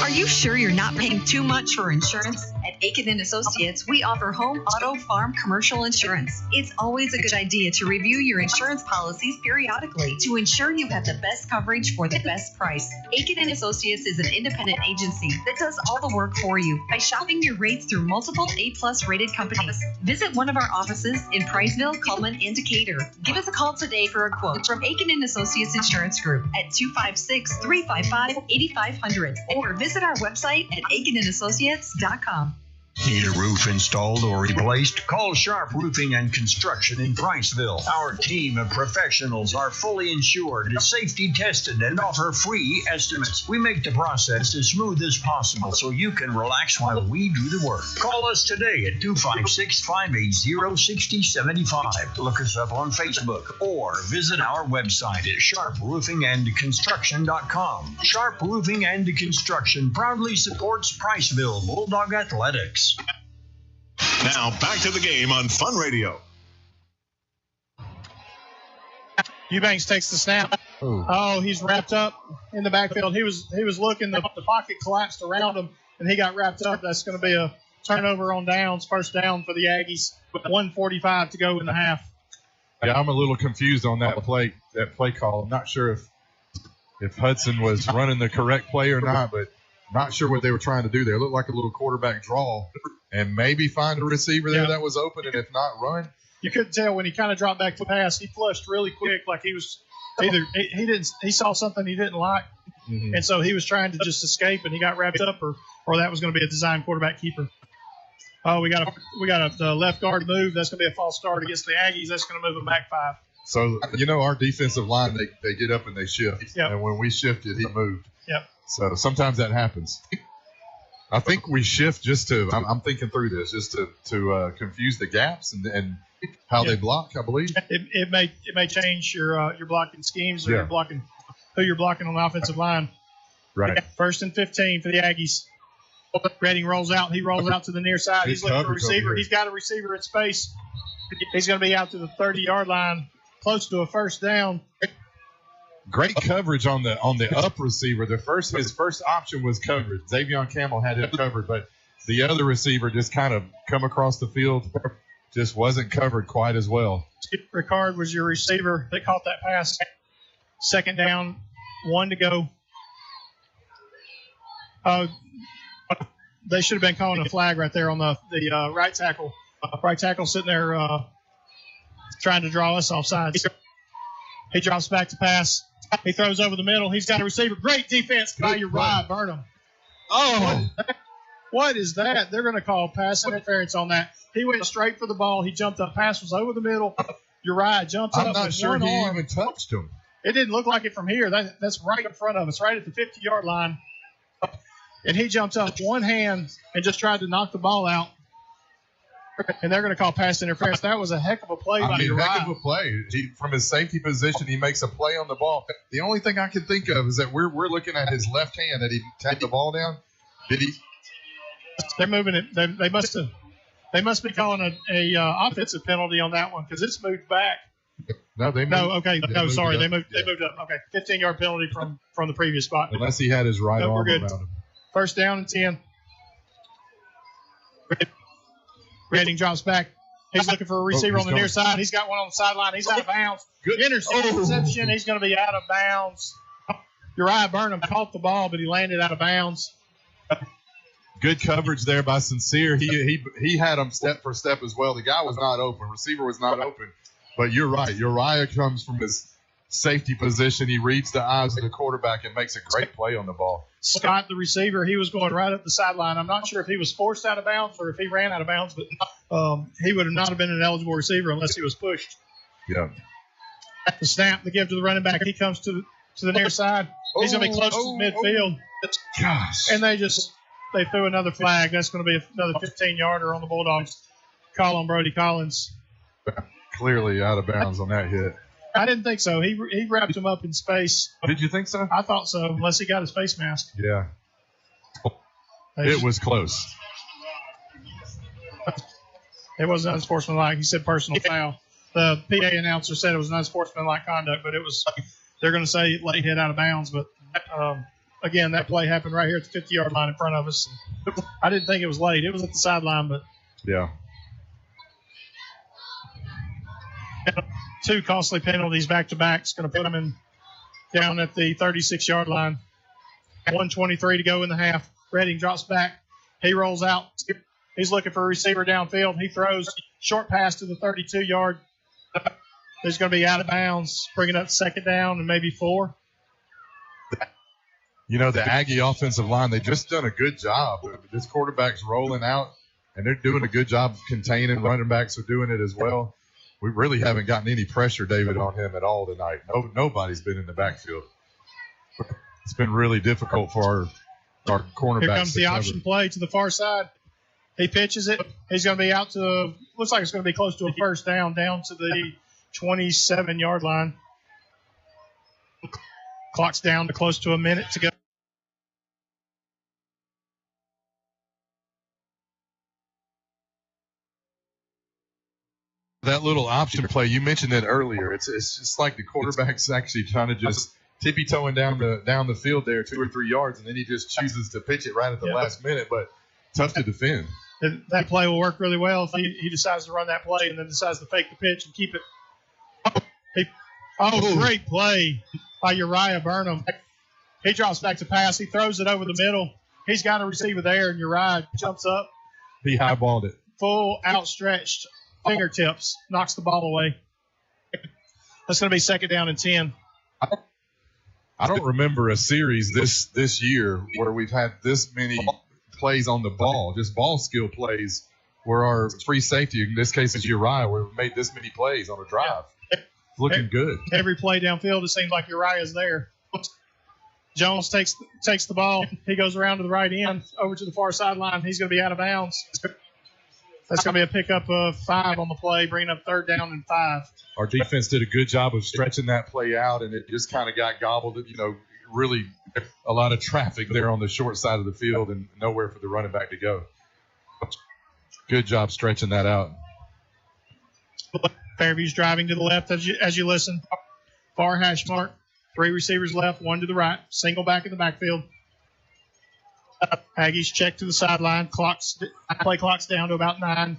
Are you sure you're not paying too much for insurance? At Aiken & Associates, we offer home, auto, farm, commercial insurance. It's always a good idea to review your insurance policies periodically to ensure you have the best coverage for the best price. Aiken & Associates is an independent agency that does all the work for you by shopping your rates through multiple A-plus rated companies. Visit one of our offices in Priceville, Coleman, and Decatur. Give us a call today for a quote from Aiken & Associates Insurance Group at 256-355-8500 or visit our website at aikenandassociates.com. Need a roof installed or replaced? Call Sharp Roofing and Construction in Priceville. Our team of professionals are fully insured, safety tested, and offer free estimates. We make the process as smooth as possible so you can relax while we do the work. Call us today at 256-580-6075. Look us up on Facebook or visit our website at sharproofingandconstruction.com. Sharp Roofing and Construction proudly supports Priceville Bulldog Athletics. Now back to the game on Fun Radio. Eubanks takes the snap. Oh, he's wrapped up in the backfield. He was looking. The pocket collapsed around him, and he got wrapped up. That's going to be a turnover on downs, first down for the Aggies. 1:45 to go in the half. Yeah, I'm a little confused on that play call. I'm not sure if Hudson was running the correct play or not, but not sure what they were trying to do there. It looked like a little quarterback draw and maybe find a receiver there that was open, and if not, run. You couldn't tell when he kind of dropped back to pass. He flushed really quick, like he was either he saw something he didn't like, and so he was trying to just escape, and he got wrapped up, or that was going to be a design quarterback keeper. Oh, we got a left guard move. That's going to be a false start against the Aggies. That's going to move them back 5. So, our defensive line, they get up and they shift. Yep. And when we shifted, he moved. Yep. So sometimes that happens. I think we shift just to, I'm thinking through this, just to confuse the gaps and how they block, I believe. It may change your blocking schemes or who you're blocking on the offensive line. Right. 1st and 15 for the Aggies. Redding rolls out. He rolls out to the near side. He's looking for a receiver. He's got a receiver in space. He's going to be out to the 30-yard line, close to a first down. Great coverage on the up receiver. His first option was coverage. Xavion Campbell had him covered, but the other receiver just kind of come across the field, just wasn't covered quite as well. Ricard was your receiver that caught that pass. 2nd down, 1 to go. They should have been calling a flag right there on the right tackle. Right tackle sitting there trying to draw us off sides. He drops back to pass. He throws over the middle. He's got a receiver. Great defense by Uriah Burnham. Oh, what is that? They're going to call pass interference on that. He went straight for the ball. He jumped up. Pass was over the middle. Uriah jumps up. I'm not sure he even touched him. It didn't look like it from here. That's right in front of us, right at the 50-yard line. And he jumps up one hand and just tried to knock the ball out. And they're going to call pass interference. That was a heck of a play by Uriah. Heck of a play. From his safety position, he makes a play on the ball. The only thing I can think of is that we're looking at his left hand that he tapped the ball down. Did he? They're moving it. They must be calling a offensive penalty on that one because it's moved back. No, they moved. No, okay. No, sorry. They moved up. Okay. 15-yard penalty from the previous spot. Unless he had his right arm around him. First down and 10. Redding drops back. He's looking for a receiver on the near side. He's got one on the sideline. He's out of bounds. Good interception. He's going to be out of bounds. Uriah Burnham caught the ball, but he landed out of bounds. Good coverage there by Sincere. He had him step for step as well. The guy was not open. Receiver was not open. But you're right. Uriah comes from his safety position. He reads the eyes of the quarterback and makes a great play on the ball. Scott, the receiver, he was going right up the sideline. I'm not sure if he was forced out of bounds or if he ran out of bounds, but he would not have been an eligible receiver unless he was pushed. Yeah. The snap, the give to the running back. He comes to the near side. He's going to be close to midfield. Gosh. And they threw another flag. That's going to be another 15-yarder on the Bulldogs. Call on Brody Collins. Clearly out of bounds on that hit. I didn't think so. He wrapped him up in space. Did you think so? I thought so, unless he got his face mask. Yeah. It was close. It wasn't unsportsmanlike. He said personal foul. The PA announcer said it was unsportsmanlike conduct, but they're going to say late hit out of bounds, but again, that play happened right here at the 50-yard line in front of us. I didn't think it was late. It was at the sideline, but yeah. 2 costly penalties back-to-back. It's going to put them down at the 36-yard line. 1:23 to go in the half. Redding drops back. He rolls out. He's looking for a receiver downfield. He throws short pass to the 32-yard. He's going to be out of bounds, bringing up second down and maybe 4. You know, the Aggie offensive line, they just done a good job. This quarterback's rolling out, and they're doing a good job of containing. Running backs are doing it as well. We really haven't gotten any pressure, David, on him at all tonight. Nobody's been in the backfield. It's been really difficult for our cornerbacks. Here comes the option play to the far side. He pitches it. He's going to be out to – looks like it's going to be close to a first down to the 27-yard line. Clock's down to close to a minute to go. That little option play, you mentioned it earlier. It's just like the quarterback's actually trying to just tippy-toeing down the field there 2 or 3 yards, and then he just chooses to pitch it right at the last minute, but tough to defend. That play will work really well if he decides to run that play and then decides to fake the pitch and keep it. Great play by Uriah Burnham. He drops back to pass. He throws it over the middle. He's got a receiver there, and Uriah jumps up. He highballed it. Full outstretched fingertips, knocks the ball away. That's going to be second down and 10. I don't remember a series this year where we've had this many plays on the ball, just ball skill plays, where our free safety, in this case is Uriah, where we've made this many plays on a drive. It's looking good. Every play downfield, it seems like Uriah's there. Jones takes the ball. He goes around to the right end, over to the far sideline. He's going to be out of bounds. That's going to be a pickup of 5 on the play, bringing up third down and 5. Our defense did a good job of stretching that play out, and it just kind of got gobbled. Really a lot of traffic there on the short side of the field and nowhere for the running back to go. Good job stretching that out. Fairview's driving to the left as you listen. Far hash mark. 3 receivers left, 1 to the right. Single back in the backfield. Aggies check to the sideline. Play clock's down to about 9.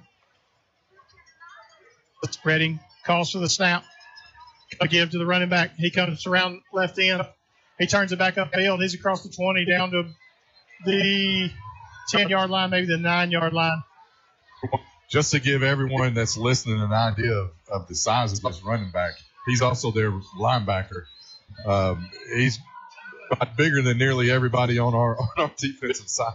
Redding calls for the snap. A give to the running back. He comes around left end. He turns it back upfield. He's across the 20 down to the 10-yard line, maybe the 9-yard line. Just to give everyone that's listening an idea of the size of this running back, he's also their linebacker. He's bigger than nearly everybody on our defensive side.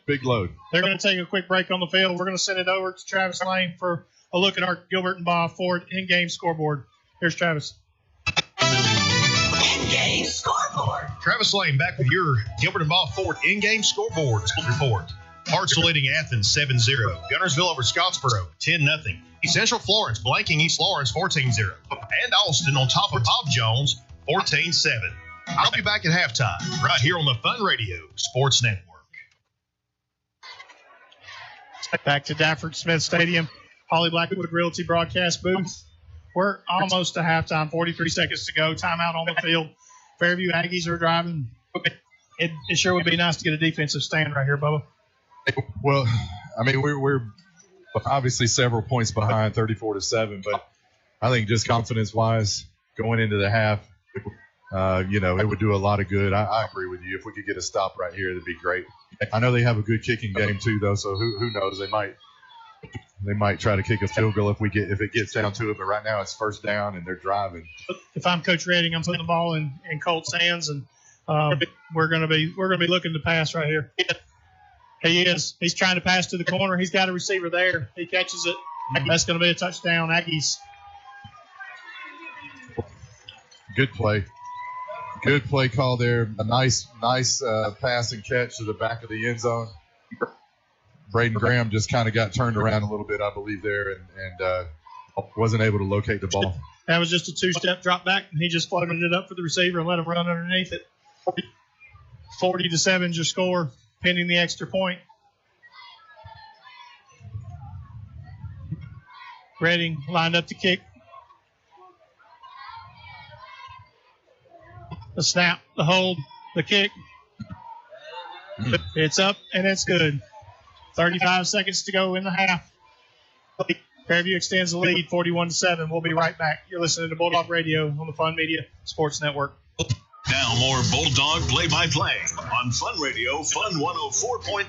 Big load. They're going to take a quick break on the field. We're going to send it over to Travis Lane for a look at our Gilbert and Bob Ford in-game scoreboard. Here's Travis. In-game scoreboard. Travis Lane back with your Gilbert and Bob Ford in-game scoreboard report. Hartsville leading Athens 7-0. Gunnersville over Scottsboro 10-0. Central Florence blanking East Lawrence 14-0. And Austin on top of Bob Jones 14-7. I'll be back at halftime right here on the Fun Radio Sports Network. Back to Dafford Smith Stadium, Holly Blackwood Realty broadcast booth. We're almost to halftime, 43 seconds to go. Timeout on the field. Fairview Aggies are driving. It sure would be nice to get a defensive stand right here, Bubba. Well, I mean, we're obviously several points behind, 34-7, but I think just confidence-wise, going into the half, it would do a lot of good. I agree with you. If we could get a stop right here, that'd be great. I know they have a good kicking game too, though. So who knows? They might try to kick a field goal if it gets down to it. But right now it's first down and they're driving. If I'm Coach Redding, I'm putting the ball in Colt's hands, and we're gonna be looking to pass right here. He is. He's trying to pass to the corner. He's got a receiver there. He catches it. That's going to be a touchdown, Aggies. Good play. Good play call there. A nice pass and catch to the back of the end zone. Braden Graham just kind of got turned around a little bit, I believe, there, and wasn't able to locate the ball. That was just a 2-step drop back, and he just floated it up for the receiver and let him run underneath it. 40-7 is your score, pending the extra point. Redding lined up to kick. The snap, the hold, The kick. It's up and it's good. 35 seconds to go in the half. Fairview extends the lead 41-7. We'll be right back. You're listening to Bulldog Radio on the Fun Media Sports Network. Now more Bulldog play-by-play on Fun Radio, Fun 104.9.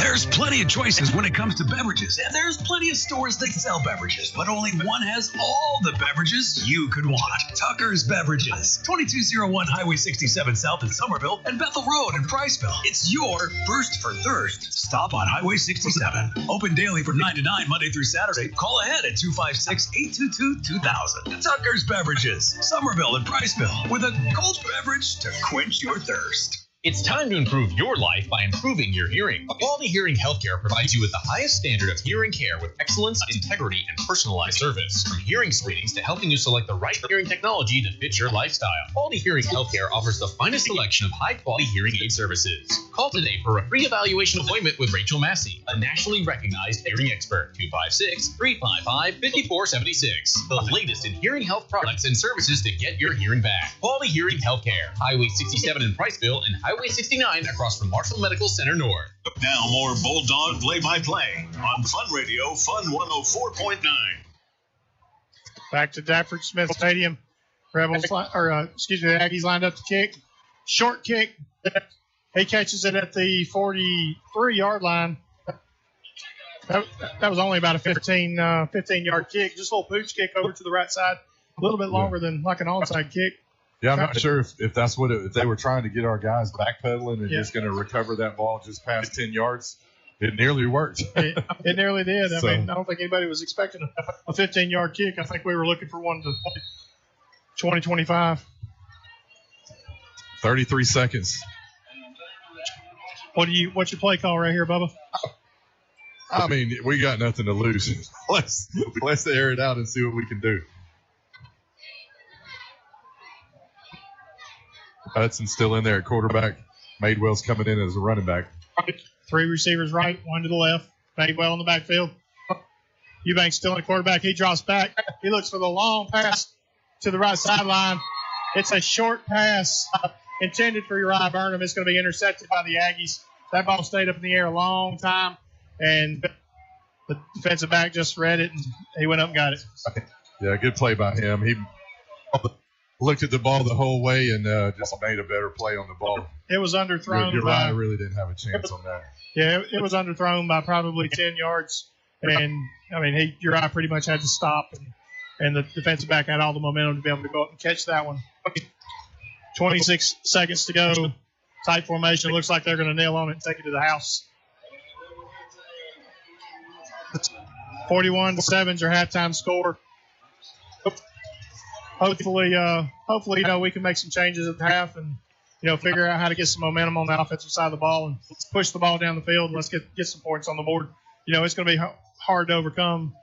There's plenty of choices when it comes to beverages, and there's plenty of stores that sell beverages, but only one has all the beverages you could want. Tucker's Beverages, 2201 Highway 67 South in Somerville and Bethel Road in Priceville. It's your first for thirst. Stop on Highway 67. Open daily from 9 to 9, Monday through Saturday. Call ahead at 256-822-2000. Tucker's Beverages, Somerville and Priceville, with a cold beverage to quench your thirst. It's time to improve your life by improving your hearing. Quality Hearing Healthcare provides you with the highest standard of hearing care with excellence, integrity, and personalized service. From hearing screenings to helping you select the right hearing technology to fit your lifestyle, Quality Hearing Healthcare offers the finest selection of high-quality hearing aid services. Call today for a free evaluation appointment with Rachel Massey, a nationally recognized hearing expert. 256-355-5476. The latest in hearing health products and services to get your hearing back. Quality Hearing Healthcare, Highway 67 in Priceville and Highway 69 across from Marshall Medical Center North. Now more Bulldog play-by-play on Fun Radio, Fun 104.9. Back to Dafford Smith Stadium. The Aggies lined up to kick. Short kick. He catches it at the 43-yard line. That was only about a 15-yard kick. Just a little pooch kick over to the right side. A little bit longer than like an onside kick. Yeah, I'm not sure if that's if they were trying to get our guys backpedaling and just going to recover that ball just past 10 yards. It nearly worked. It nearly did. I mean, I don't think anybody was expecting a 15-yard kick. I think we were looking for one to 20-25. 33 seconds. What's your play call right here, Bubba? I mean, we got nothing to lose. Let's air it out and see what we can do. Hudson's still in there at quarterback. Madewell's coming in as a running back. 3 receivers right, 1 to the left. Madewell in the backfield. Eubanks still in the quarterback. He drops back. He looks for the long pass to the right sideline. It's a short pass intended for Uriah Burnham. It's going to be intercepted by the Aggies. That ball stayed up in the air a long time, and the defensive back just read it, and he went up and got it. Yeah, good play by him. He looked at the ball the whole way and just made a better play on the ball. It was underthrown. Uriah really didn't have a chance on that. Yeah, it was underthrown by probably 10 yards. And, I mean, Uriah pretty much had to stop, and the defensive back had all the momentum to be able to go up and catch that one. 26 seconds to go. Tight formation. Looks like they're going to nail on it and take it to the house. 41-7 is your halftime score. Hopefully, we can make some changes at the half and, figure out how to get some momentum on the offensive side of the ball and push the ball down the field and let's get some points on the board. It's going to be hard to overcome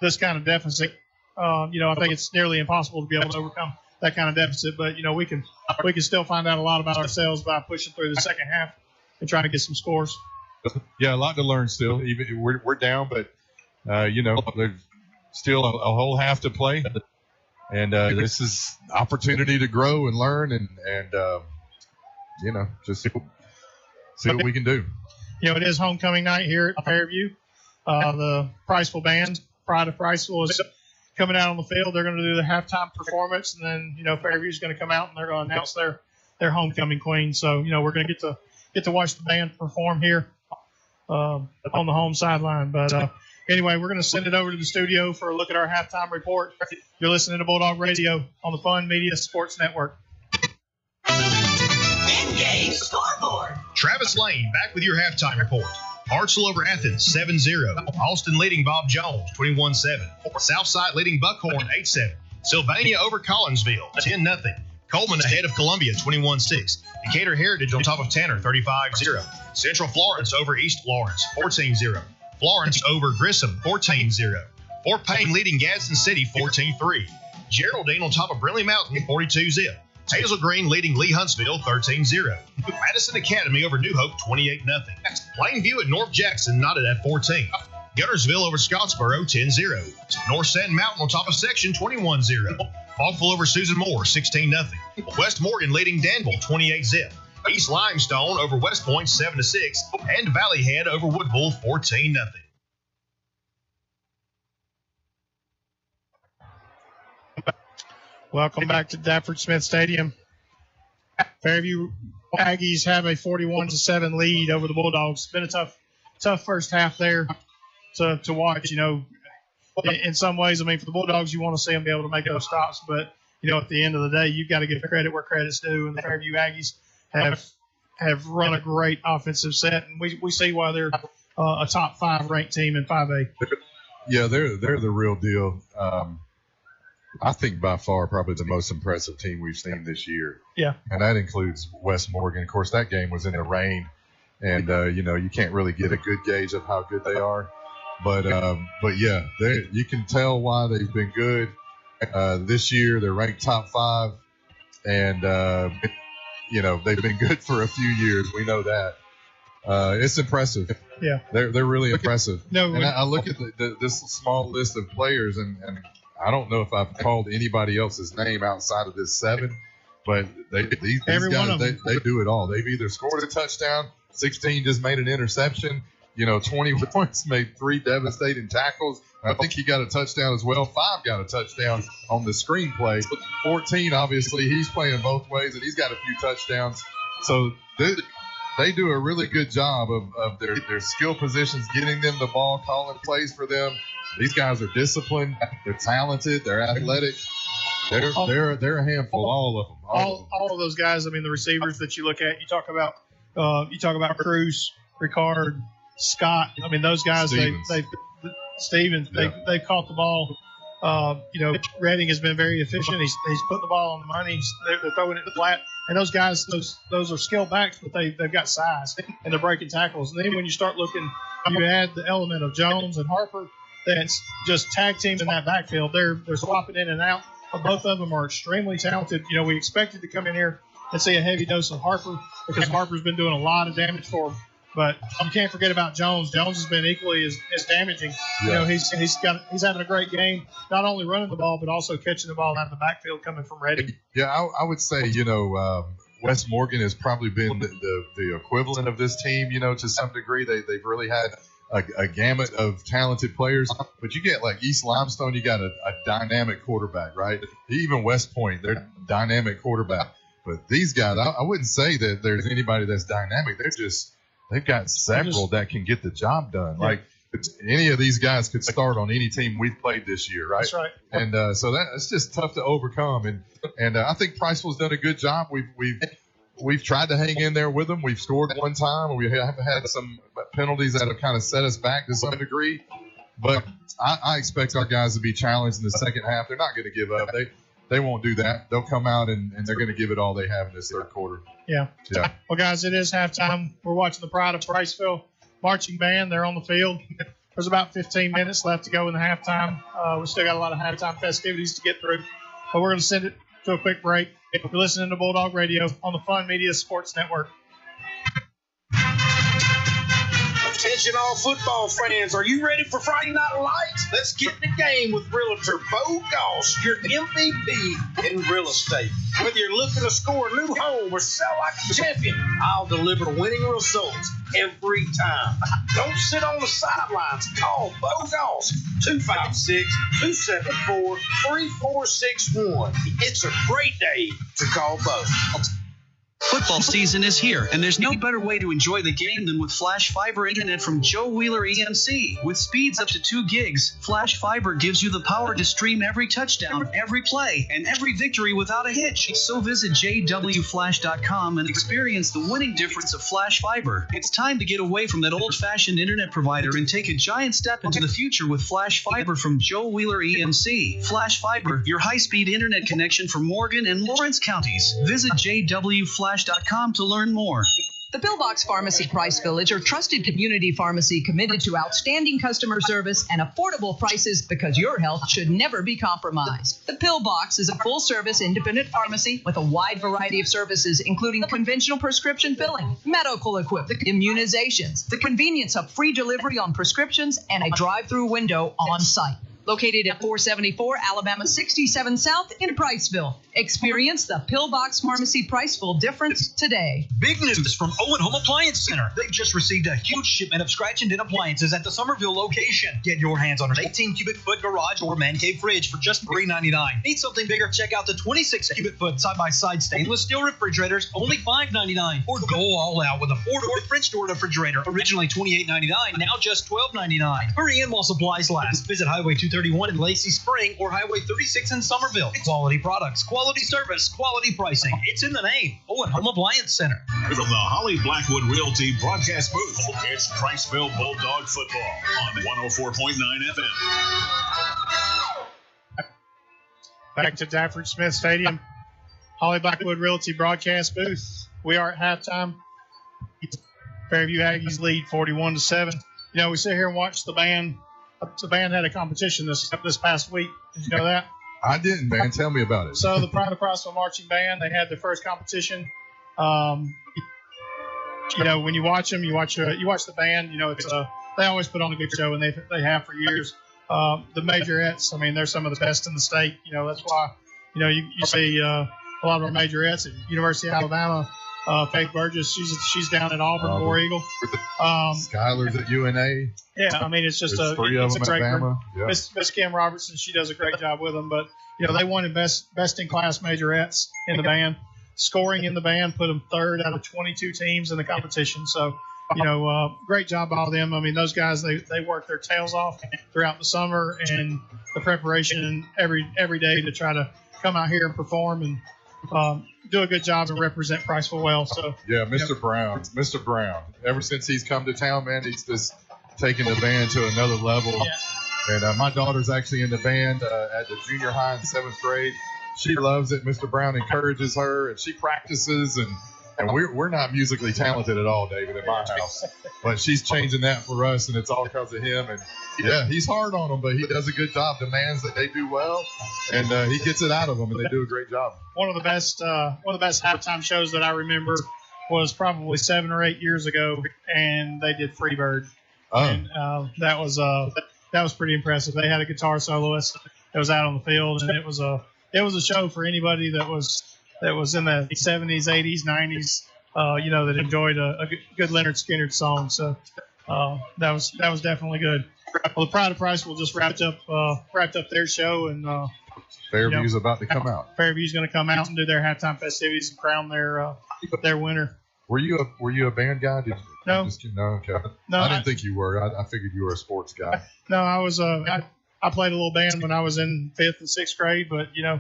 this kind of deficit. I think it's nearly impossible to be able to overcome that kind of deficit, but, we can still find out a lot about ourselves by pushing through the second half and trying to get some scores. Yeah, a lot to learn still. Even we're down, but, there's still a whole half to play. And this is opportunity to grow and learn and just see what we can do. It is homecoming night here at Fairview. The Priceville band, Pride of Priceville, is coming out on the field. They're going to do the halftime performance, and then Fairview is going to come out and they're going to announce their homecoming queen. So we're going to get to watch the band perform here on the home sideline. But anyway, we're going to send it over to the studio for a look at our halftime report. You're listening to Bulldog Radio on the Fun Media Sports Network. In-game scoreboard. Travis Lane back with your halftime report. Hartselle over Athens, 7-0. Austin leading Bob Jones, 21-7. Southside leading Buckhorn, 8-7. Sylvania over Collinsville, 10-0. Coleman ahead of Columbia, 21-6. Decatur Heritage on top of Tanner, 35-0. Central Florence over East Florence, 14-0. Florence over Grissom, 14-0. Fort Payne leading Gadsden City, 14-3. Geraldine on top of Brindley Mountain, 42-0. Hazel Green leading Lee Huntsville, 13-0. Madison Academy over New Hope, 28-0. Plainview at North Jackson knotted at 14. Gunnersville over Scottsboro, 10-0. North Sand Mountain on top of Section, 21-0. Falkville over Susan Moore, 16-0. West Morgan leading Danville, 28-zip. East Limestone over West Point, 7-6. And Valley Head over Woodville, 14-0. Welcome back to Dafford Smith Stadium. Fairview Aggies have a 41-7 lead over the Bulldogs. It's been a tough first half there to watch. You know, in some ways, I mean, for the Bulldogs, you want to see them be able to make those stops, but you know, at the end of the day, you've got to give credit where credit's due. And the Fairview Aggies have run a great offensive set, and we see why they're a top 5 ranked team in 5A. Yeah, they're the real deal. I think by far probably the most impressive team we've seen this year. Yeah. And that includes West Morgan. Of course, that game was in the rain, and, you know, you can't really get a good gauge of how good they are. But yeah, you can tell why they've been good. This year, they're ranked top 5, and, you know, they've been good for a few years. We know that. It's impressive. Yeah. They're really impressive. No, and I look at this small list of players, and I don't know if I've called anybody else's name outside of this 7, but these guys, they do it all. They've either scored a touchdown, 16 just made an interception, you know, 20 points, made 3 devastating tackles. I think he got a touchdown as well. 5 got a touchdown on the screenplay. 14, obviously, he's playing both ways, and he's got a few touchdowns. So they do a really good job of their skill positions, getting them the ball, calling plays for them. These guys are disciplined. They're talented. They're athletic. They're a handful, all of them. All of those guys. I mean, the receivers that you look at. You talk about Cruz, Ricard, Scott. I mean, those guys. Stevens. They caught the ball. You know, Redding has been very efficient. He's put the ball on the money. They're throwing it flat. And those guys, those are skill backs, but they've got size and they're breaking tackles. And then when you start looking, you add the element of Jones and Harper. That's just tag team in that backfield. They're swapping in and out. But both of them are extremely talented. You know, we expected to come in here and see a heavy dose of Harper because Harper's been doing a lot of damage for him. But you can't forget about Jones. Jones has been equally as damaging. Yeah. You know, he's having a great game, not only running the ball but also catching the ball out of the backfield coming from Redding. Yeah, I would say, you know, West Morgan has probably been the equivalent of this team. You know, to some degree, they've really had a gamut of talented players, but you get like East Limestone, you got a dynamic quarterback, right? Even West Point, they're dynamic quarterback. But these guys, I wouldn't say that there's anybody that's dynamic. They've got several that can get the job done. Yeah. Like any of these guys could start on any team we've played this year, right? That's right. And so that's just tough to overcome. And I think Priceville's done a good job. We've tried to hang in there with them. We've scored one time. We have had some penalties that have kind of set us back to some degree. But I expect our guys to be challenged in the second half. They're not going to give up. They won't do that. They'll come out and they're going to give it all they have in this third quarter. Yeah. Well, guys, it is halftime. We're watching the Pride of Priceville marching band. They're on the field. There's about 15 minutes left to go in the halftime. We still got a lot of halftime festivities to get through. But we're going to send it to a quick break. You're listening to Bulldog Radio on the Fun Media Sports Network. Attention all football fans, are you ready for Friday Night Lights? Let's get in the game with Realtor Bo Goss, your MVP in real estate. Whether you're looking to score a new home or sell like a champion, I'll deliver winning results every time. Don't sit on the sidelines. Call Bo Goss, 256-274-3461. It's a great day to call Bo. Football season is here, and there's no better way to enjoy the game than with Flash Fiber Internet from Joe Wheeler EMC. With speeds up to 2 gigs, Flash Fiber gives you the power to stream every touchdown, every play, and every victory without a hitch. So visit jwflash.com and experience the winning difference of Flash Fiber. It's time to get away from that old-fashioned internet provider and take a giant step into the future with Flash Fiber from Joe Wheeler EMC. Flash Fiber, your high-speed internet connection for Morgan and Lawrence counties. Visit jwflash.com to learn more. The Pillbox Pharmacy Priceville is your trusted community pharmacy committed to outstanding customer service and affordable prices because your health should never be compromised. The Pillbox is a full-service independent pharmacy with a wide variety of services, including conventional prescription filling, medical equipment, immunizations, the convenience of free delivery on prescriptions, and a drive-through window on site. Located at 474 Alabama 67 South in Priceville. Experience the Pillbox Pharmacy Priceville difference today. Big news from Owen Home Appliance Center. They've just received a huge shipment of scratch and dent appliances at the Somerville location. Get your hands on an 18 cubic foot garage or man cave fridge for just $3.99. Need something bigger? Check out the 26 cubic foot side-by-side stainless steel refrigerators, only $5.99. Or go all out with a 4-door French door refrigerator, originally $28.99, now just $12.99. Hurry in while supplies last. Visit Highway 231 in Lacey Spring or Highway 36 in Somerville. Quality products, quality service, quality pricing. It's in the name. Owen Home Appliance Center. From the Holly Blackwood Realty broadcast booth, it's Priceville Bulldog football on 104.9 FM. Back to Dafford Smith Stadium, Holly Blackwood Realty broadcast booth. We are at halftime. Fairview Aggies lead 41-7. You know, we sit here and watch the band. The band had a competition this past week. Did you know that? I didn't, man. Tell me about it. So the Pride of Priceville Marching Band, they had their first competition. You know, when you watch them, you watch the band. You know, it's they always put on a good show, and they have for years. The majorettes, I mean, they're some of the best in the state. You know, that's why, you know, you see a lot of our majorettes at University of Alabama. Faith Burgess, she's down at Auburn, War Eagle. Skylar's at UNA. Yeah, I mean, it's just There's three of them a great at group. Bama. Yeah. Miss Kim Robertson, she does a great job with them. But, you know, they won in best in class majorettes in the band. Scoring in the band put them third out of 22 teams in the competition. So, you know, great job by all them. I mean, those guys, they work their tails off throughout the summer and the preparation every day to try to come out here and perform and do a good job and represent Priceville well. So yeah, Mr. Brown. Ever since he's come to town, man, he's just taken the band to another level. Yeah. And my daughter's actually in the band at the junior high in 7th grade. She loves it. Mr. Brown encourages her, and she practices. And we're not musically talented at all, David, in my house. But she's changing that for us, and it's all because of him. And yeah, he's hard on them, but he does a good job. Demands that they do well, and he gets it out of them, and they do a great job. One of the best halftime shows that I remember was probably 7 or 8 years ago, and they did Freebird. Oh. And that was pretty impressive. They had a guitar soloist that was out on the field, and it was a show for anybody that was in the 70s, 80s, 90s, you know, that enjoyed a good Leonard Skinner song. So that was definitely good. Well, the Pride of Priceville just wrapped up their show, and Fairview's about to come out. Fairview's going to come out and do their halftime festivities and crown their winner. Were you a band guy? No. No, okay. No, I didn't think you were. I figured you were a sports guy. No, I was. I played a little band when I was in 5th and 6th grade, but you know,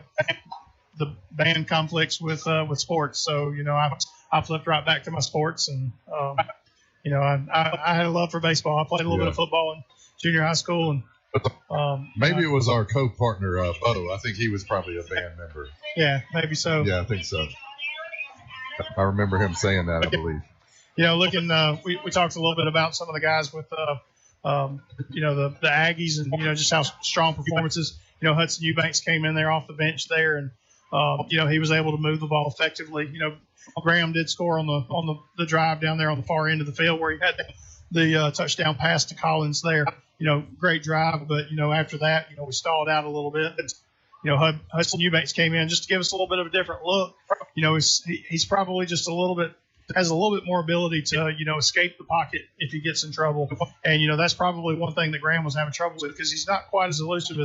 the band conflicts with sports, so you know, I flipped right back to my sports, and you know, I had a love for baseball. I played a little bit of football in junior high school, and maybe it was our co-partner Bo. I think he was probably a band member. Yeah, maybe so. Yeah, I think so. I remember him saying that, I believe. You know, we talked a little bit about some of the guys with you know, the Aggies, and you know, just how strong performances. You know, Hudson Eubanks came in there off the bench there, and you know, he was able to move the ball effectively. You know, Graham did score on the drive down there on the far end of the field where he had the touchdown pass to Collins there. You know, great drive, but you know, after that, you know, we stalled out a little bit. You know, Hudson Eubanks came in just to give us a little bit of a different look. You know, he's probably just has a little bit more ability to, you know, escape the pocket if he gets in trouble. And, you know, that's probably one thing that Graham was having trouble with, because he's not quite as elusive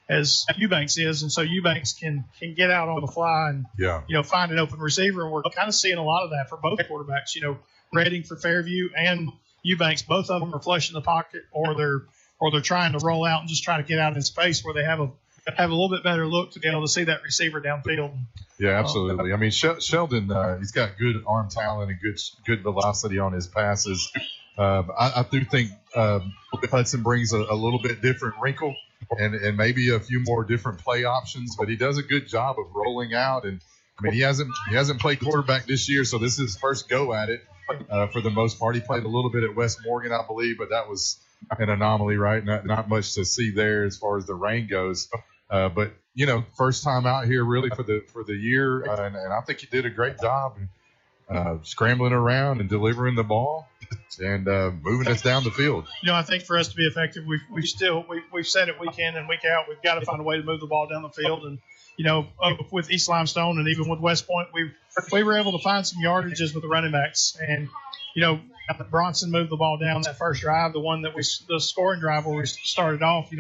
as Eubanks is. And so Eubanks can get out on the fly and, you know, find an open receiver. And we're kind of seeing a lot of that for both quarterbacks. You know, Redding for Fairview and Eubanks, both of them are flushing the pocket, or they're trying to roll out and just try to get out in space where they have a little bit better look to be able to see that receiver downfield. Yeah, absolutely. I mean, Sheldon, he's got good arm talent and good velocity on his passes. I do think Hudson brings a little bit different wrinkle and maybe a few more different play options, but he does a good job of rolling out. And I mean, he hasn't played quarterback this year, so this is his first go at it. For the most part, he played a little bit at West Morgan, I believe, but that was an anomaly, right? Not much to see there as far as the rain goes. But you know, first time out here really for the year, and I think he did a great job scrambling around and delivering the ball. and moving us down the field. I think for us to be effective, we've said it week in and week out. We've got to find a way to move the ball down the field. And with East Limestone and even with West Point, we were able to find some yardages with the running backs. And Bronson moved the ball down that first drive, the scoring drive where we started off.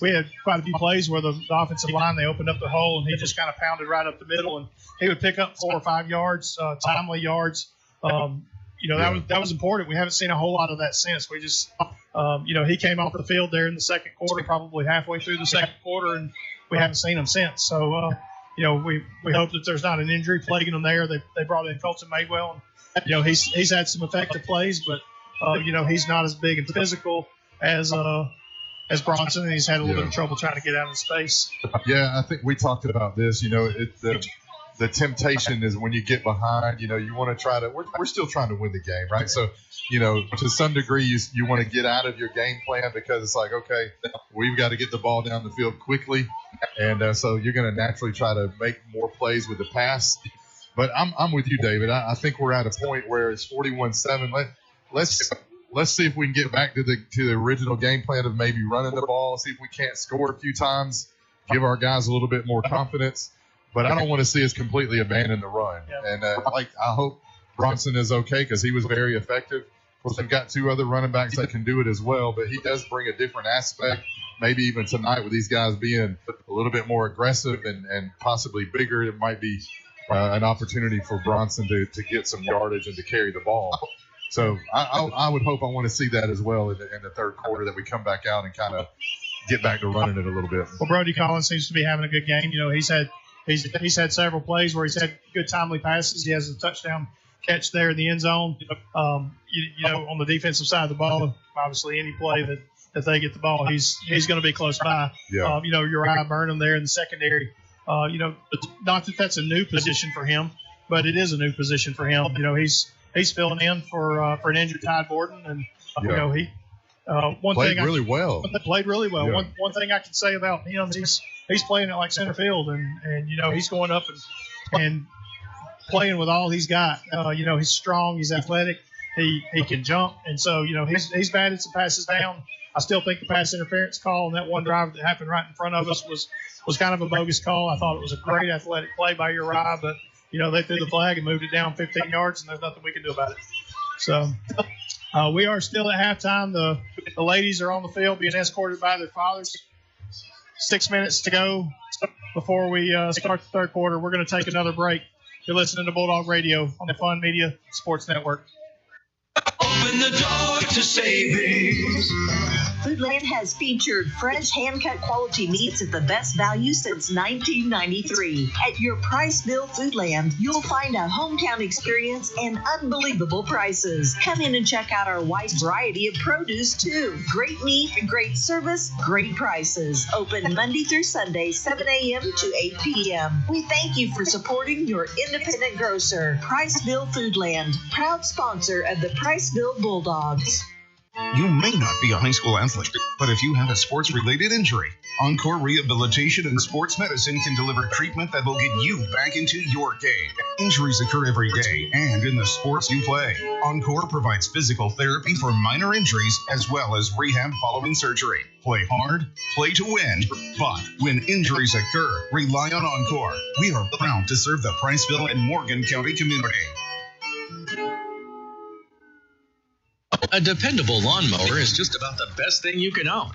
We had quite a few plays where the offensive line, they opened up the hole, and he just kind of pounded right up the middle, and he would pick up 4 or 5 yards, timely yards. That was important. We haven't seen a whole lot of that since. We just, he came off the field there in the second quarter, probably halfway through the second quarter, and we haven't seen him since. So, we hope that there's not an injury plaguing him there. They brought in Colton Madewell, and, he's had some effective plays, but, he's not as big and physical as Bronson, and he's had a little bit of trouble trying to get out of space. Yeah, I think we talked about this. The temptation is when you get behind, you want to try to – we're still trying to win the game, right? So, to some degree, you want to get out of your game plan because it's like, okay, we've got to get the ball down the field quickly. And so you're going to naturally try to make more plays with the pass. But I'm with you, David. I think we're at a point where it's 41-7. Let's see if we can get back to the original game plan of maybe running the ball, see if we can't score a few times, give our guys a little bit more confidence. But I don't want to see us completely abandon the run. And I hope Bronson is okay because he was very effective. Of course, they've got 2 other running backs that can do it as well, but he does bring a different aspect. Maybe even tonight with these guys being a little bit more aggressive and possibly bigger, it might be an opportunity for Bronson to get some yardage and to carry the ball. So I would hope I want to see that as well in the third quarter, that we come back out and kind of get back to running it a little bit. Well, Brody Collins seems to be having a good game. He's had several plays where he's had good timely passes. He has a touchdown catch there in the end zone. On the defensive side of the ball, obviously any play that they get the ball, he's going to be close by. Yeah. Uriah Burnham there in the secondary. Not that that's a new position for him, but it is a new position for him. He's filling in for an injured Ty Borden, and he played really well. Yeah. One thing I can say about him, he's playing it like center field, and he's going up and playing with all he's got. He's strong, he's athletic, he can jump, and so he's batted some passes down. I still think the pass interference call on that one drive that happened right in front of us was kind of a bogus call. I thought it was a great athletic play by Uriah, but they threw the flag and moved it down 15 yards, and there's nothing we can do about it. So we are still at halftime. The ladies are on the field being escorted by their fathers. 6 minutes to go before we start the third quarter. We're going to take another break. You're listening to Bulldog Radio on the Fun Media Sports Network. Open the door to savings. Foodland has featured fresh hand-cut quality meats at the best value since 1993. At your Priceville Foodland, you'll find a hometown experience and unbelievable prices. Come in and check out our wide variety of produce, too. Great meat, great service, great prices. Open Monday through Sunday, 7 a.m. to 8 p.m. We thank you for supporting your independent grocer, Priceville Foodland, proud sponsor of the Priceville Bulldogs. You may not be a high school athlete, but if you have a sports-related injury, Encore Rehabilitation and Sports Medicine can deliver treatment that will get you back into your game. Injuries occur every day and in the sports you play. Encore provides physical therapy for minor injuries as well as rehab following surgery. Play hard, play to win, but when injuries occur, rely on Encore. We are proud to serve the Priceville and Morgan County community. A dependable lawnmower is just about the best thing you can own.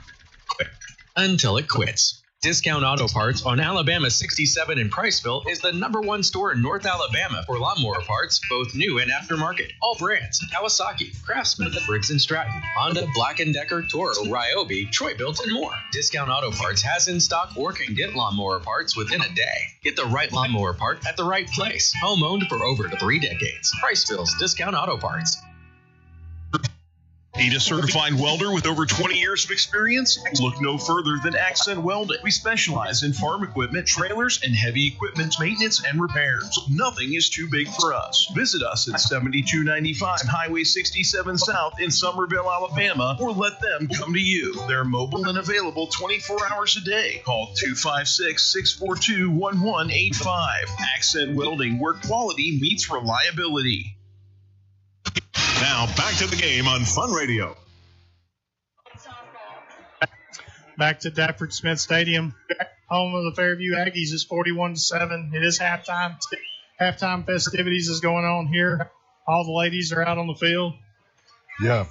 Until it quits. Discount Auto Parts on Alabama 67 in Priceville is the #1 store in North Alabama for lawnmower parts, both new and aftermarket. All brands: Kawasaki, Craftsman, Briggs & Stratton, Honda, Black & Decker, Toro, Ryobi, Troy-Built, and more. Discount Auto Parts has in stock or can get lawnmower parts within a day. Get the right lawnmower part at the right place. Home owned for over 3 decades. Priceville's Discount Auto Parts. Need a certified welder with over 20 years of experience? Look no further than Accent Welding. We specialize in farm equipment, trailers, and heavy equipment maintenance and repairs. Nothing is too big for us. Visit us at 7295 Highway 67 South in Summerville, Alabama, or let them come to you. They're mobile and available 24 hours a day. Call 256-642-1185. Accent Welding, where quality meets reliability. Now back to the game on Fun Radio. Back to Dafford Smith Stadium, home of the Fairview Aggies. Is 41-7. It is halftime. Halftime festivities is going on here. All the ladies are out on the field. Yeah.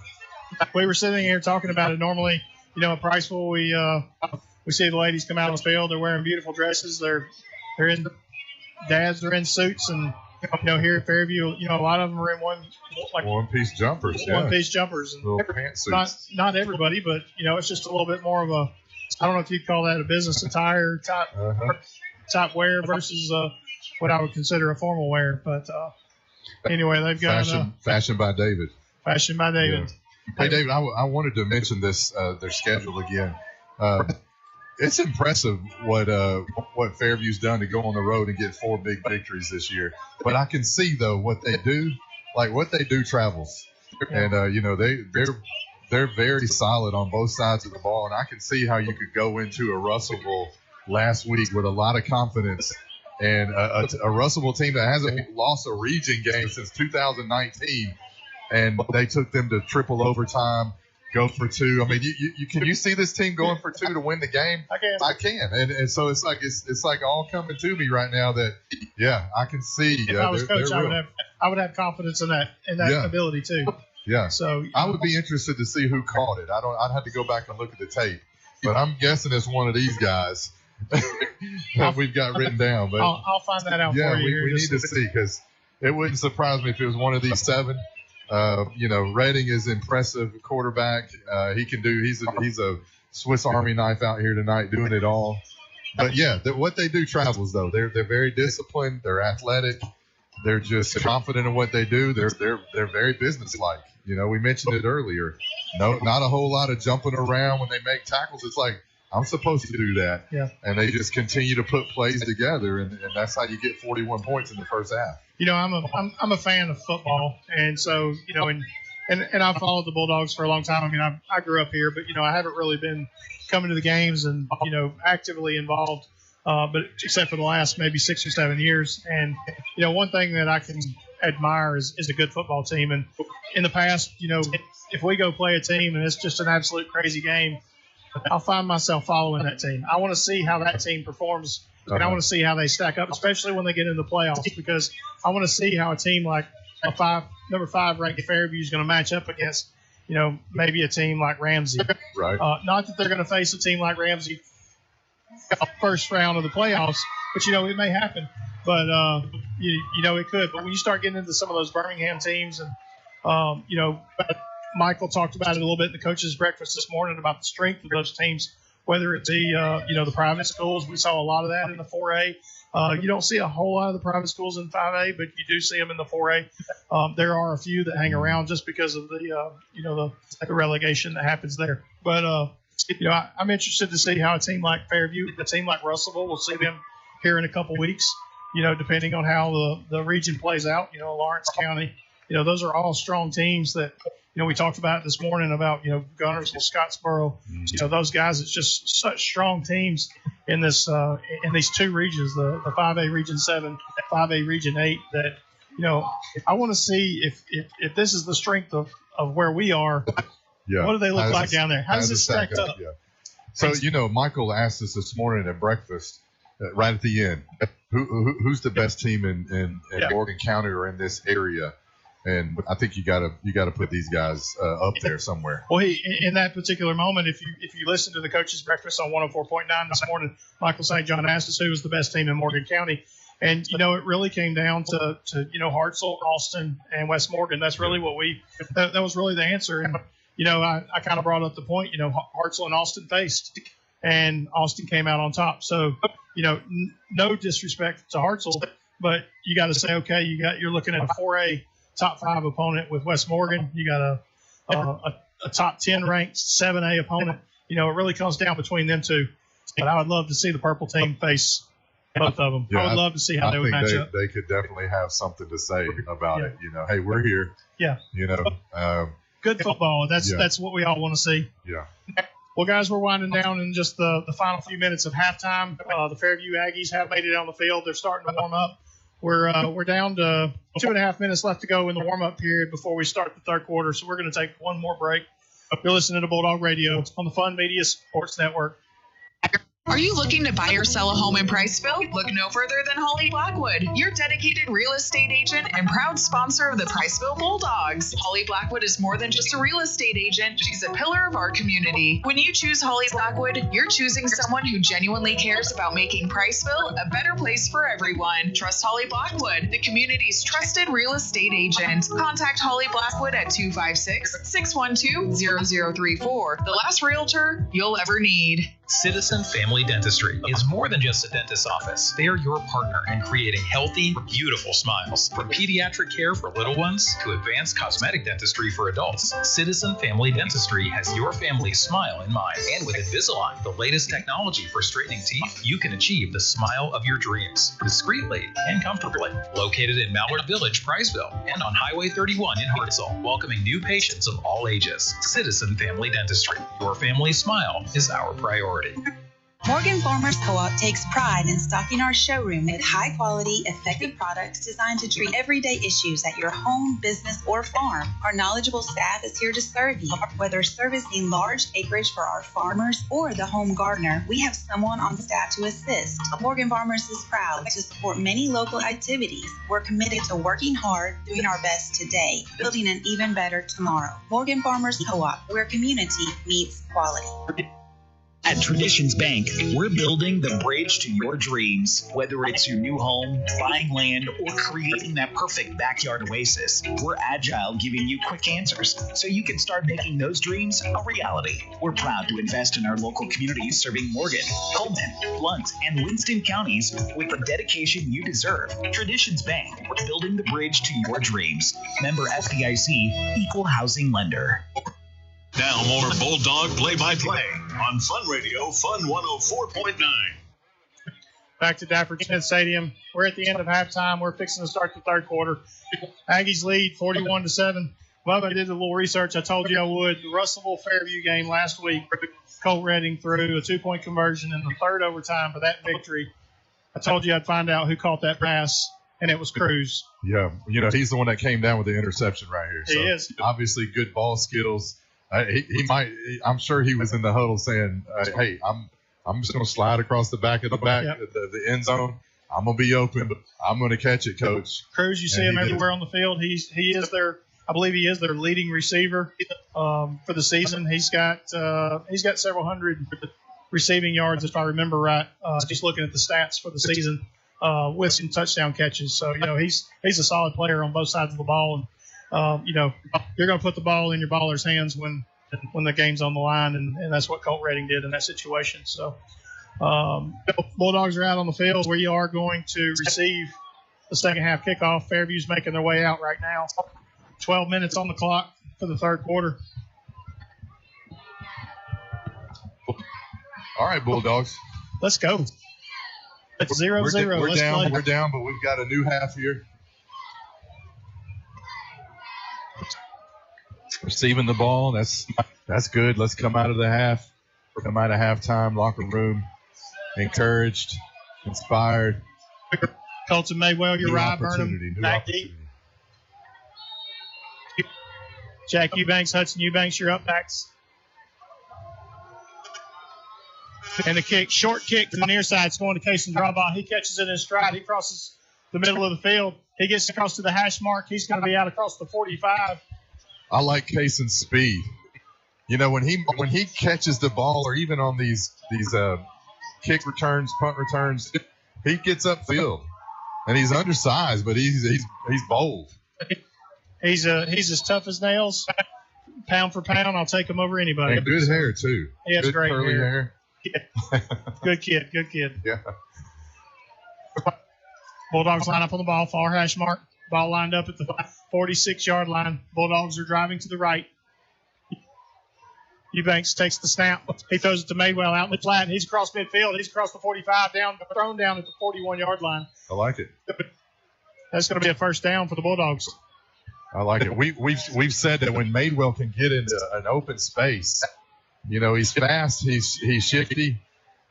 We were sitting here talking about it. Normally, at Priceville, we see the ladies come out on the field. They're wearing beautiful dresses. They're in dads are in suits, and here at Fairview, a lot of them are in one-piece jumpers. Yeah. One-piece jumpers. And little pantsuits. Not everybody, but it's just a little bit more of a. I don't know if you'd call that a business attire type wear versus what I would consider a formal wear. But anyway, they've got fashion by David. Fashion by David. Yeah. Hey, David, I wanted to mention this their schedule again. It's impressive what Fairview's done to go on the road and get 4 big victories this year. But I can see though what they do, travels, and they're very solid on both sides of the ball. And I can see how you could go into a Russellville last week with a lot of confidence, and a Russellville team that hasn't lost a region game since 2019, and they took them to triple overtime. Go for 2. I mean, can you see this team going for 2 to win the game? I can. And so it's like all coming to me right now that I can see. If I was coach, I would have confidence in that ability too. Yeah. So I would be interested to see who caught it. I'd have to go back and look at the tape, but I'm guessing it's one of these guys that we've got written down. But I'll find that out for you. We need to see, because it wouldn't surprise me if it was one of these 7. Redding is impressive quarterback. He can do. He's a Swiss Army knife out here tonight, doing it all. But what they do travels though. They're very disciplined. They're athletic. They're just confident in what they do. They're very businesslike. We mentioned it earlier. No, not a whole lot of jumping around when they make tackles. It's like, I'm supposed to do that. Yeah. And they just continue to put plays together, and that's how you get 41 points in the first half. I'm a fan of football, and so and I've followed the Bulldogs for a long time. I mean, I grew up here, but I haven't really been coming to the games and actively involved, but except for the last maybe 6 or 7 years. And one thing that I can admire is a good football team. And in the past, if we go play a team and it's just an absolute crazy game, I'll find myself following that team. I want to see how that team performs, and I want to see how they stack up, especially when they get into the playoffs, because I want to see how a team like number 5 ranked Fairview is going to match up against, maybe a team like Ramsey. Right. Not that they're going to face a team like Ramsey first round of the playoffs, but it may happen. But it could. But when you start getting into some of those Birmingham teams, and Michael talked about it a little bit in the coaches' breakfast this morning about the strength of those teams, whether it be, the private schools. We saw a lot of that in the 4A. You don't see a whole lot of the private schools in 5A, but you do see them in the 4A. There are a few that hang around just because of the relegation that happens there. But, I'm interested to see how a team like Fairview, a team like Russellville, we'll see them here in a couple weeks, depending on how the region plays out. Lawrence County, those are all strong teams that, we talked about it this morning about, Gunnersville, Scottsboro, those guys. It's just such strong teams in this, in these 2 regions, the 5A Region 7, 5A Region 8, that, I want to see if this is the strength of where we are. Yeah. What do they look like down there? How does it stack up? Yeah. So, Michael asked us this morning at breakfast, right at the end, who's the best team in Morgan County or in this area? And I think you gotta put these guys up there somewhere. Well, in that particular moment, if you listen to the coaches' breakfast on 104.9 this morning, Michael St. John asked us who was the best team in Morgan County, and it really came down to Hartselle, Austin, and West Morgan. That's really what that was really the answer. And I kind of brought up the point. Hartselle and Austin faced, and Austin came out on top. So no disrespect to Hartselle, but you got to say, okay, you're looking at a 4A top 5 opponent with West Morgan. You got a top 10 ranked 7A opponent. It really comes down between them two. But I would love to see the purple team face both of them. I would love to see how they would match up. They could definitely have something to say about it. Hey, we're here. Yeah. Good football. That's what we all want to see. Yeah. Well, guys, we're winding down in just the final few minutes of halftime. The Fairview Aggies have made it on the field. They're starting to warm up. We're down to 2.5 minutes left to go in the warm-up period before we start the third quarter, so we're going to take one more break. You're listening to Bulldog Radio on the Fun Media Sports Network. Are you looking to buy or sell a home in Priceville? Look no further than Holly Blackwood, your dedicated real estate agent and proud sponsor of the Priceville Bulldogs. Holly Blackwood is more than just a real estate agent. She's a pillar of our community. When you choose Holly Blackwood, you're choosing someone who genuinely cares about making Priceville a better place for everyone. Trust Holly Blackwood, the community's trusted real estate agent. Contact Holly Blackwood at 256-612-0034. The last realtor you'll ever need. Citizen Family Dentistry is more than just a dentist's office. They are your partner in creating healthy, beautiful smiles. From pediatric care for little ones to advanced cosmetic dentistry for adults, Citizen Family Dentistry has your family's smile in mind. And with Invisalign, the latest technology for straightening teeth, you can achieve the smile of your dreams discreetly and comfortably. Located in Mallard Village, Priceville, and on Highway 31 in Hartselle, welcoming new patients of all ages. Citizen Family Dentistry. Your family's smile is our priority. Morgan Farmers Co-op takes pride in stocking our showroom with high-quality, effective products designed to treat everyday issues at your home, business, or farm. Our knowledgeable staff is here to serve you. Whether servicing large acreage for our farmers or the home gardener, we have someone on staff to assist. Morgan Farmers is proud to support many local activities. We're committed to working hard, doing our best today, building an even better tomorrow. Morgan Farmers Co-op, where community meets quality. At Traditions Bank, we're building the bridge to your dreams. Whether it's your new home, buying land, or creating that perfect backyard oasis, we're agile, giving you quick answers so you can start making those dreams a reality. We're proud to invest in our local communities serving Morgan, Coleman, Blount, and Winston counties with the dedication you deserve. Traditions Bank, we're building the bridge to your dreams. Member FDIC, Equal Housing Lender. Now more Bulldog play-by-play on Fun Radio, Fun 104.9. Back to Dafford Smith Stadium. We're at the end of halftime. We're fixing to start the third quarter. Aggies lead 41-7. Bubba, I did a little research. I told you I would. The Russellville-Fairview game last week, Colt Redding threw a 2-point conversion in the third overtime for that victory. I told you I'd find out who caught that pass, and it was Cruz. Yeah, he's the one that came down with the interception right here. So he is. Obviously good ball skills. He might. I'm sure he was in the huddle saying, "Hey, I'm just going to slide across the back of the end zone. I'm going to be open, but I'm going to catch it, Coach." Cruz, you see him everywhere on the field. He is I believe he is their leading receiver for the season. He's got several hundred receiving yards, if I remember right. Just looking at the stats for the season with some touchdown catches. So he's a solid player on both sides of the ball. And you're going to put the ball in your baller's hands when the game's on the line, and that's what Colt Redding did in that situation. So Bulldogs are out on the field. We are going to receive the second half kickoff. Fairview's making their way out right now. 12 minutes on the clock for the third quarter. All right, Bulldogs. Let's go. It's 0-0. We're down, but we've got a new half here. Receiving the ball, that's good. Let's come out of the half. Come out of halftime, locker room, encouraged, inspired. Colton Maywell, you're right. Burnham, back deep. Jack Eubanks, Hudson Eubanks, you're up backs. And the kick, short kick to the near side. It's going to Cason Drawbaugh. He catches it in stride. He crosses the middle of the field. He gets across to the hash mark. He's going to be out across the 45. I like Cason's speed. When he catches the ball, or even on these kick returns, punt returns, he gets upfield, and he's undersized, but he's bold. He's as tough as nails. Pound for pound, I'll take him over anybody. And good hair too. He has good great curly hair. Yeah. Good kid. Yeah. Bulldogs line up on the ball, far hash mark. Ball lined up at the 46-yard line. Bulldogs are driving to the right. Eubanks takes the snap. He throws it to Maywell out in the flat. He's across midfield. He's across the 45, thrown down at the 41-yard line. I like it. That's going to be a first down for the Bulldogs. I like it. We've said that when Maywell can get into an open space, he's fast, he's shifty,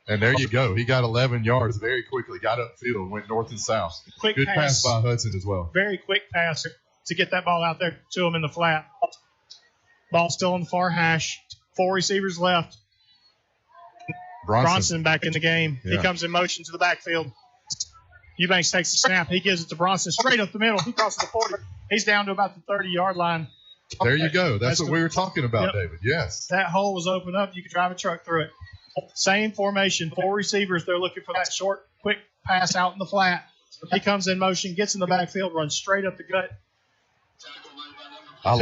And there you go. He got 11 yards very quickly, got upfield, went north and south. Good pass by Hudson as well. Very quick pass to get that ball out there to him in the flat. Ball still on the far hash. 4 receivers left. Bronson back in the game. Yeah. He comes in motion to the backfield. Eubanks takes the snap. He gives it to Bronson straight up the middle. He crosses the 40. He's down to about the 30-yard line. There you go. That's what we were talking about, David. Yes. That hole was opened up. You could drive a truck through it. Same formation. 4 receivers. They're looking for that short, quick pass out in the flat. He comes in motion, gets in the backfield, runs straight up the gut. I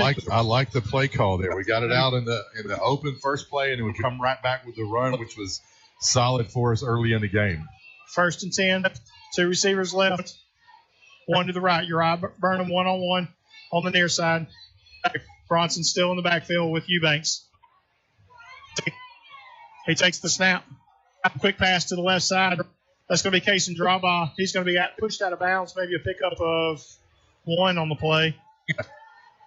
like the play call there. We got it out in the open first play, and then we come right back with the run, which was solid for us early in the game. 1st and 10, 2 receivers left, 1 to the right. Uriah Burnham 1-on-1 on the near side. Bronson still in the backfield with Eubanks. He takes the snap. Quick pass to the left side. That's going to be Kason Drawbaugh. He's going to be pushed out of bounds, maybe a pickup of 1 on the play.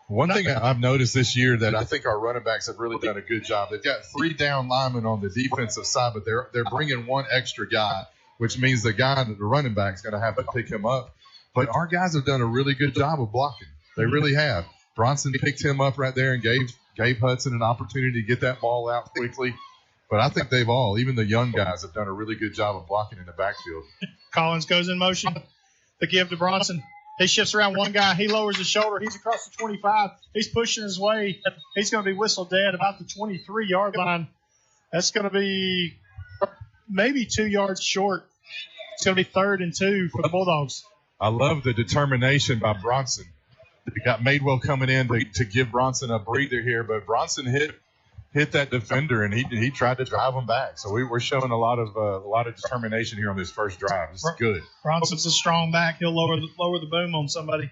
One thing I've noticed this year that I think our running backs have really done a good job. They've got 3 down linemen on the defensive side, but they're bringing 1 extra guy, which means the running back is going to have to pick him up. But our guys have done a really good job of blocking. They really have. Bronson picked him up right there and gave Hudson an opportunity to get that ball out quickly. But I think they've all, even the young guys, have done a really good job of blocking in the backfield. Collins goes in motion. The give to Bronson. He shifts around 1 guy. He lowers his shoulder. He's across the 25. He's pushing his way. He's going to be whistled dead about the 23-yard line. That's going to be maybe 2 yards short. It's going to be 3rd and 2 for the Bulldogs. I love the determination by Bronson. We got Madewell coming in to give Bronson a breather here, but Bronson hit that defender, and he tried to drive him back. So we're showing a lot of determination here on this first drive. This is good. Bronson's a strong back. He'll lower the boom on somebody.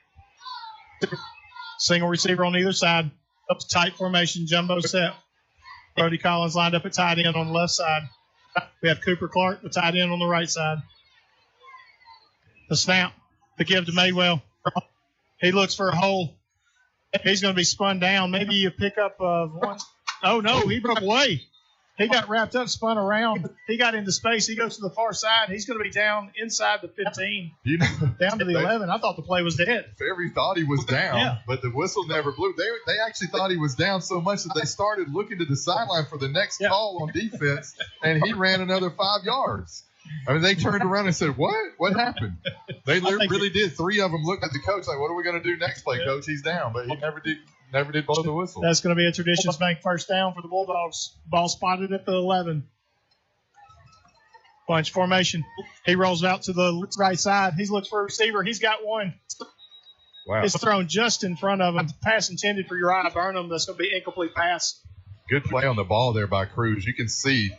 Single receiver on either side. Up to tight formation, jumbo set. Brody Collins lined up at tight end on the left side. We have Cooper Clark, the tight end on the right side. The snap, the give to Madewell. He looks for a hole. He's going to be spun down. Maybe a pickup of 1. Oh, no, he broke away. He got wrapped up, spun around. He got into space. He goes to the far side. He's going to be down inside the 15, down to the 11. I thought the play was dead. Fairview thought he was down, but the whistle never blew. They actually thought he was down so much that they started looking to the sideline for the next call on defense, and he ran another 5 yards. I mean, they turned around and said, "What? What happened?" They really did. 3 of them looked at the coach like, "What are we going to do next play, coach? He's down." But he never did blow the whistle. That's going to be a Traditions Bank first down for the Bulldogs. Ball spotted at the 11. Bunch formation. He rolls out to the right side. He looks for a receiver. He's got 1. Wow. It's thrown just in front of him. Pass intended for Uriah Burnham. That's going to be incomplete pass. Good play on the ball there by Cruz. You can see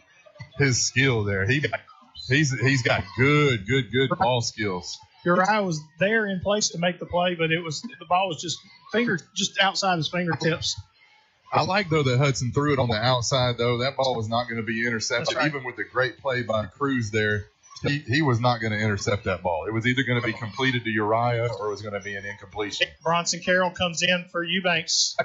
his skill there. He's got good ball skills. Uriah was there in place to make the play, but the ball was just outside his fingertips. I like, though, that Hudson threw it on the outside, though. That ball was not going to be intercepted. Right. Even with the great play by Cruz there, he was not going to intercept that ball. It was either going to be completed to Uriah or it was going to be an incompletion. Bronson Carroll comes in for Eubanks.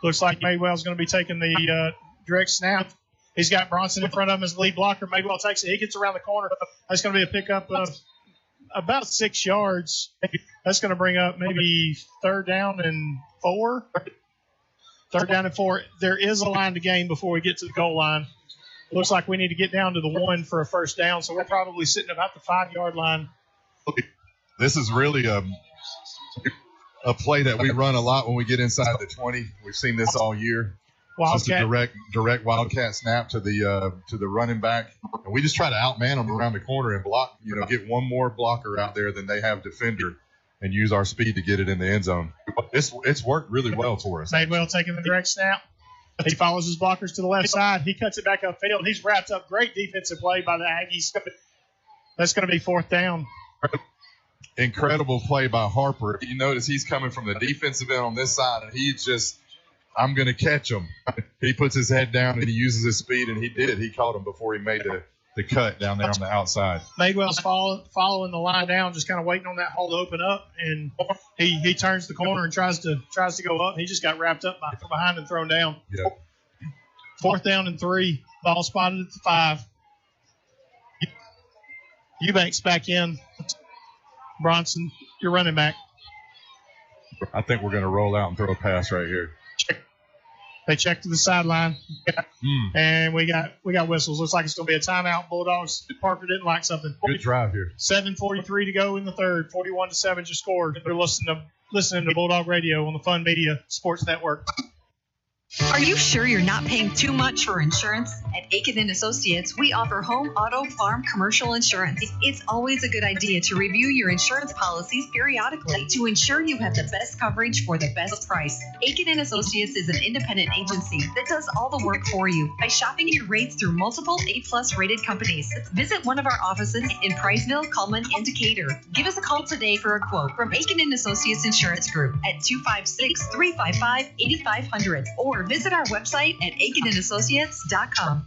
Looks like Madewell's going to be taking the direct snap. He's got Bronson in front of him as lead blocker. Madewell takes it. He gets around the corner. That's going to be a pickup of about 6 yards. That's going to bring up maybe 3rd down and 4. 3rd down and 4. There is a line to gain before we get to the goal line. Looks like we need to get down to the 1 for a first down, so we're probably sitting about the 5-yard line. This is really a play that we run a lot when we get inside the 20. We've seen this all year. Just a direct wildcat snap to the running back, and we just try to outman them around the corner and block. Get one more blocker out there than they have defender, and use our speed to get it in the end zone. It's worked really well for us. Madewell taking the direct snap. He follows his blockers to the left side. He cuts it back upfield. He's wrapped up. Great defensive play by the Aggies. That's going to be 4th down. Incredible play by Harper. If you notice, he's coming from the defensive end on this side, and he's just, I'm going to catch him. He puts his head down, and he uses his speed, and he did. He caught him before he made the cut down there on the outside. Madewell's following the line down, just kind of waiting on that hole to open up, and he turns the corner and tries to go up. He just got wrapped up from behind and thrown down. Yeah. 4th down and 3. Ball spotted at the 5. Eubanks back in. Bronson, your running back. I think we're going to roll out and throw a pass right here. They check to the sideline, and we got whistles. Looks like it's going to be a timeout. Bulldogs. Parker didn't like something. Good drive here. 7:43 to go in the third. 41-7 just scored. They're listening to Bulldog Radio on the Fun Media Sports Network. Are you sure you're not paying too much for insurance? At Aiken & Associates, we offer home, auto, farm, commercial insurance. It's always a good idea to review your insurance policies periodically to ensure you have the best coverage for the best price. Aiken & Associates is an independent agency that does all the work for you by shopping your rates through multiple A+ rated companies. Visit one of our offices in Priceville, Cullman, and Decatur. Give us a call today for a quote from Aiken & Associates Insurance Group at 256-355-8500 or visit our website at aikenandassociates.com.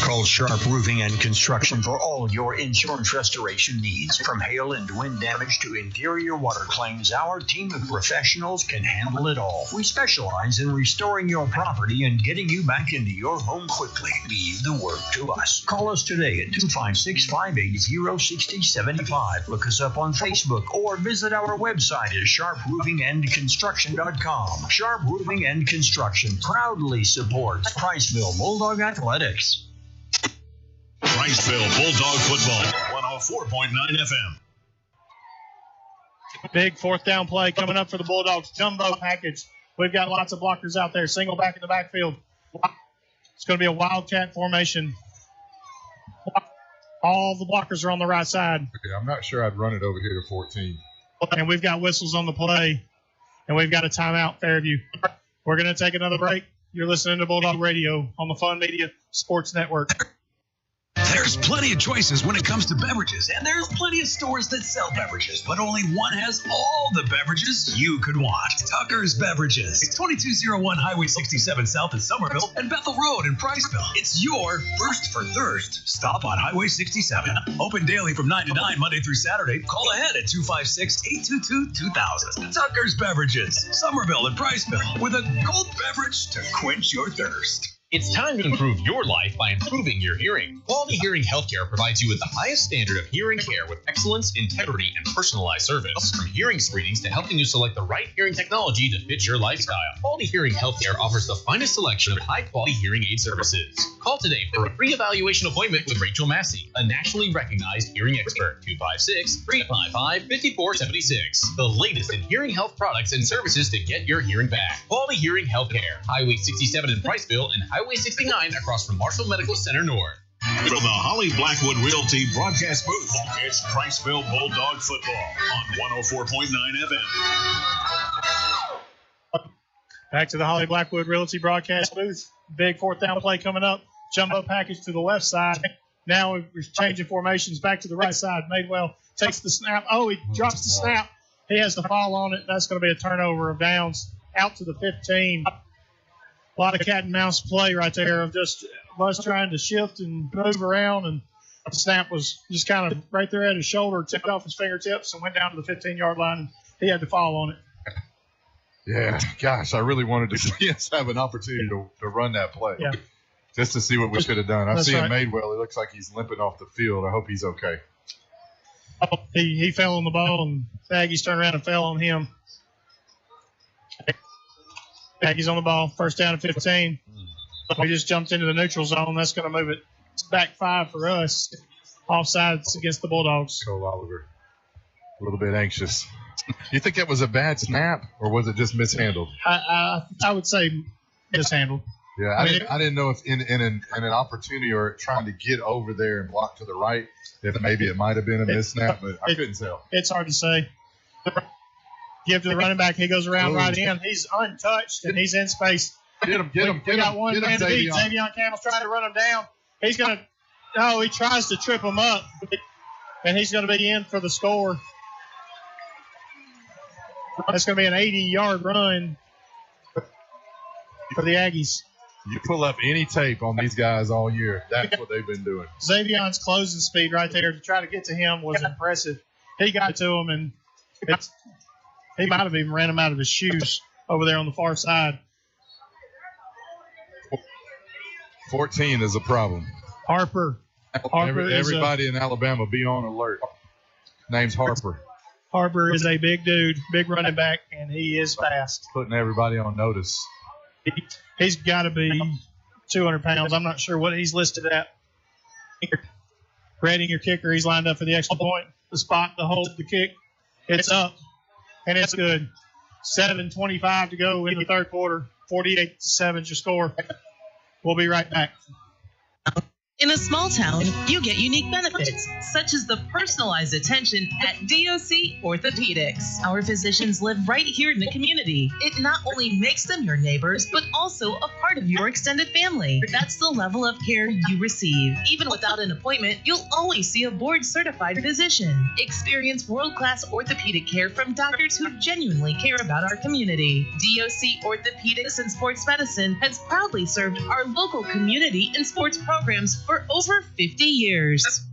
Call Sharp Roofing and Construction for all your insurance restoration needs. From hail and wind damage to interior water claims, our team of professionals can handle it all. We specialize in restoring your property and getting you back into your home quickly. Leave the work to us. Call us today at 256-580-6075. Look us up on Facebook or visit our website at sharproofingandconstruction.com. Sharp Roofing and Construction proudly supports Priceville Bulldog Athletics. Priceville Bulldog Football, 104.9 FM. Big fourth down play coming up for the Bulldogs. Jumbo package. We've got lots of blockers out there. Single back in the backfield. It's going to be a wildcat formation. All the blockers are on the right side. Okay, I'm not sure I'd run it over here to 14. And we've got whistles on the play. And we've got a timeout, Fairview. We're going to take another break. You're listening to Bulldog Radio on the Fun Media Sports Network. There's plenty of choices when it comes to beverages, and there's plenty of stores that sell beverages, but only one has all the beverages you could want. Tucker's Beverages. It's 2201 Highway 67 South in Somerville and Bethel Road in Priceville. It's your first for thirst stop on Highway 67. Open daily from 9 to 9, Monday through Saturday. Call ahead at 256-822-2000. Tucker's Beverages, Somerville and Priceville, with a cold beverage to quench your thirst. It's time to improve your life by improving your hearing. Quality Hearing Healthcare provides you with the highest standard of hearing care with excellence, integrity, and personalized service. From hearing screenings to helping you select the right hearing technology to fit your lifestyle, Quality Hearing Healthcare offers the finest selection of high-quality hearing aid services. Call today for a free evaluation appointment with Rachel Massey, a nationally recognized hearing expert. 256-355-5476. The latest in hearing health products and services to get your hearing back. Quality Hearing Healthcare, Highway 67 in Priceville and Highway 69 across from Marshall Medical Center North. From the Holly Blackwood Realty broadcast booth, it's Priceville Bulldog Football on 104.9 FM. Back to the Holly Blackwood Realty broadcast booth. Big fourth down play coming up. Jumbo package to the left side. Now we're changing formations back to the right side. Madewell takes the snap. Oh, he drops the snap. He has the fall on it. That's going to be a turnover of downs out to the 15. A lot of cat and mouse play right there of just us trying to shift and move around, and the snap was just kind of right there at his shoulder, tipped off his fingertips, and went down to the 15-yard line. He had to fall on it. Yeah, gosh, I really wanted to see us have an opportunity to run that play. Yeah. Just to see what we could have done. I'm That's seeing right. Madewell. It looks like he's limping off the field. I hope he's okay. He fell on the ball, and Aggies turned around and fell on him. Aggies on the ball, first down at 15. We just jumped into the neutral zone. That's going to move it back 5 for us. Offsides against the Bulldogs. Cole Oliver, a little bit anxious. You think it was a bad snap, or was it just mishandled? I would say mishandled. Yeah, I didn't know if in an opportunity or trying to get over there and block to the right, if maybe it might have been a missnap, but I couldn't tell. It's hard to say. Give to the running back. He goes around right in. He's untouched, and he's in space. Get him, We got one man to beat. Xavion Campbell's trying to run him down. He's going to – no, he tries to trip him up, and he's going to be in for the score. That's going to be an 80-yard run for the Aggies. You pull up any tape on these guys all year, that's what they've been doing. Xavion's closing speed right there to try to get to him was impressive. He got to him, and he might have even ran him out of his shoes over there on the far side. 14 is a problem. Harper Everybody in Alabama be on alert. Name's Harper. Harper is a big dude, big running back, and he is fast. Putting everybody on notice. He's got to be 200 pounds. I'm not sure what he's listed at. Redding, your kicker, he's lined up for the extra point. The spot, the hold, the kick. It's up, and it's good. 7:25 to go in the third quarter. 48-7 is your score. We'll be right back. In a small town, you get unique benefits, such as the personalized attention at DOC Orthopedics. Our physicians live right here in the community. It not only makes them your neighbors, but also a part of your extended family. That's the level of care you receive. Even without an appointment, you'll always see a board-certified physician. Experience world-class orthopedic care from doctors who genuinely care about our community. DOC Orthopedics and Sports Medicine has proudly served our local community and sports programs for over 50 years.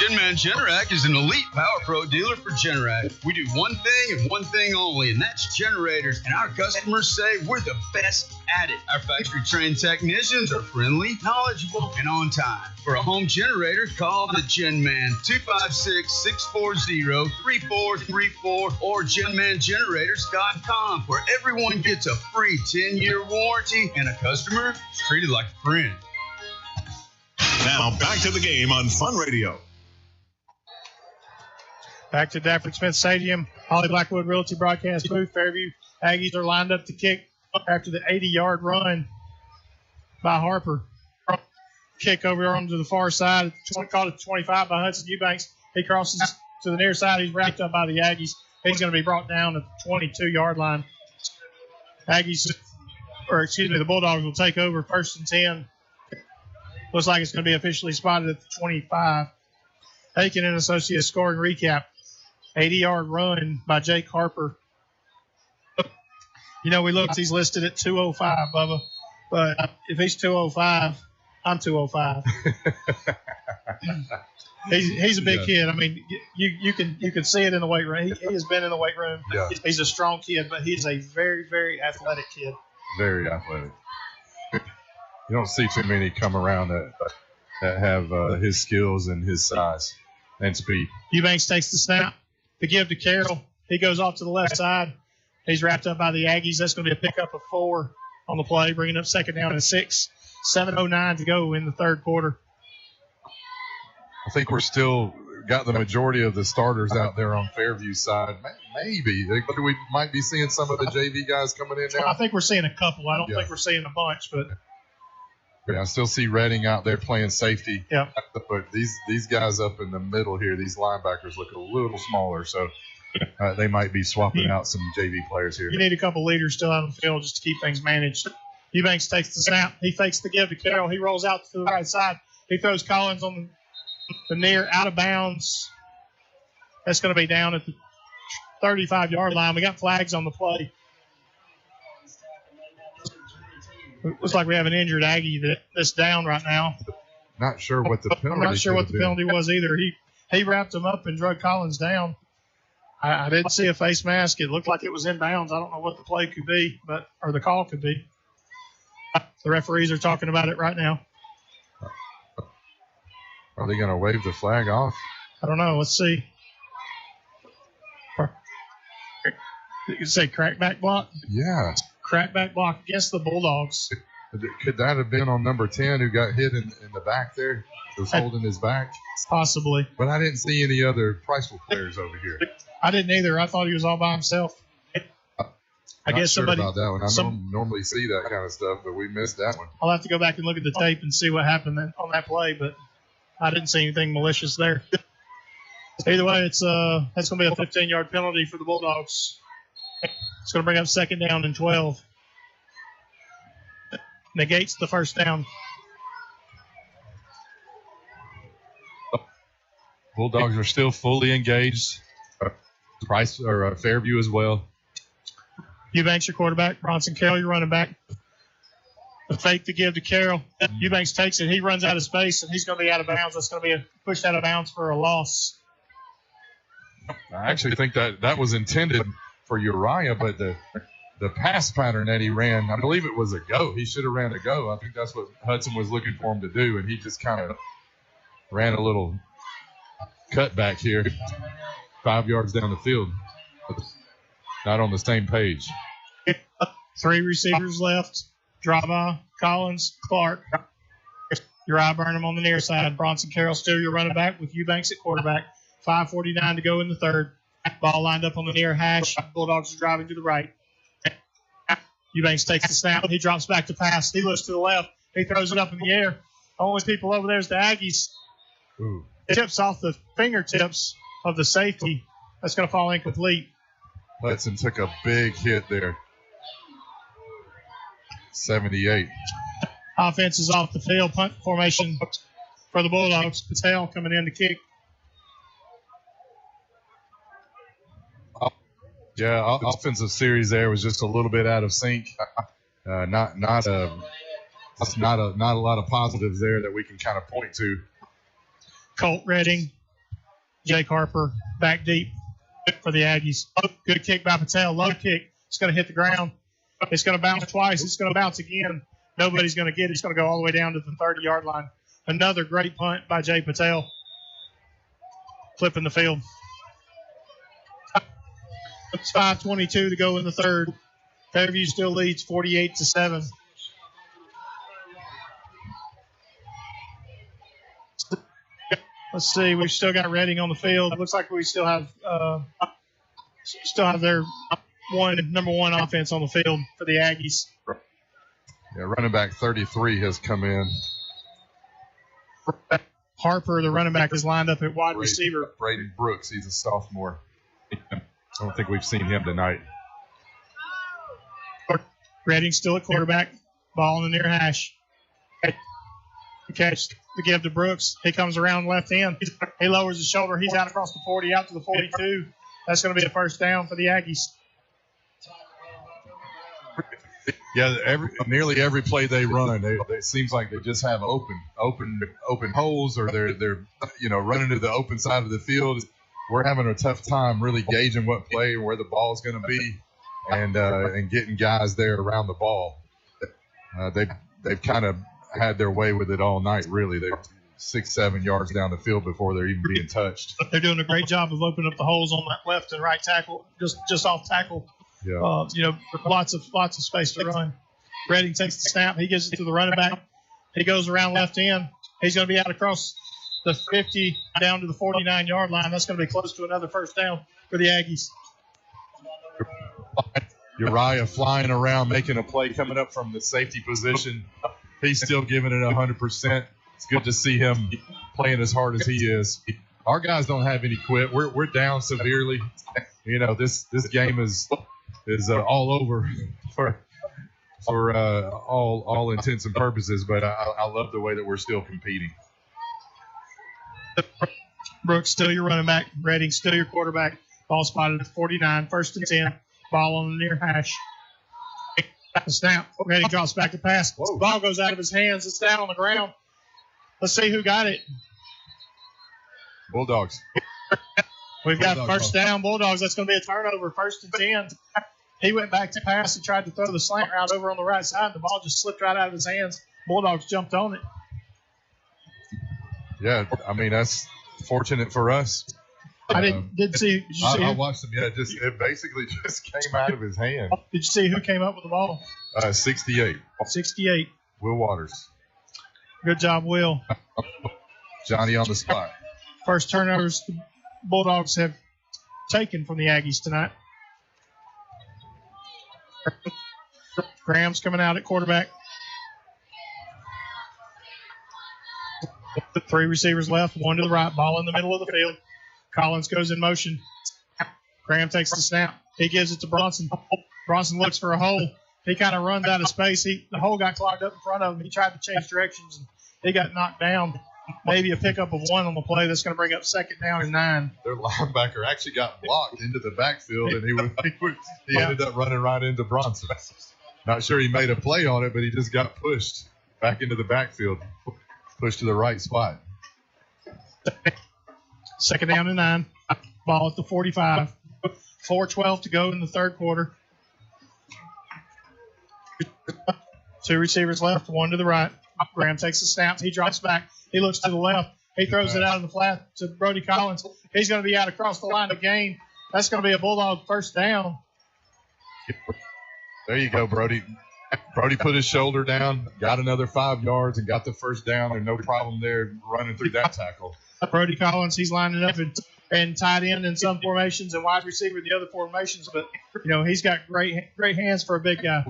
Genman Generac is an elite Power Pro dealer for Generac. We do one thing and one thing only, and that's generators. And our customers say we're the best at it. Our factory-trained technicians are friendly, knowledgeable, and on time. For a home generator, call the Genman 256-640-3434 or GenmanGenerators.com, where everyone gets a free 10-year warranty and a customer is treated like a friend. Now back to the game on Fun Radio. Back to Dafford Smith Stadium. Holly Blackwood Realty broadcast booth. Fairview Aggies are lined up to kick after the 80-yard run by Harper. Kick over onto the far side. Caught at 25 by Hudson Eubanks. He crosses to the near side. He's wrapped up by the Aggies. He's going to be brought down at the 22-yard line. The Bulldogs will take over 1st and 10. Looks like it's going to be officially spotted at the 25. Aiken and Associates scoring recap. 80-yard run by Jake Harper. You know, we looked, he's listed at 205, Bubba. But if he's 205, I'm 205. He's a big kid. I mean, you can see it in the weight room. He has been in the weight room. Yeah. He's a strong kid, but he's a very, very athletic kid. Very athletic. You don't see too many come around that have his skills and his size and speed. Eubanks takes the snap. The give to Carroll. He goes off to the left side. He's wrapped up by the Aggies. That's going to be a pickup of 4 on the play, bringing up 2nd down and 6. 7:09 to go in the third quarter. I think we're still got the majority of the starters out there on Fairview side. Maybe. We might be seeing some of the JV guys coming in now. I think we're seeing a couple. I don't think we're seeing a bunch, but – yeah, I still see Redding out there playing safety. Yeah. But these guys up in the middle here, these linebackers look a little smaller, so they might be swapping out some JV players here. You need a couple leaders still out on the field just to keep things managed. Eubanks takes the snap. He fakes the give to Carroll. He rolls out to the right side. He throws Collins on the near out of bounds. That's going to be down at the 35-yard line. We got flags on the play. It looks like we have an injured Aggie that's down right now. Not sure what the penalty. I'm not sure what the penalty was either. He wrapped him up and drug Collins down. I didn't see a face mask. It looked like it was in bounds. I don't know what the play could be, or the call could be. The referees are talking about it right now. Are they going to wave the flag off? I don't know. Let's see. You say crackback block? Yeah. Crackback block against the Bulldogs. Could that have been on number 10 who got hit in the back there? Who was holding his back? Possibly. But I didn't see any other Priceville players over here. I didn't either. I thought he was all by himself. I guess sure somebody. About that one. I don't normally see that kind of stuff, but we missed that one. I'll have to go back and look at the tape and see what happened on that play, but I didn't see anything malicious there. Either way, that's going to be a 15-yard penalty for the Bulldogs. It's going to bring up 2nd down and 12. Negates the 1st down. Bulldogs are still fully engaged. Fairview as well. Eubanks, your quarterback. Bronson Carroll, your running back. The fake to give to Carroll. Eubanks takes it. He runs out of space, and he's going to be out of bounds. That's going to be pushed out of bounds for a loss. I actually think that was intended for Uriah, but the pass pattern that he ran, I believe it was a go. He should have ran a go. I think that's what Hudson was looking for him to do, and he just kind of ran a little cutback here, 5 yards down the field. Not on the same page. 3 receivers left. Drama, Collins, Clark. Uriah Burnham on the near side. Bronson Carroll still your running back with Eubanks at quarterback. 5:49 to go in the third. Ball lined up on the near hash. Bulldogs are driving to the right. Eubanks takes the snap. He drops back to pass. He looks to the left. He throws it up in the air. Only people over there is the Aggies. Ooh. It tips off the fingertips of the safety. That's going to fall incomplete. Hudson took a big hit there. 78. Offense is off the field. Punt formation for the Bulldogs. Patel coming in to kick. Yeah, offensive series there was just a little bit out of sync. Not a lot of positives there that we can kind of point to. Colt Redding, Jake Harper back deep for the Aggies. Good kick by Patel. Low kick. It's going to hit the ground. It's going to bounce twice. It's going to bounce again. Nobody's going to get it. It's going to go all the way down to the 30-yard line. Another great punt by Jay Patel. Flipping the field. It's 5:22 to go in the third. Fairview still leads 48-7. Let's see. We've still got Redding on the field. It looks like we still have their number one offense on the field for the Aggies. Yeah, running back 33 has come in. Harper, the running back, is lined up at wide receiver. Braden Brooks, he's a sophomore. I don't think we've seen him tonight. Redding still at quarterback. Ball in the near hash. The catch, the give to Brooks. He comes around left end. He lowers his shoulder. He's out across the 40, out to the 42. That's going to be a first down for the Aggies. Yeah, nearly every play they run, it seems like they just have open holes, or they're running to the open side of the field. We're having a tough time really gauging what play and where the ball is going to be, and getting guys there around the ball. They've kind of had their way with it all night. Really, they're 6-7 yards down the field before they're even being touched. They're doing a great job of opening up the holes on that left and right tackle, just off tackle. Yeah. Lots of space to run. Redding takes the snap. He gives it to the running back. He goes around left end. He's going to be out across the 50 down to the 49-yard line. That's going to be close to another first down for the Aggies. Uriah flying around, making a play coming up from the safety position. He's still giving it 100%. It's good to see him playing as hard as he is. Our guys don't have any quit. We're down severely. This game is all over for all intents and purposes. But I love the way that we're still competing. Brooks still your running back. Redding still your quarterback. Ball spotted at 49. 1st and 10. Ball on the near hash. The snap. Redding drops back to pass. Whoa. Ball goes out of his hands. It's down on the ground. Let's see who got it. Bulldogs. We've got first down, Bulldogs. That's going to be a turnover. 1st and 10. He went back to pass and tried to throw the slant route over on the right side. The ball just slipped right out of his hands. Bulldogs jumped on it. Yeah, that's fortunate for us. I didn't see. Did you see I watched him. Yeah, it basically just came out of his hand. Did you see who came up with the ball? 68. 68. Will Waters. Good job, Will. Johnny on the spot. First turnovers the Bulldogs have taken from the Aggies tonight. Graham's coming out at quarterback. 3 receivers left, 1 to the right, ball in the middle of the field. Collins goes in motion. Graham takes the snap. He gives it to Bronson. Bronson looks for a hole. He kind of runs out of space. The hole got clogged up in front of him. He tried to change directions, and he got knocked down. Maybe a pickup of 1 on the play. That's going to bring up 2nd down and 9. Their linebacker actually got blocked into the backfield, and he ended up running right into Bronson. Not sure he made a play on it, but he just got pushed back into the backfield, pushed to the right spot. 2nd down and 9. Ball at the 45. 4:12 to go in the third quarter. 2 receivers left, 1 to the right. Graham takes the snap. He drops back. He looks to the left. He throws it out of the flat to Brody Collins. He's going to be out across the line of gain. That's going to be a Bulldog first down. There you go, Brody. Brody put his shoulder down, got another 5 yards, and got the first down. There's no problem there running through that tackle. Brody Collins, he's lining up and tight end in some formations and wide receiver in the other formations. But, he's got great hands for a big guy.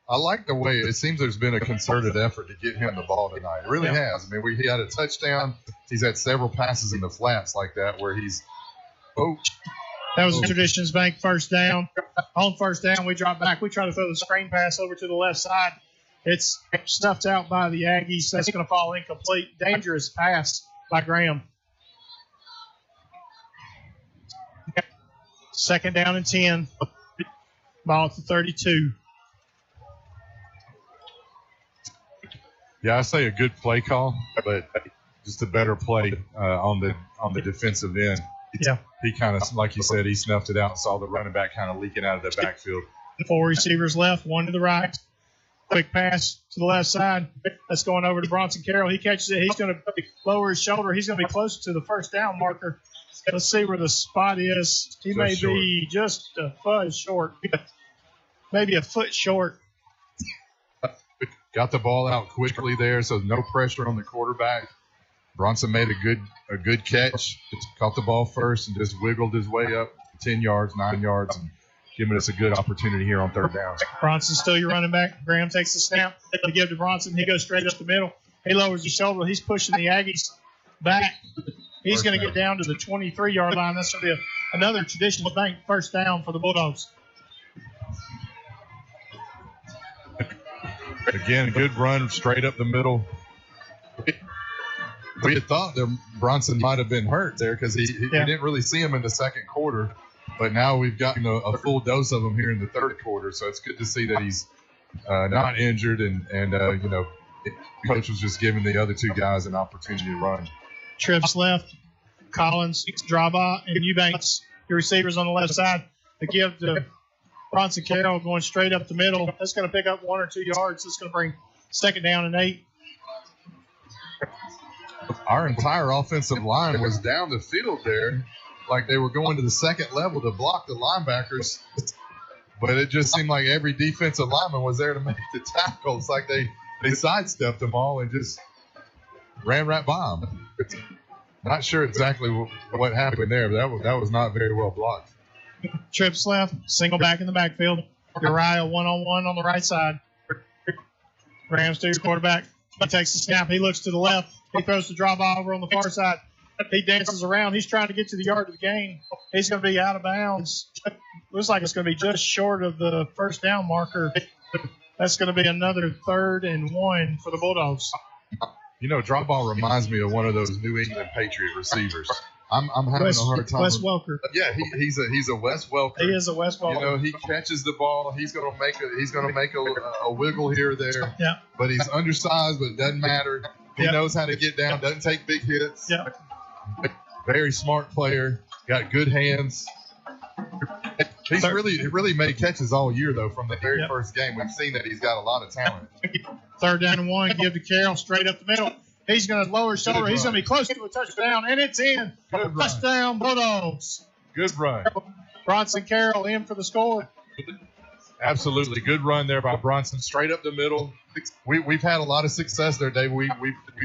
I like the way it seems there's been a concerted effort to get him the ball tonight. It really has. I mean, he had a touchdown. He's had several passes in the flats like that where he's That was a Traditions Bank first down. On first down, we drop back. We try to throw the screen pass over to the left side. It's stuffed out by the Aggies. That's going to fall incomplete. Dangerous pass by Graham. Second down and 10. Ball at the 32. Yeah, I say a good play call, but just a better play on the defensive end. Yeah. He kind of, like you said, he snuffed it out and saw the running back kind of leaking out of the backfield. 4 receivers left, 1 to the right. Quick pass to the left side. That's going over to Bronson Carroll. He catches it. He's going to lower his shoulder. He's going to be close to the first down marker. Let's see where the spot is. He may be just a fuzz short. Maybe a foot short. Got the ball out quickly there, so no pressure on the quarterback. Bronson made a good catch. Just caught the ball first and just wiggled his way up 10 yards, 9 yards, and giving us a good opportunity here on third down. Bronson's still your running back. Graham takes the snap. They give to Bronson. He goes straight up the middle. He lowers his shoulder. He's pushing the Aggies back. He's going to get down to the 23-yard line. That's going to be another Traditional Bank first down for the Bulldogs. Again, a good run straight up the middle. We had thought that Bronson might have been hurt there because we didn't really see him in the second quarter. But now we've gotten a full dose of him here in the third quarter. So it's good to see that he's not injured and coach was just giving the other two guys an opportunity to run. Trips left, Collins, Draba, and Eubanks, your receivers on the left side. The give to Bronson Carroll going straight up the middle. That's going to pick up 1 or 2 yards. That's going to bring second down and 8. Our entire offensive line was down the field there, like they were going to the second level to block the linebackers. But it just seemed like every defensive lineman was there to make the tackles. Like they sidestepped them all and just ran right by them. Not sure exactly what happened there, but that was not very well blocked. Trips left, single back in the backfield. Uriah one-on-one on the right side. Rams to your quarterback. He takes the snap. He looks to the left. He throws the draw ball over on the far side. He dances around. He's trying to get to the yard of the gain. He's going to be out of bounds. Looks like it's going to be just short of the first down marker. That's going to be another 3rd and 1 for the Bulldogs. Drop ball reminds me of one of those New England Patriot receivers. I'm having a hard time. Wes Welker. Yeah, he's a Wes Welker. He is a Wes Welker. He catches the ball. He's going to make a wiggle here or there. Yeah. But he's undersized, but it doesn't matter. He knows how to get down. Doesn't take big hits. Yeah. Very smart player. Got good hands. He's really made catches all year though. From the very first game, we've seen that he's got a lot of talent. 3rd down and 1. Give to Carroll straight up the middle. He's going to lower his shoulder. He's going to be close to a touchdown, and it's in. Touchdown, Bulldogs. Good run. Bronson Carroll in for the score. Absolutely. Good run there by Bronson. Straight up the middle. We've had a lot of success there, Dave. We've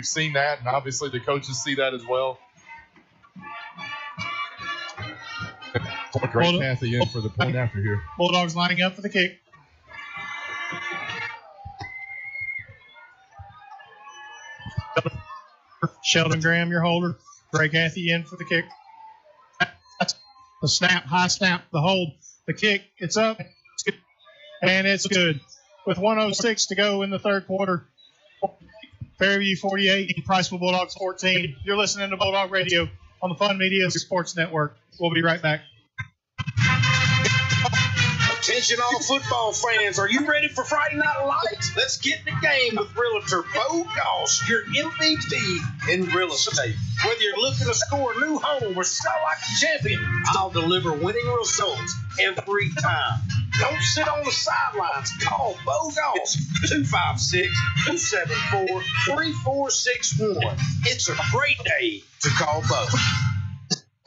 seen that, and obviously the coaches see that as well. Great Kathy in for the point after here. Bulldogs lining up for the kick. Sheldon Graham, your holder. Ray Cathy in for the kick. The snap, high snap, the hold, the kick. It's up. It's good. And it's good. With 1:06 to go in the third quarter. Fairview 48, Priceville Bulldogs 14. You're listening to Bulldog Radio on the Fun Media Sports Network. We'll be right back. Attention all football fans, are you ready for Friday Night Lights? Let's get in the game with Realtor Bo Goss, your MVP in real estate. Whether you're looking to score a new home or sell like a champion, I'll deliver winning results every time. Don't sit on the sidelines. Call Bo Goss, 256-274-3461. It's a great day to call Bo.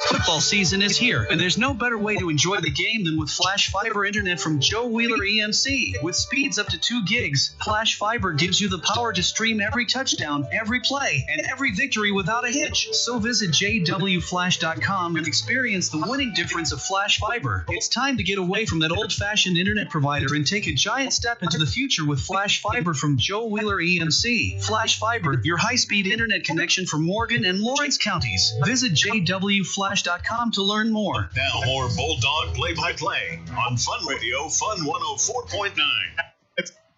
Football season is here, and there's no better way to enjoy the game than with Flash Fiber Internet from Joe Wheeler EMC. With speeds up to 2 gigs, Flash Fiber gives you the power to stream every touchdown, every play, and every victory without a hitch. So visit jwflash.com and experience the winning difference of Flash Fiber. It's time to get away from that old-fashioned internet provider and take a giant step into the future with Flash Fiber from Joe Wheeler EMC. Flash Fiber, your high-speed internet connection for Morgan and Lawrence counties. Visit jwflash.com to learn more. Now more Bulldog play-by-play on Fun Radio, Fun 104.9.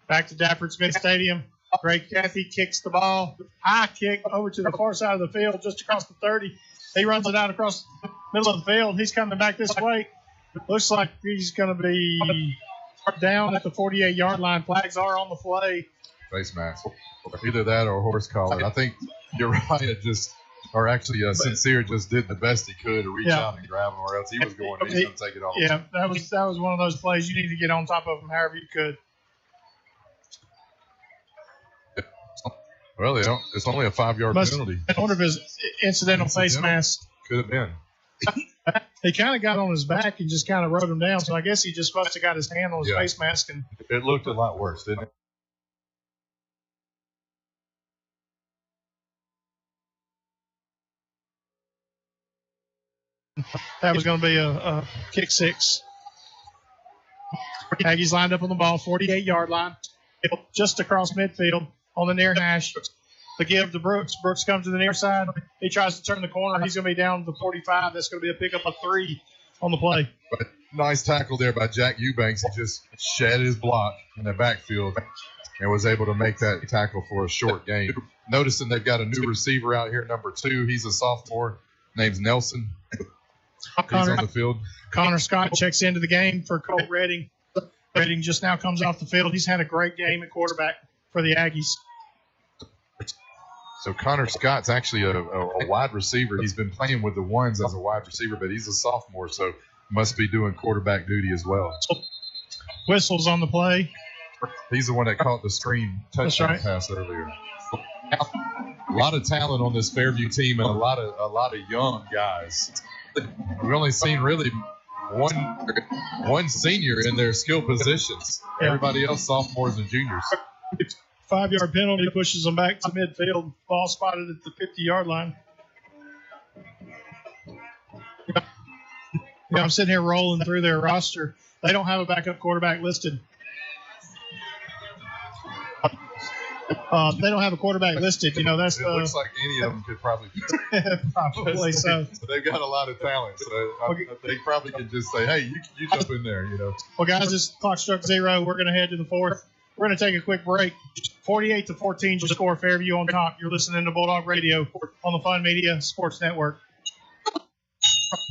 Back to Dafford Smith Stadium. Greg Cathy kicks the ball. High kick over to the far side of the field, just across the 30. He runs it out across the middle of the field. He's coming back this way. Looks like he's going to be down at the 48-yard line. Flags are on the play. Face mask. Either that or a horse collar. I think Uriah Sincere just did the best he could to reach out and grab him, or else he was going to take it off. Yeah, that was one of those plays. You need to get on top of him however you could. Well, it's only a 5-yard penalty. I wonder if his incidental face mask could have been. He kind of got on his back and just kind of rode him down, so I guess he just must have got his hand on his face mask. And it looked a lot worse, didn't it? That was going to be a kick 6. Aggies lined up on the ball, 48-yard line, just across midfield on the near hash. The give to Brooks. Brooks comes to the near side. He tries to turn the corner. He's going to be down to the 45. That's going to be a pickup of 3 on the play. But nice tackle there by Jack Eubanks. He just shed his block in the backfield and was able to make that tackle for a short gain. Noticing they've got a new receiver out here, number 2. He's a sophomore. Name's Nelson. He's on the field. Connor Scott checks into the game for Colt Redding. Redding just now comes off the field. He's had a great game at quarterback for the Aggies. So Connor Scott's actually a wide receiver. He's been playing with the ones as a wide receiver, but he's a sophomore, so must be doing quarterback duty as well. Whistles on the play. He's the one that caught the screen touchdown pass earlier. A lot of talent on this Fairview team and a lot of young guys. We've only seen really one senior in their skill positions. Everybody else sophomores and juniors. 5-yard penalty pushes them back to midfield. Ball spotted at the 50-yard line. Yeah, I'm sitting here rolling through their roster. They don't have a backup quarterback listed. They don't have a quarterback listed. You know, that's it looks like any of them could probably. Probably so. They've got a lot of talent, so they probably could just say, "Hey, you jump in there," you know. Well, guys, this clock struck 0. We're going to head to the 4th. We're going to take a quick break. 48-14 to score. Fairview on top. You're listening to Bulldog Radio on the Fun Media Sports Network.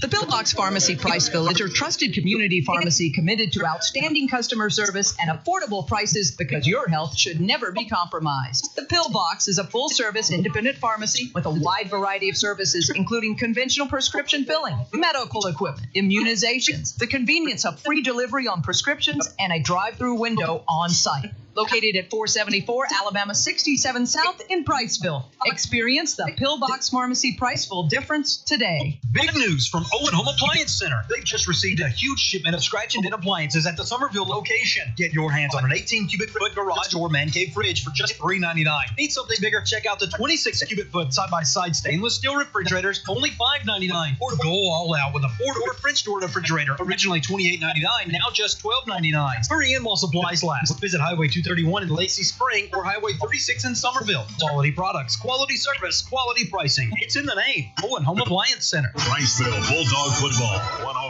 The Pillbox Pharmacy Priceville is your trusted community pharmacy committed to outstanding customer service and affordable prices because your health should never be compromised. The Pillbox is a full-service independent pharmacy with a wide variety of services, including conventional prescription filling, medical equipment, immunizations, the convenience of free delivery on prescriptions, and a drive-through window on site. Located at 474 Alabama 67 South in Priceville. Experience the Pillbox Pharmacy Priceville difference today. Big news from Owen Home Appliance Center. They've just received a huge shipment of scratch and dent appliances at the Somerville location. Get your hands on an 18 cubic foot garage or man cave fridge for just $3.99. Need something bigger? Check out the 26 cubic foot side-by-side stainless steel refrigerators, only $5.99. Or go all out with a 4-door French door refrigerator, originally $28.99, now just $12.99. Hurry in while supplies last. Visit Highway 231 in Lacey Spring or Highway 36 in Somerville. Quality products, quality service, quality pricing. It's in the name. Owen Home Appliance Center. Priceville Bulldog Football,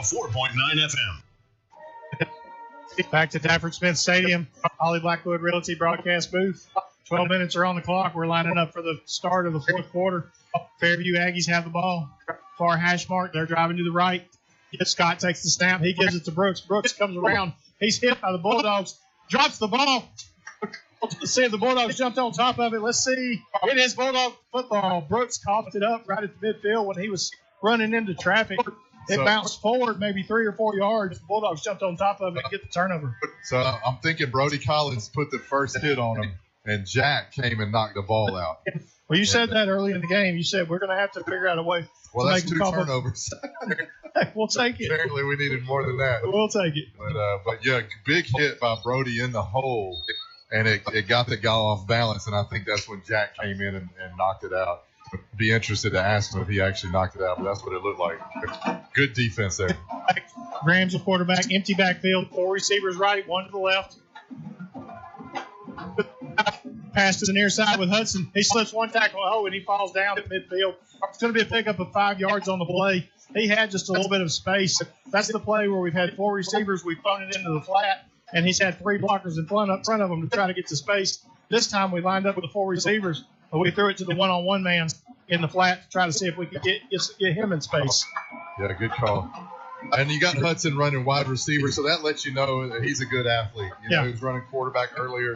104.9 FM. Back to Dafford Smith Stadium, Holly Blackwood Realty broadcast booth. 12 minutes are on the clock. We're lining up for the start of the 4th quarter. Fairview Aggies have the ball. Far hash mark. They're driving to the right. Scott takes the snap. He gives it to Brooks. Brooks comes around. He's hit by the Bulldogs. Drops the ball. Let's see if the Bulldogs jumped on top of it. Let's see. It is Bulldog football. Brooks coughed it up right at the midfield when he was running into traffic. It bounced forward maybe 3 or 4 yards. The Bulldogs jumped on top of it and get the turnover. So I'm thinking Brody Collins put the first hit on him, and Jack came and knocked the ball out. Well, you said that early in the game. You said we're going to have to figure out a way Well, to that's make 2 a couple. turnovers. We'll take it. Apparently, we needed more than that. We'll take it. But yeah, big hit by Brody in the hole, and it got the guy off balance, and I think that's when Jack came in and knocked it out. Be interested to ask him if he actually knocked it out, but that's what it looked like. Good defense there. Graham's the quarterback, empty backfield, 4 receivers right, 1 to the left. Pass to the near side with Hudson. He slips 1 tackle, and he falls down at midfield. It's going to be a pickup of 5 yards on the play. He had just a little bit of space. That's the play where we've had 4 receivers. We've thrown it into the flat, and he's had 3 blockers in front of him to try to get to space. This time we lined up with the 4 receivers, but we threw it to the one-on-one man in the flat to try to see if we could get him in space. Yeah, good call. And you got Hudson running wide receiver, so that lets you know that he's a good athlete. He was running quarterback earlier.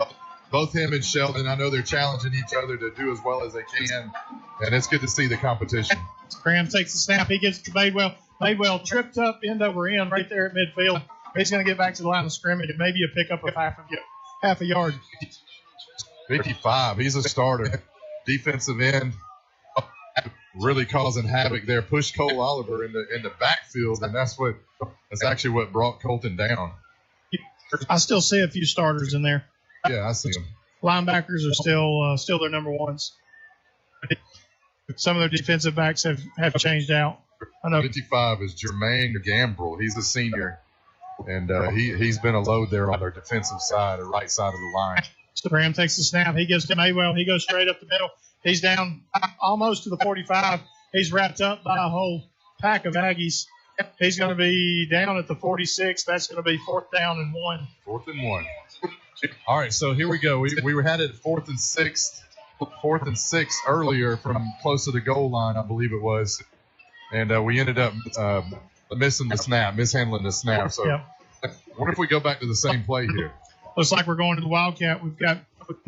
Both him and Sheldon, I know they're challenging each other to do as well as they can, and it's good to see the competition. Graham takes the snap. He gives it to Madewell. Madewell tripped up end over end right there at midfield. He's going to get back to the line of scrimmage and maybe a pickup of half a yard. 55. He's a starter. Defensive end, really causing havoc there. Pushed Cole Oliver in the backfield, and that's actually what brought Colton down. I still see a few starters in there. Yeah, I see them. Linebackers are still their number ones. Some of their defensive backs have changed out. I know 55 is Jermaine Gambrell. He's a senior, and he's been a load there on their defensive side, the right side of the line. So Graham takes the snap. He gives to Maywell. He goes straight up the middle. He's down almost to the 45. He's wrapped up by a whole pack of Aggies. He's going to be down at the 46. That's going to be 4th down and 1. 4th and 1. All right, so here we go. We were had it 4th and 6. 4th and 6 earlier from close to the goal line, I believe it was. And we ended up mishandling the snap. So what if we go back to the same play here? Looks like we're going to the Wildcat. We've got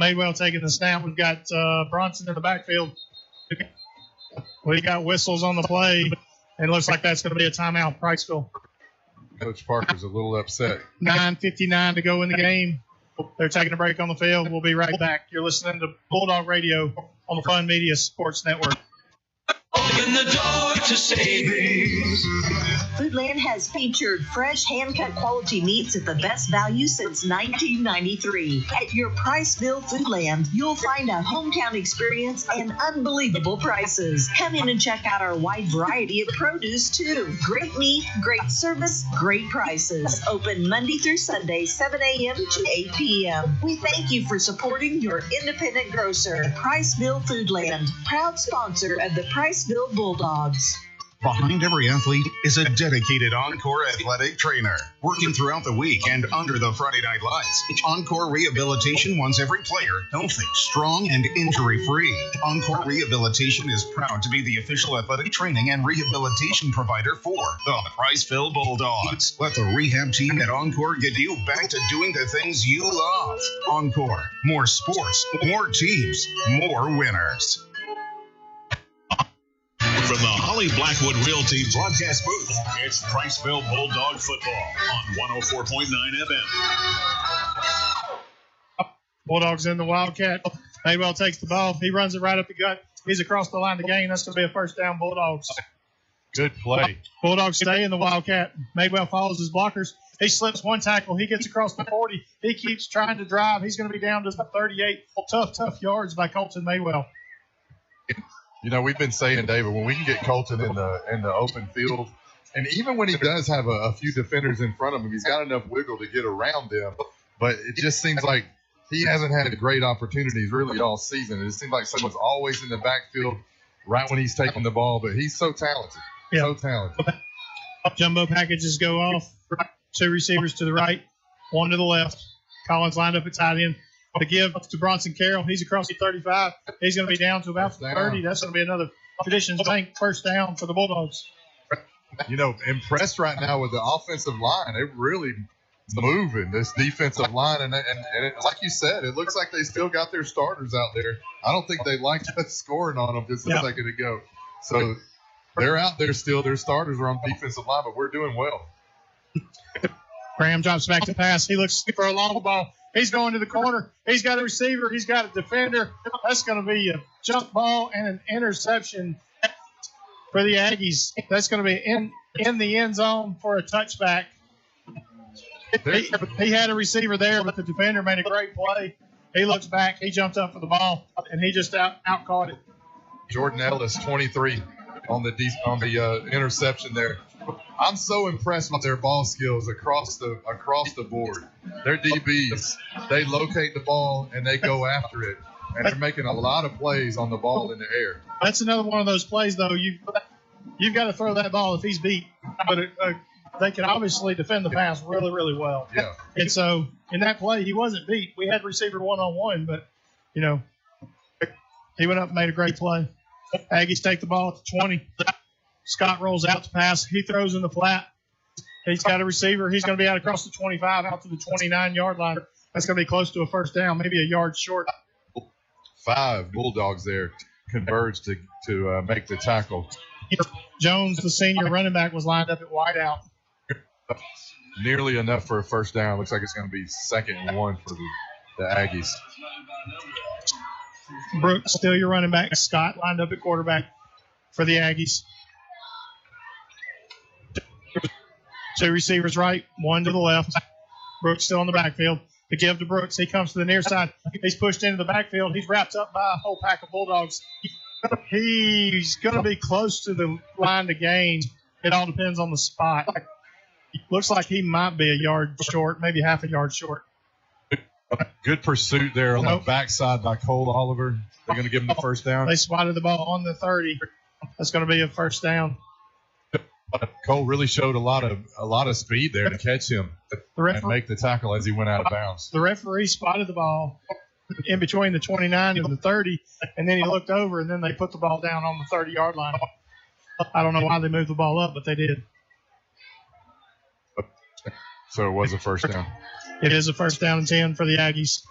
Madewell taking the snap. We've got Bronson in the backfield. We got whistles on the play. And it looks like that's going to be a timeout, Priceville. Coach Parker's a little upset. 9:59 to go in the game. They're taking a break on the field. We'll be right back. You're listening to Bulldog Radio on the Fun Media Sports Network. Open the door to savings. Foodland has featured fresh, hand-cut quality meats at the best value since 1993. At your Priceville Foodland, you'll find a hometown experience and unbelievable prices. Come in and check out our wide variety of produce, too. Great meat, great service, great prices. Open Monday through Sunday, 7 a.m. to 8 p.m. We thank you for supporting your independent grocer, Priceville Foodland, proud sponsor of the Priceville Bulldogs. Behind every athlete is a dedicated Encore athletic trainer, working throughout the week and under the Friday night lights. Encore Rehabilitation wants every player healthy, strong, and injury-free. Encore Rehabilitation is proud to be the official athletic training and rehabilitation provider for the Priceville Bulldogs. Let the rehab team at Encore get you back to doing the things you love. Encore, more sports, more teams, more winners. From the Holly Blackwood Realty broadcast booth, it's Priceville Bulldog football on 104.9 FM. Bulldogs in the Wildcat. Madewell takes the ball. He runs it right up the gut. He's across the line to gain. That's going to be a 1st down, Bulldogs. Good play. Bulldogs stay in the Wildcat. Madewell follows his blockers. He slips 1 tackle. He gets across the 40. He keeps trying to drive. He's going to be down to the 38. Tough yards by Colton Madewell. You know, we've been saying, David, when we can get Colton in the open field, and even when he does have a few defenders in front of him, he's got enough wiggle to get around them. But it just seems like he hasn't had great opportunities really all season. It seems like someone's always in the backfield right when he's taking the ball. But he's so talented. Yeah. So talented. Jumbo packages go off. 2 receivers to the right, 1 to the left. Collins lined up at tight end. The give to Bronson Carroll. He's across the 35. He's going to be down to about 30. That's going to be another Traditions Bank 1st down for the Bulldogs. You know, impressed right now with the offensive line. They're really moving this defensive line. And it, like you said, it looks like they still got their starters out there. I don't think they liked us scoring on them just a second ago. So They're out there still. Their starters are on defensive line, but we're doing well. Graham drops back to pass. He looks for a long ball. He's going to the corner. He's got a receiver. He's got a defender. That's going to be a jump ball and an interception for the Aggies. That's going to be in the end zone for a touchback. He had a receiver there, but the defender made a great play. He looks back. He jumped up for the ball, and he just out caught it. Jordan Ellis, 23, on the interception there. I'm so impressed with their ball skills across the board. Their DBs, they locate the ball and they go after it, and they're making a lot of plays on the ball in the air. That's another one of those plays, though. You've got to throw that ball if he's beat, but they can obviously defend the pass really, really well. Yeah. And so in that play, he wasn't beat. We had receiver one-on-one, but he went up and made a great play. Aggies take the ball at the 20. Scott rolls out to pass. He throws in the flat. He's got a receiver. He's going to be out across the 25 out to the 29-yard line. That's going to be close to a first down, maybe a yard short. 5 Bulldogs there converge to make the tackle. Jones, the senior running back, was lined up at wideout. Nearly enough for a first down. Looks like it's going to be 2nd and 1 for the Aggies. Brooks, still your running back. Scott lined up at quarterback for the Aggies. 2 receivers right, 1 to the left. Brooks still in the backfield. The give to Brooks. He comes to the near side. He's pushed into the backfield. He's wrapped up by a whole pack of Bulldogs. He's going to be close to the line to gain. It all depends on the spot. Looks like he might be a yard short, maybe half a yard short. Good pursuit there on the backside by Cole Oliver. They're going to give him the first down. They spotted the ball on the 30. That's going to be a first down. Cole really showed a lot of speed there to catch him and make the tackle as he went out of bounds. The referee spotted the ball in between the 29 and the 30, and then he looked over, and then they put the ball down on the 30-yard line. I don't know why they moved the ball up, but they did. So it was a first down. It is a first down and 10 for the Aggies.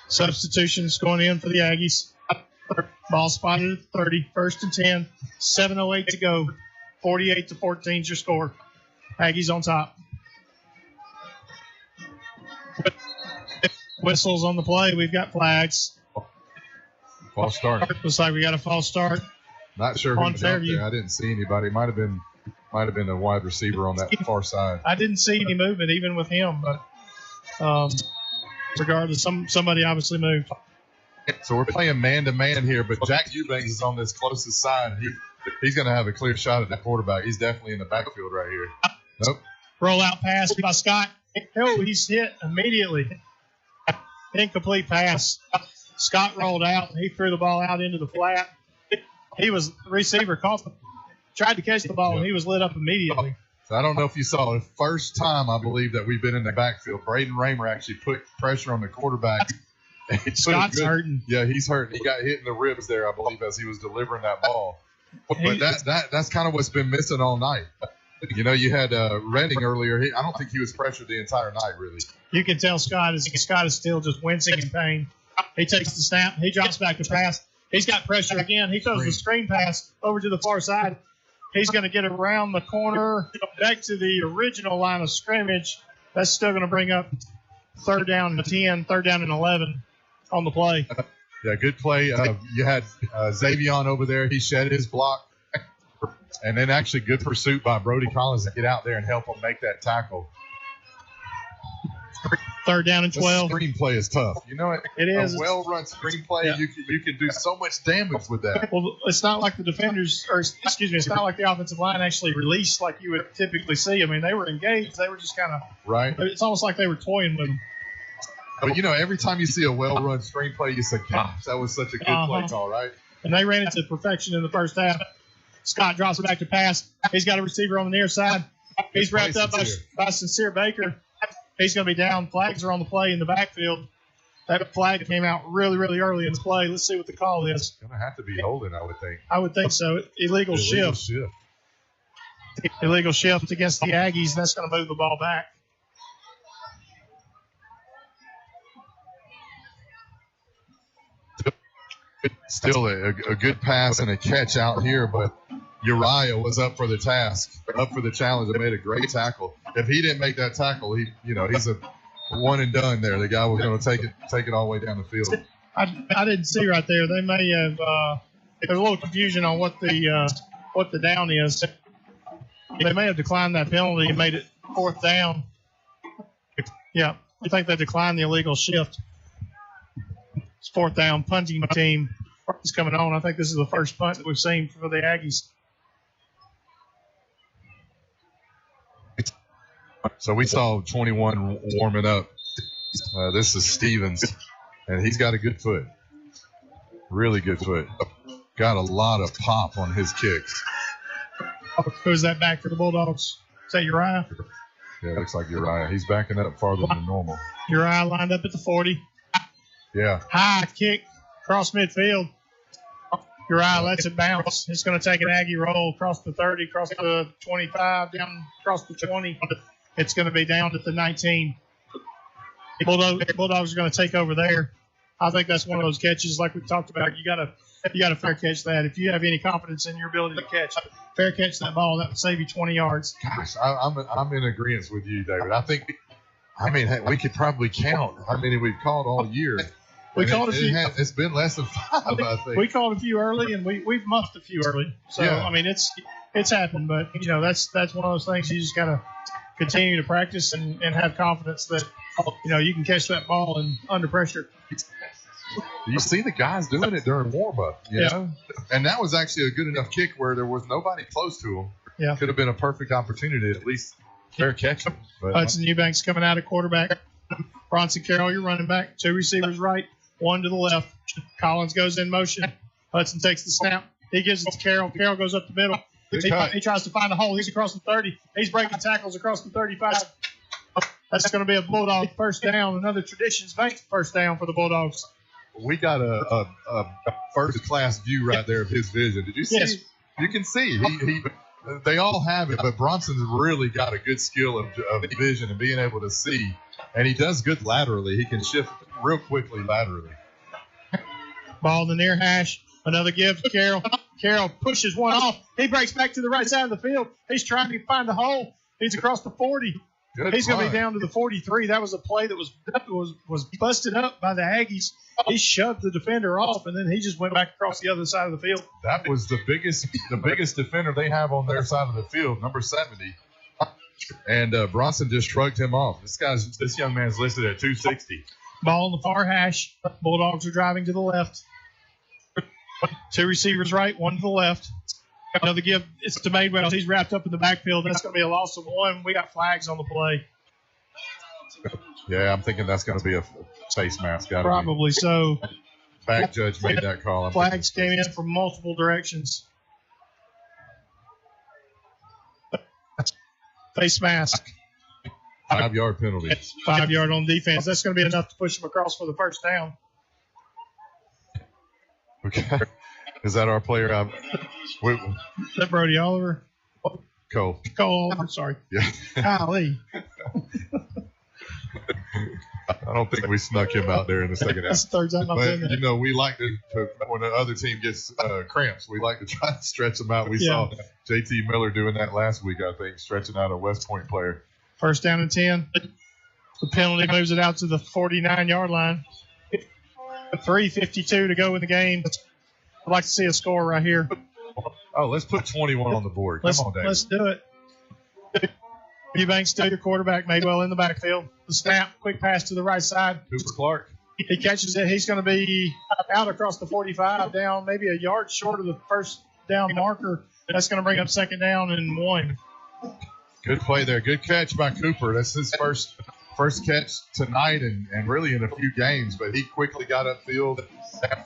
Substitutions going in for the Aggies. Ball spotted at 30, 1st and 10, 7:08 to go. 48-14 is your score. Aggies on top. Whistles on the play. We've got flags. False start. Looks like we got a false start. Not sure who on was out Fairview. there. I didn't see anybody. Might have been a wide receiver on that far side. I didn't see any movement even with him, but regardless, somebody obviously moved. So we're playing man-to-man here, but Jack Eubanks is on this closest side. He's going to have a clear shot at the quarterback. He's definitely in the backfield right here. Nope. Roll out pass by Scott. Oh, he's hit immediately. Incomplete pass. Scott rolled out. He threw the ball out into the flat. Receiver tried to catch the ball, and he was lit up immediately. So I don't know if you saw the first time, I believe, that we've been in the backfield. Braden Raymer actually put pressure on the quarterback. Scott's hurting. Yeah, he's hurting. He got hit in the ribs there, I believe, as he was delivering that ball. But that's kind of what's been missing all night. You had Redding earlier. I don't think he was pressured the entire night, really. You can tell Scott is still just wincing in pain. He takes the snap. He drops back to pass. He's got pressure again. He throws the screen pass over to the far side. He's going to get around the corner, back to the original line of scrimmage. That's still going to bring up 3rd down and 10, 3rd down and 11 on the play. Yeah, good play. You had Xavion over there. He shed his block. And then actually good pursuit by Brody Collins to get out there and help him make that tackle. 3rd down and 12. The screenplay is tough. It is. A well-run screenplay, yeah. you can do so much damage with that. Well, it's not like the defenders, it's not like the offensive line actually released like you would typically see. I mean, they were engaged. They were just kind of right. It's almost like they were toying with them. But, every time you see a well-run screenplay, you say, gosh, that was such a good play call, right? And they ran it to perfection in the first half. Scott drops it back to pass. He's got a receiver on the near side. He's wrapped up by Sincere Baker. He's going to be down. Flags are on the play in the backfield. That flag came out really, really early in the play. Let's see what the call is. It's going to have to be holding, I would think. I would think so. Illegal shift. Illegal shift against the Aggies. That's going to move the ball back. Still a good pass and a catch out here, but Uriah was up for the task, up for the challenge, and made a great tackle. If he didn't make that tackle, he's a one and done there. The guy was going to take it all the way down the field. I didn't see right there. They may have there's a little confusion on what the down is. They may have declined that penalty and made it 4th down. Yeah, I think they declined the illegal shift. It's 4th down. Punting team is coming on. I think this is the first punt that we've seen for the Aggies. So we saw 21 warming up. This is Stevens, and he's got a good foot. Really good foot. Got a lot of pop on his kicks. Who's that back for the Bulldogs? Is that Uriah? Yeah, it looks like Uriah. He's backing up farther than normal. Uriah lined up at the 40. Yeah. High kick across midfield. Uriah lets it bounce. It's going to take an Aggie roll across the 30, across the 25, down across the 20. It's going to be down at the 19. Bulldogs are going to take over there. I think that's one of those catches like we talked about. You got to fair catch that. If you have any confidence in your ability to catch, fair catch that ball. That would save you 20 yards. Gosh, I'm in agreement with you, David. We could probably count how many we've called all year. We called a few. It's been less than 5, I think. We called a few early, and we've muffed a few early. So yeah. It's happened, but that's one of those things you just got to continue to practice and have confidence that you can catch that ball under pressure. You see the guys doing it during warm-up, you know? And that was actually a good enough kick where there was nobody close to him. Yeah. Could have been a perfect opportunity to at least fair catch him. Hudson Eubanks coming out at quarterback. Bronson Carroll, you're running back. 2 receivers right, 1 to the left. Collins goes in motion. Hudson takes the snap. He gives it to Carroll. Carroll goes up the middle. He tries to find a hole. He's across the 30. He's breaking tackles across the 35. That's going to be a Bulldog first down. Another Traditions Bank first down for the Bulldogs. We got a first-class view right there of his vision. Did you see? Yes. You can see. They all have it, but Bronson's really got a good skill of vision and being able to see. And he does good laterally. He can shift real quickly laterally. Ball in the near hash. Another give to Carroll. Carroll pushes one off. He breaks back to the right side of the field. He's trying to find a hole. He's across the 40. He's going to be down to the 43. That was a play that was busted up by the Aggies. He shoved the defender off, and then he just went back across the other side of the field. That was the biggest defender they have on their side of the field, number 70. And Bronson just shrugged him off. This young man's listed at 260. Ball in the far hash. Bulldogs are driving to the left. 2 receivers right, 1 to the left. Another give. It's to Madewell. He's wrapped up in the backfield. That's going to be a loss of 1. We got flags on the play. Yeah, I'm thinking that's going to be a face mask. Probably so. Back judge made that call. Flags came in from multiple directions. Face mask. 5-yard penalty. 5-yard on defense. That's going to be enough to push them across for the first down. Okay. Is that our player? Is that Brody Oliver? Cole Oliver, sorry. Yeah. Golly. I don't think we snuck him out there in the second half. That's the third time I've been there. We like to when the other team gets cramps, we like to try to stretch them out. We saw J.T. Miller doing that last week, I think, stretching out a West Point player. First down and 10. The penalty moves it out to the 49-yard line. 3:52 to go in the game. I'd like to see a score right here. Oh, let's put 21 on the board. Come on, Dave. Let's do it. Eubanks to your quarterback, Madewell in the backfield. The snap, quick pass to the right side. Cooper Clark. He catches it. He's going to be out across the 45, down maybe a yard short of the first down marker. That's going to bring up second down and 1. Good play there. Good catch by Cooper. That's his first catch tonight and really in a few games, but he quickly got upfield,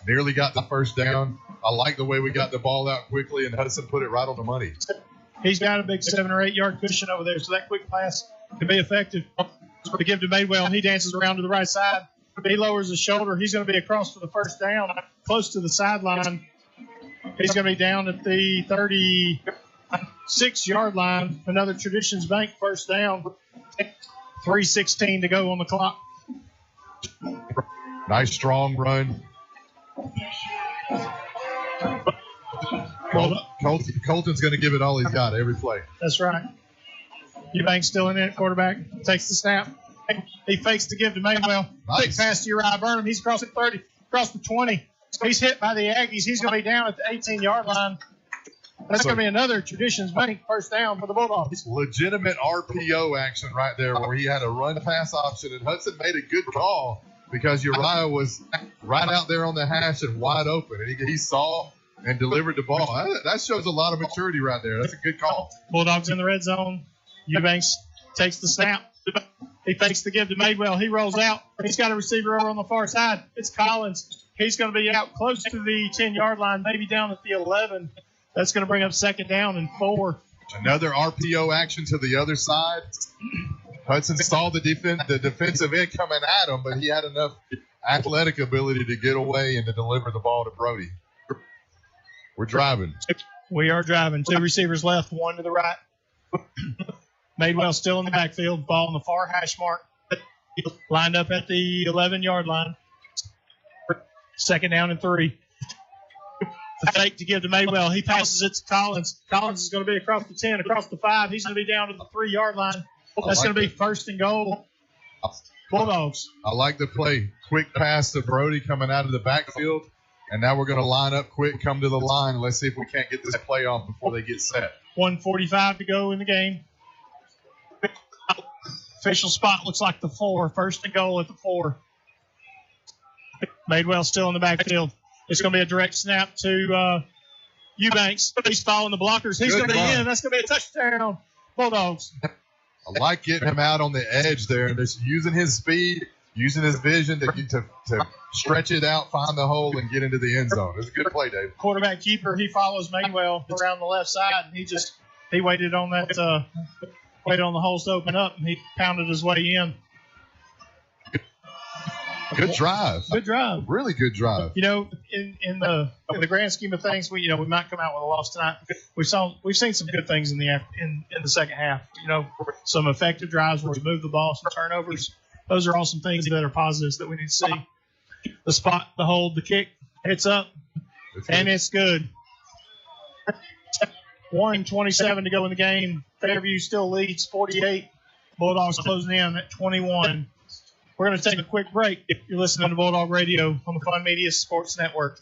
nearly got the first down. I like the way we got the ball out quickly, and Hudson put it right on the money. He's got a big 7 or 8 yard cushion over there, so that quick pass can be effective. To give to Madewell, he dances around to the right side. He lowers his shoulder. He's going to be across for the first down, close to the sideline. He's going to be down at the 36-yard line. Another Traditions Bank first down. 3:16 to go on the clock. Nice strong run. Colton's going to give it all he's got every play. That's right. Eubanks still in it. Quarterback takes the snap. He fakes to give to Madewell. Nice. Big pass to Uriah Burnham. He's across the 30, across the 20. He's hit by the Aggies. He's going to be down at the 18-yard line. That's going to be another Traditions Bank first down for the Bulldogs. Legitimate RPO action right there where he had a run-pass option, and Hudson made a good call because Uriah was right out there on the hash and wide open, and he saw and delivered the ball. That shows a lot of maturity right there. That's a good call. Bulldogs in the red zone. Eubanks takes the snap. He fakes the give to Madewell. He rolls out. He's got a receiver over on the far side. It's Collins. He's going to be out close to the 10-yard line, maybe down at the 11. That's going to bring up second down and 4. Another RPO action to the other side. Hudson saw the defensive end coming at him, but he had enough athletic ability to get away and to deliver the ball to Brody. We're driving. We are driving. 2 receivers left, 1 to the right. Madewell still in the backfield. Ball on the far hash mark. Lined up at the 11-yard line. Second down and 3. The fake to give to Madewell. He passes it to Collins. Collins is going to be across the 10, across the 5. He's going to be down to the 3-yard line. That's going to be first and goal. Bulldogs. I like the play. Quick pass to Brody coming out of the backfield. And now we're going to line up quick, come to the line, and let's see if we can't get this play off before they get set. 1:45 to go in the game. Official spot looks like the 4. First and goal at the 4. Madewell still in the backfield. It's going to be a direct snap to Eubanks. He's following the blockers. He's going to be in. That's going to be a touchdown. Bulldogs. I like getting him out on the edge there and just using his speed, using his vision to stretch it out, find the hole, and get into the end zone. It was a good play, Dave. Quarterback keeper, he follows Madewell around the left side, and he waited on that waited on the holes to open up, and he pounded his way in. Good drive. Good drive. Really good drive. You know, in the grand scheme of things, we might come out with a loss tonight. We've seen some good things in the second half. You know, some effective drives where we move the ball, some turnovers. Those are all some things that are positives that we need to see. The spot, the hold, the kick, it's up, and it's good. 1:27 to go in the game. Fairview still leads 48. Bulldogs closing in at 21. We're going to take a quick break. You're listening to Bulldog Radio on the Fun Media Sports Network.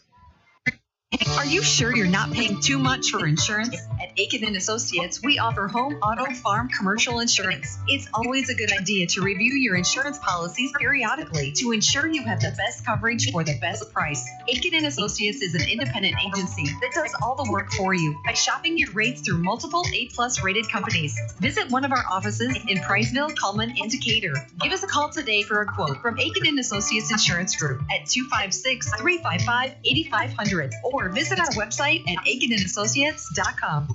Are you sure you're not paying too much for insurance? At Aiken & Associates, we offer home, auto, farm, commercial insurance. It's always a good idea to review your insurance policies periodically to ensure you have the best coverage for the best price. Aiken & Associates is an independent agency that does all the work for you by shopping your rates through multiple A+ rated companies. Visit one of our offices in Priceville, Cullman, and Decatur. Give us a call today for a quote from Aiken & Associates Insurance Group at 256-355-8500 or visit our website at aikenandassociates.com.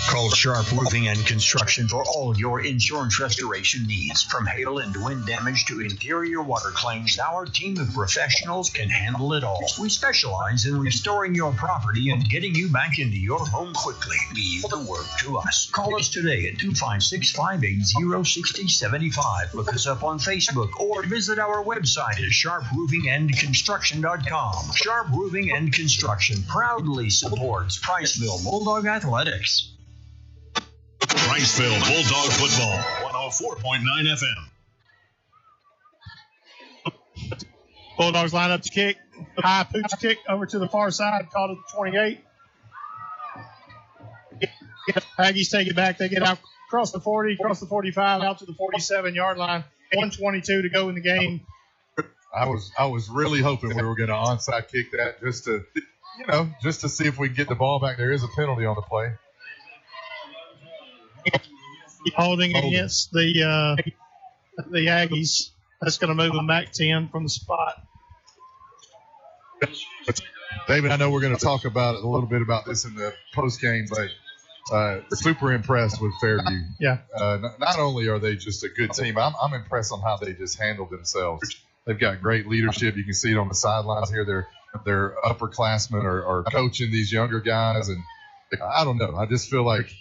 Call Sharp Roofing and Construction for all your insurance restoration needs. From hail and wind damage to interior water claims, our team of professionals can handle it all. We specialize in restoring your property and getting you back into your home quickly. Leave the work to us. Call us today at 256-580-6075. Look us up on Facebook or visit our website at sharproofingandconstruction.com. Sharp Roofing and Construction proudly supports Priceville Bulldog Athletics. Priceville Bulldog Football, 104.9 FM. Bulldogs line up to kick. High pooch kick over to the far side, called it the 28. Aggies take it back. They get out across the 40, across the 45, out to the 47-yard line. 1:22 to go in the game. I was really hoping we were going to onside kick that just to see if we can get the ball back. There is a penalty on the play. Holding against the Aggies. That's going to move them back 10 from the spot. David, I know we're going to talk about a little bit about this in the post game, but super impressed with Fairview. Yeah. Not only are they just a good team, I'm impressed on how they just handled themselves. They've got great leadership. You can see it on the sidelines here. Their upperclassmen are coaching these younger guys, and I don't know. I just feel like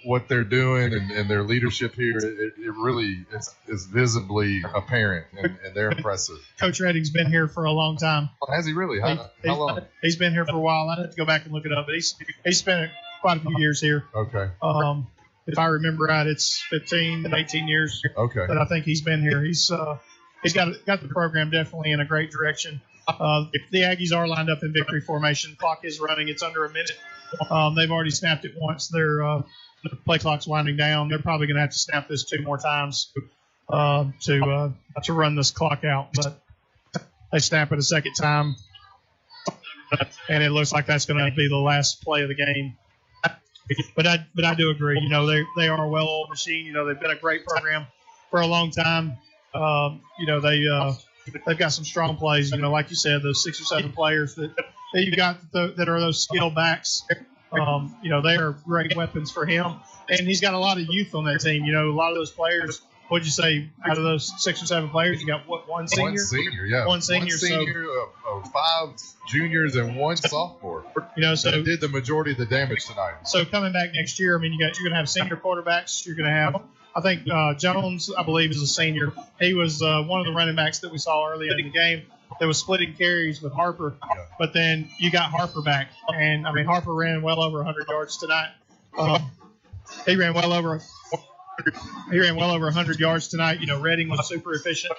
what they're doing and their leadership here, it really is visibly apparent, and they're impressive. Coach Redding's been here for a long time. Has he really? How long? He's been here for a while. I'd have to go back and look it up, but he's spent quite a few years here. Okay. If I remember right, it's 15, 18 years. Okay. That I think he's been here. He's got the program definitely in a great direction. The Aggies are lined up in victory formation. Clock is running. It's under a minute. They've already snapped it once. Their play clock's winding down. They're probably going to have to snap this 2 more times to run this clock out. But they snap it a second time, and it looks like that's going to be the last play of the game. But I do agree. You know, they are a well-oiled machine. You know, they've been a great program for a long time. You know, they've got some strong plays. You know, like you said, those 6 or 7 players that you got that are those skill backs. You know, they are great weapons for him. And he's got a lot of youth on that team. You know, a lot of those players, what'd you say, out of those 6 or 7 players, you got one senior? One senior, yeah. One senior, so 5 juniors and 1 sophomore. You know, so they did the majority of the damage tonight. So coming back next year, I mean, you're going to have senior quarterbacks. You're going to have, I think Jones, I believe, is a senior. He was one of the running backs that we saw early in the game that was splitting carries with Harper. But then you got Harper back. And, I mean, Harper ran well over 100 yards tonight. He ran well over 100 yards tonight. You know, Redding was super efficient,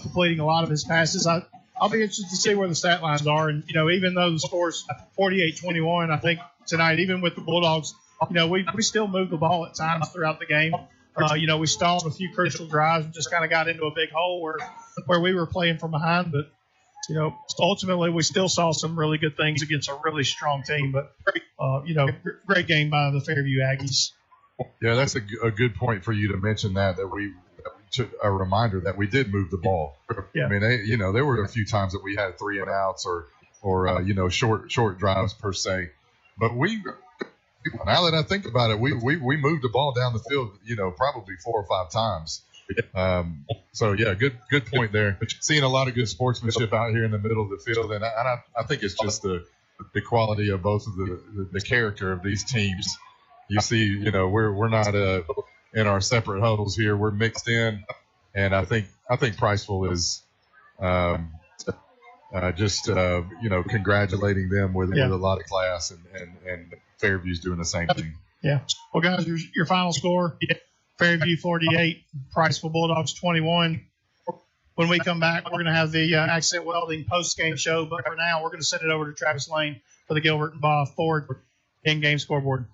completing a lot of his passes. I'll be interested to see where the stat lines are. And, you know, even though the score's 48-21, I think tonight, even with the Bulldogs, you know, we still moved the ball at times throughout the game. You know, we stalled a few crucial drives and just kind of got into a big hole where we were playing from behind. But, you know, ultimately we still saw some really good things against a really strong team. But, you know, great game by the Fairview Aggies. Yeah, that's a good point for you to mention that we took a reminder that we did move the ball. Yeah. I mean, you know, there were a few times that we had 3 and outs or you know, short drives per se. But now that I think about it, we moved the ball down the field, you know, probably 4 or 5 times. So yeah, good point there. Seeing a lot of good sportsmanship out here in the middle of the field, and I think it's just the quality of both of the character of these teams. You see, you know, we're not in our separate huddles here. We're mixed in, and I think Priceville is just you know, congratulating them with a lot of class, and Fairview's doing the same thing. Yeah. Well, guys, your final score: Fairview 48, Priceville Bulldogs 21. When we come back, we're going to have the Accent Welding post-game show. But for now, we're going to send it over to Travis Lane for the Gilbert and Bob Ford in-game scoreboard.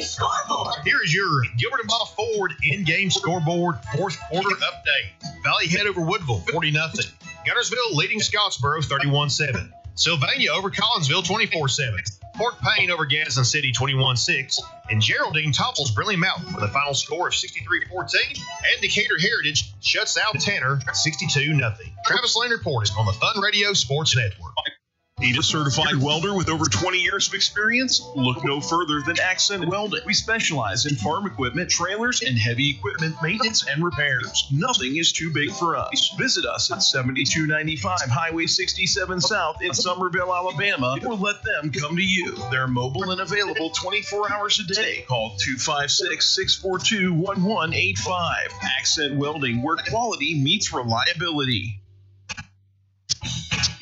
Scoreboard. Here is your Gilbert and Bob Ford in-game scoreboard 4th quarter update. Valley Head over Woodville 40-0. Guntersville leading Scottsboro 31-7. Sylvania over Collinsville 24-7. Fort Payne over Gadsden City 21-6. And Geraldine topples Brinley Mountain with a final score of 63-14. And Decatur Heritage shuts out Tanner 62-0. Travis Lane reporting on the Fun Radio Sports Network. Need a certified welder with over 20 years of experience? Look no further than Accent Welding. We specialize in farm equipment, trailers, and heavy equipment maintenance and repairs. Nothing is too big for us. Visit us at 7295 Highway 67 South in Summerville, Alabama, or let them come to you. They're mobile and available 24 hours a day. Call 256-642-1185. Accent Welding, where quality meets reliability.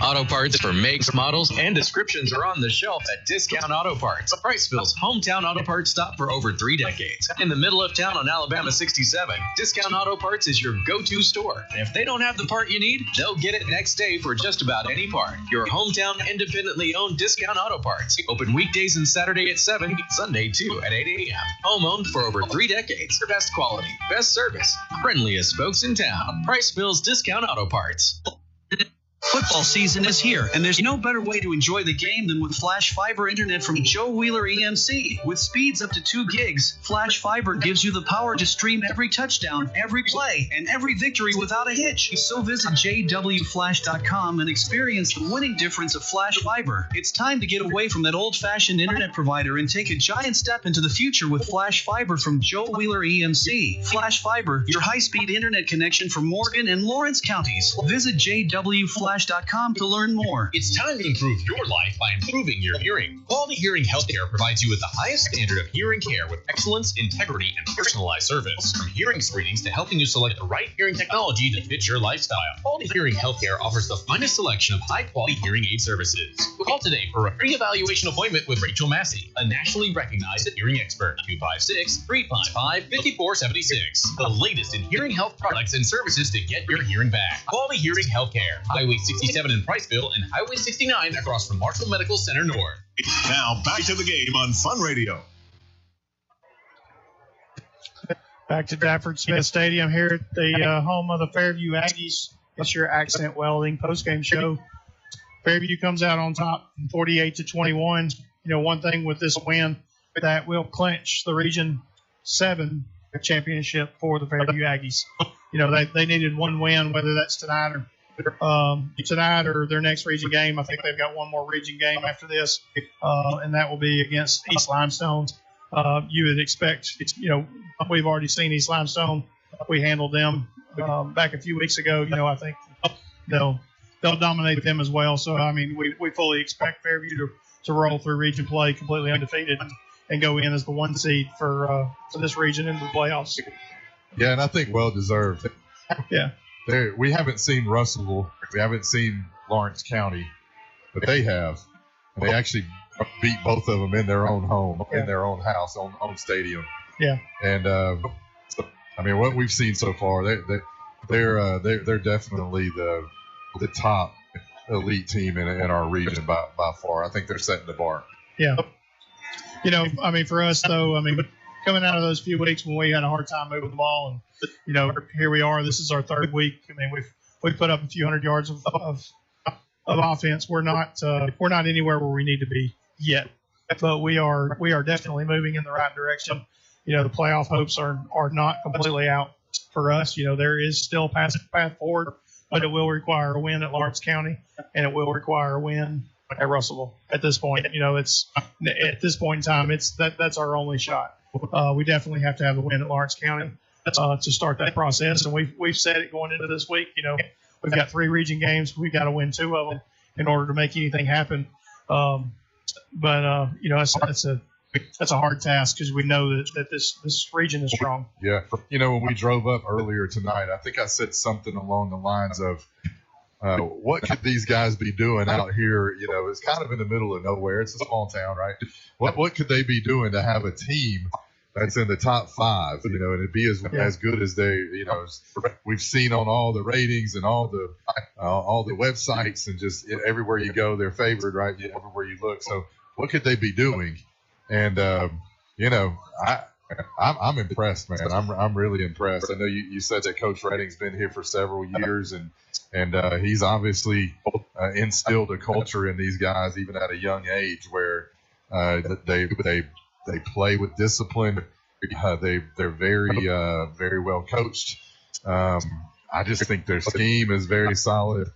Auto parts for makes, models, and descriptions are on the shelf at Discount Auto Parts, Priceville's hometown auto parts stop for over 3 decades. In the middle of town on Alabama 67, Discount Auto Parts is your go-to store. And if they don't have the part you need, they'll get it next day for just about any part. Your hometown independently owned Discount Auto Parts. Open weekdays and Saturday at 7, Sunday too at 8 a.m. Home owned for over 3 decades. Best quality, best service, friendliest folks in town. Priceville's Discount Auto Parts. Football season is here, and there's no better way to enjoy the game than with Flash Fiber Internet from Joe Wheeler EMC. With speeds up to 2 gigs, Flash Fiber gives you the power to stream every touchdown, every play, and every victory without a hitch. So visit jwflash.com and experience the winning difference of Flash Fiber. It's time to get away from that old-fashioned internet provider and take a giant step into the future with Flash Fiber from Joe Wheeler EMC. Flash Fiber, your high-speed internet connection for Morgan and Lawrence counties. Visit jwflash.com hearingflash.com to learn more. It's time to improve your life by improving your hearing. Quality Hearing Healthcare provides you with the highest standard of hearing care with excellence, integrity, and personalized service. From hearing screenings to helping you select the right hearing technology to fit your lifestyle, Quality Hearing Healthcare offers the finest selection of high-quality hearing aid services. Call today for a free evaluation appointment with Rachel Massey, a nationally recognized hearing expert. 256-355-5476. The latest in hearing health products and services to get your hearing back. Quality Hearing Healthcare, Highway 67 in Priceville and Highway 69 across from Marshall Medical Center North. Now back to the game on Fun Radio. Back to Dafford Smith Stadium here at the home of the Fairview Aggies. It's your Accent Welding postgame show. Fairview comes out on top 48-21. You know, one thing with this win that will clinch the Region 7 championship for the Fairview Aggies. You know, they needed one win, whether that's tonight or their next region game. I think they've got one more region game after this, and that will be against East Limestone. You would expect, you know, we've already seen East Limestone. We handled them back a few weeks ago. You know, I think they'll dominate them as well. So, I mean, we fully expect Fairview to roll through region play completely undefeated and go in as the 1 seed for this region into the playoffs. Yeah, and I think well deserved. Yeah. We haven't seen Russellville. We haven't seen Lawrence County, but they have. And they actually beat both of them in their own home, in their own house, own stadium. Yeah. And I mean, what we've seen so far, they're definitely the top elite team in our region by far. I think they're setting the bar. Yeah. You know, I mean, for us though, I mean, coming out of those few weeks when we had a hard time moving the ball, and you know, here we are. This is our third week. I mean, we've put up a few hundred yards of offense. We're not anywhere where we need to be yet, but we are definitely moving in the right direction. You know, the playoff hopes are not completely out for us. You know, there is still a path forward, but it will require a win at Lawrence County, and it will require a win at Russellville. At this point, you know, it's at this point in time, that's our only shot. We definitely have to have a win at Lawrence County to start that process, and we've said it going into this week. You know, we've got 3 region games. We've got to win 2 of them in order to make anything happen. But you know, that's a hard task because we know that this region is strong. Yeah. You know, when we drove up earlier tonight, I think I said something along the lines of, what could these guys be doing out here? You know, it's kind of in the middle of nowhere. It's a small town, right? What could they be doing to have a team that's in the top 5? You know, and it'd be as good as they, you know, we've seen on all the ratings and all the websites and just everywhere you go, they're favored, right? Everywhere you look. So what could they be doing? And you know, I'm impressed, man. I'm really impressed. I know you said that Coach Redding's been here for several years, and he's obviously instilled a culture in these guys even at a young age where they play with discipline. They're very well coached. I just think their scheme is very solid.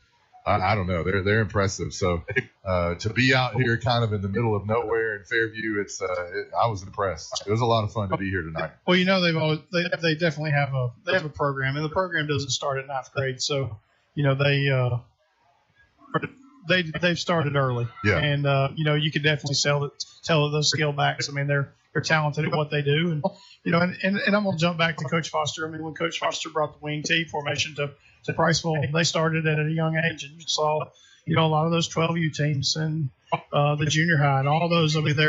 I don't know. They're impressive. So to be out here kind of in the middle of nowhere in Fairview, I was impressed. It was a lot of fun to be here tonight. Well, you know, they definitely have a program, and the program doesn't start at 9th grade. So, you know, they've started early. Yeah. And you know, you could definitely tell those skill backs. I mean, they're talented at what they do, and you know, and I'm gonna jump back to Coach Foster. I mean, when Coach Foster brought the wing T formation to Priceville, they started at a young age, and you saw, you know, a lot of those 12U teams and the junior high and all those. I mean,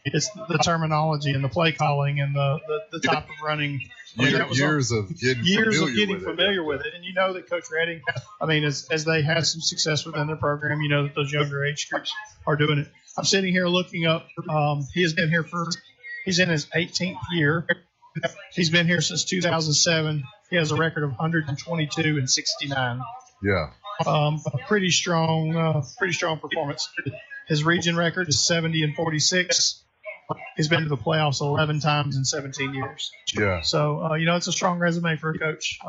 it's the terminology and the play calling and the type of running. Years of getting familiar with it. And you know that Coach Redding, I mean, as they have some success within their program, you know that those younger age groups are doing it. I'm sitting here looking up. He's in his 18th year. He's been here since 2007. He has a record of 122 and 69. Yeah. A pretty strong performance. His region record is 70 and 46. He's been to the playoffs 11 times in 17 years. Yeah. So, you know, it's a strong resume for a coach.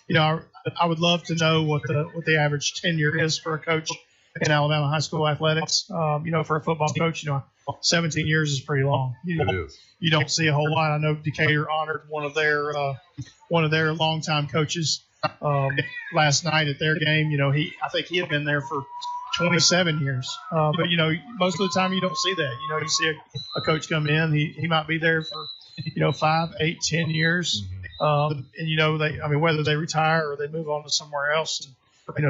You know, I would love to know what the average tenure is for a coach in Alabama high school athletics. You know, for a football coach, you know, 17 years is pretty long. It is. You don't see a whole lot. I know Decatur honored one of their longtime coaches last night at their game. I think he had been there for 27 years. But most of the time you don't see that. You see a coach come in, he might be there for 5, 8, 10 years. And whether they retire or they move on to somewhere else.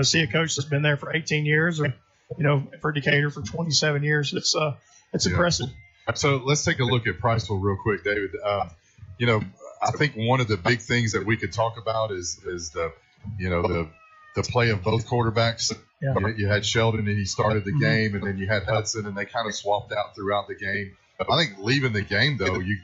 See a coach that's been there for 18 years, or for Decatur for 27 years. It's impressive. So let's take a look at Priceville real quick, David. I think one of the big things that we could talk about is the play of both quarterbacks. Yeah. You had Sheldon, and he started the game, and then you had Hudson, and they kind of swapped out throughout the game. I think leaving the game, though, you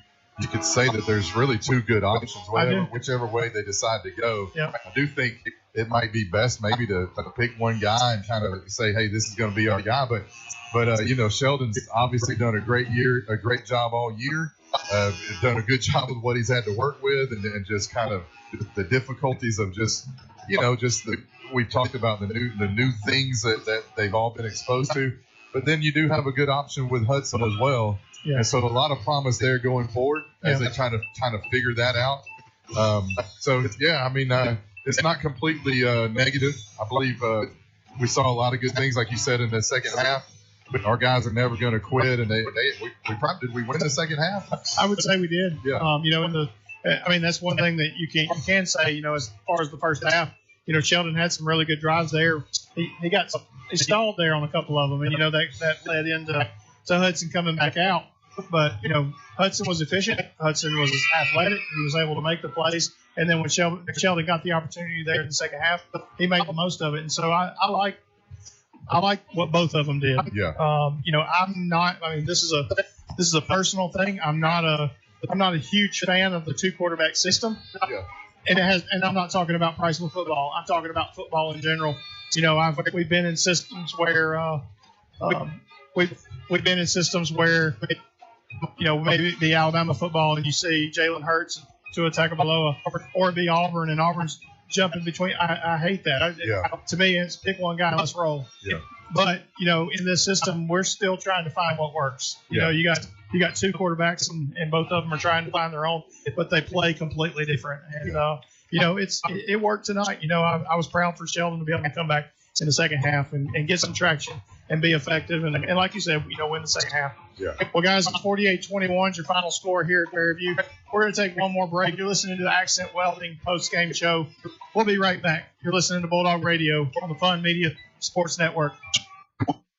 could say that there's really two good options, whichever way they decide to go. Yeah. I do think it might be best maybe to pick one guy and kind of say, hey, this is going to be our guy. But Sheldon's obviously done a great job all year. Done a good job with what he's had to work with, and just kind of the difficulties of we've talked about the new things that they've all been exposed to. But then you do have a good option with Hudson as well. Yeah. And so a lot of promise there going forward as they try to kind of figure that out. It's not completely negative. I believe we saw a lot of good things, like you said, in the second half. But our guys are never going to quit, and did we win the second half? I would say we did. Yeah. That's one thing that you can say. As far as the first half, Sheldon had some really good drives there. He stalled there on a couple of them, and that led into Hudson coming back out. But Hudson was efficient. Hudson was athletic. He was able to make the plays. And then when Sheldon got the opportunity there in the second half, he made the most of it. And so I like what both of them did. Yeah. I'm not. This is a personal thing. I'm not a huge fan of the 2 quarterback system. Yeah. And I'm not talking about Priceville football. I'm talking about football in general. We've been in systems where we've been in systems where maybe the Alabama football, and you see Jalen Hurts to attack Tagovailoa, or it be Auburn, and Auburn's jumping between. I hate that. To me, it's pick one guy, let's roll. Yeah. But in this system, we're still trying to find what works. You got 2 quarterbacks, and both of them are trying to find their own, but they play completely different. And it worked tonight. I was proud for Sheldon to be able to come back in the second half and get some traction and be effective, and like you said, win the second half. Yeah. Well, guys, 48-21 is your final score here at Fairview. We're going to take one more break. You're listening to the Accent Welding post-game show. We'll be right back. You're listening to Bulldog Radio on the Fun Media Sports Network.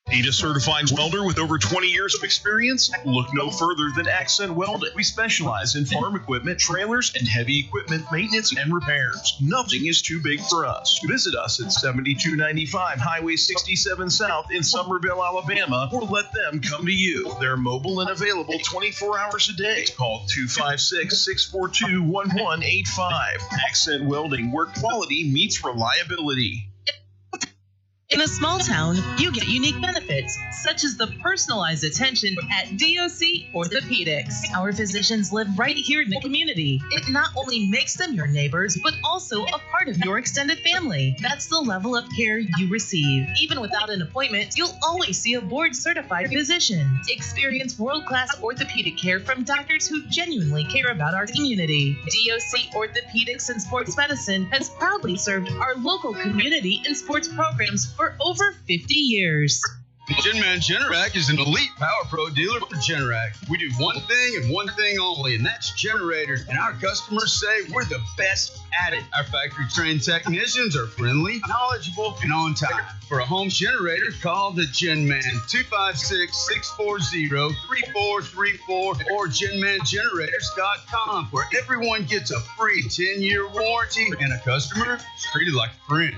Need a certified welder with over 20 years of experience? Look no further than Accent Welding. We specialize in farm equipment, trailers, and heavy equipment maintenance and repairs. Nothing is too big for us. Visit us at 7295 Highway 67 South in Summerville, Alabama, or let them come to you. They're mobile and available 24 hours a day. Call 256-642-1185. Accent Welding, where quality meets reliability. In a small town, you get unique benefits, such as the personalized attention at DOC Orthopedics. Our physicians live right here in the community. It not only makes them your neighbors, but also a part of your extended family. That's the level of care you receive. Even without an appointment, you'll always see a board-certified physician. Experience world-class orthopedic care from doctors who genuinely care about our community. DOC Orthopedics and Sports Medicine has proudly served our local community and sports programs for over 50 years. Genman Generac is an elite Power Pro dealer for Generac. We do one thing and one thing only, and that's generators. And our customers say we're the best at it. Our factory-trained technicians are friendly, knowledgeable, and on time. For a home generator, call the Genman 256-640-3434 or GenmanGenerators.com, where everyone gets a free 10-year warranty and a customer is treated like a friend.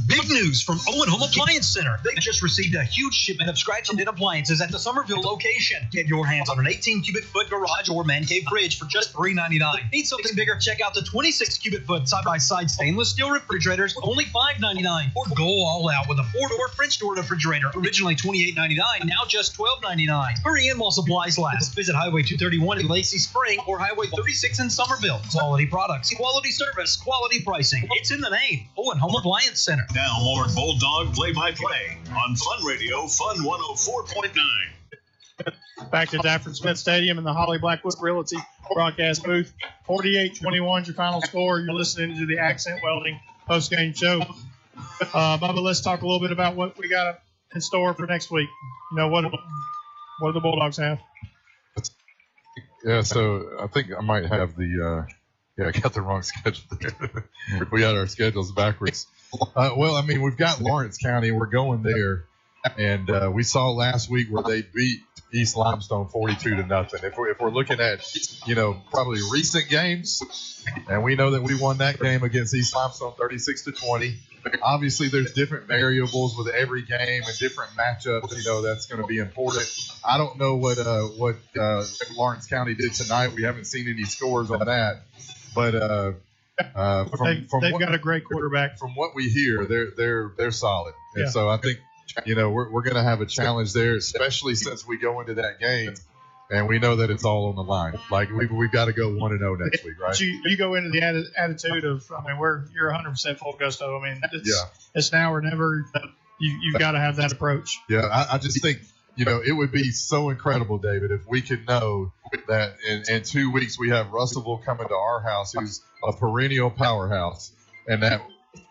Big news from Owen Home Appliance Center. They just received a huge shipment of scratch and dent appliances at the Summerville location. Get your hands on an 18 cubic foot garage or man cave fridge for just $3.99. Need something bigger? Check out the 26 cubic foot side-by-side stainless steel refrigerators for only $5.99. Or go all out with a 4-door French door refrigerator. Originally $28.99, now just $12.99. Hurry in while supplies last. Visit Highway 231 in Lacey Spring or Highway 36 in Somerville. Quality products, quality service, quality pricing. It's in the name. Owen Home Appliance Center. Now more Bulldog play-by-play on Fun Radio, Fun 104.9. Back to Dafford Smith Stadium and the Holly Blackwood Realty broadcast booth. 48-21 is your final score. You're listening to the Accent Welding post-game show. Bubba, let's talk a little bit about what we got in store for next week. What do the Bulldogs have? Yeah, so I think I might have I got the wrong schedule there. We had our schedules backwards. We've got Lawrence County. We're going there. And we saw last week where they beat East Limestone 42-0. If we're looking at, probably recent games, and we know that we won that game against East Limestone 36-20. Obviously, there's different variables with every game and different matchups. That's going to be important. I don't know what Lawrence County did tonight. We haven't seen any scores on that, but they've got a great quarterback. From what we hear, they're solid, and so I think we're going to have a challenge there, especially since we go into that game and we know that it's all on the line. Like we've got to go 1-0 next week, right? You go into the attitude of, you're 100% full gusto. It's now or never. You've got to have that approach. Yeah, I just think it would be so incredible, David, if we could know that in 2 weeks we have Russellville coming to our house, who's a perennial powerhouse, and that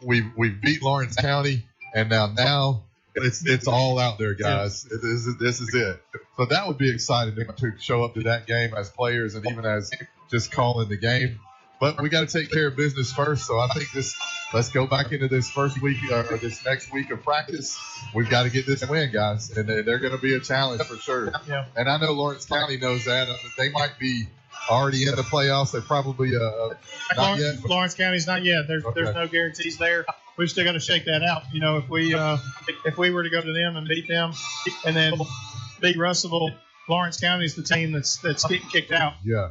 we beat Lawrence County, and now. It's all out there, guys. This is it. So that would be exciting to show up to that game as players and even as just calling the game. But we got to take care of business first. So I think let's go back into this first week or this next week of practice. We've got to get this win, guys, and they're going to be a challenge for sure. Yeah. And I know Lawrence County knows that. They might be already in the playoffs. They're probably not yet. Lawrence County's not yet. There's no guarantees there. We've still got to shake that out. If we were to go to them and beat them, and then beat Russellville, Lawrence County is the team that's getting kicked out. Yeah.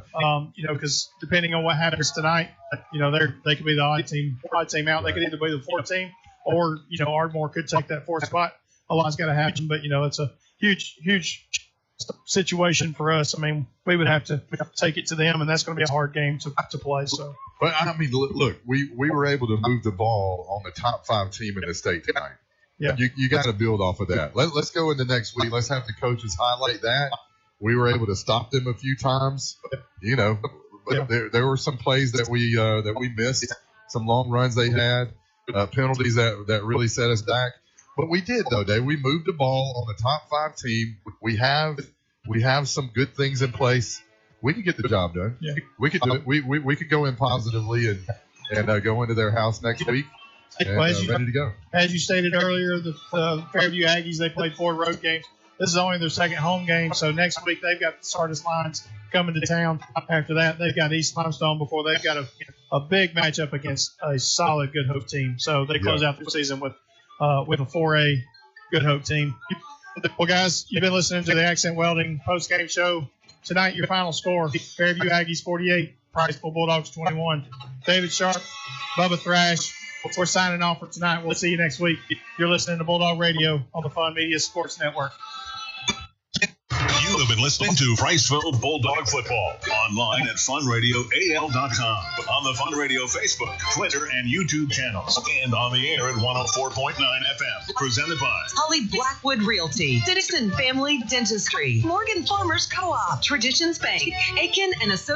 Because depending on what happens tonight, they could be the odd team out. They could either be the fourth team, or Ardmore could take that fourth spot. A lot's got to happen, but it's a huge situation for us. We would have to take it to them, and that's going to be a hard game to play. So. But look, we were able to move the ball on the top 5 team in the state tonight. Yeah. You got to build off of that. Let's go into next week. Let's have the coaches highlight that. We were able to stop them a few times. But there were some plays that we missed, some long runs they had, penalties that really set us back. But we did though, Dave. We moved the ball on the top 5 team. We have some good things in place. We could get the job done. Yeah. We could do it. We could go in positively and go into their house next week and ready to go. As you stated earlier, the Fairview Aggies, they played 4 road games. This is only their second home game, so next week they've got the Sardis Lions coming to town. After that, they've got East Limestone before they've got a big matchup against a solid Good Hope team. So they close out the season with a 4A Good Hope team. Well, guys, you've been listening to the Accent Welding post-game show. Tonight, your final score, Fairview Aggies 48, Priceville Bulldogs 21. David Sharp, Bubba Thrash, we're signing off for tonight. We'll see you next week. You're listening to Bulldog Radio on the Fun Media Sports Network. You have been listening to Priceville Bulldog Football online at funradioal.com, on the Fun Radio Facebook, Twitter, and YouTube channels, and on the air at 104.9 FM. Presented by Holly Blackwood Realty, Citizen Family Dentistry, Morgan Farmers Co-op, Traditions Bank, Aiken and Associates.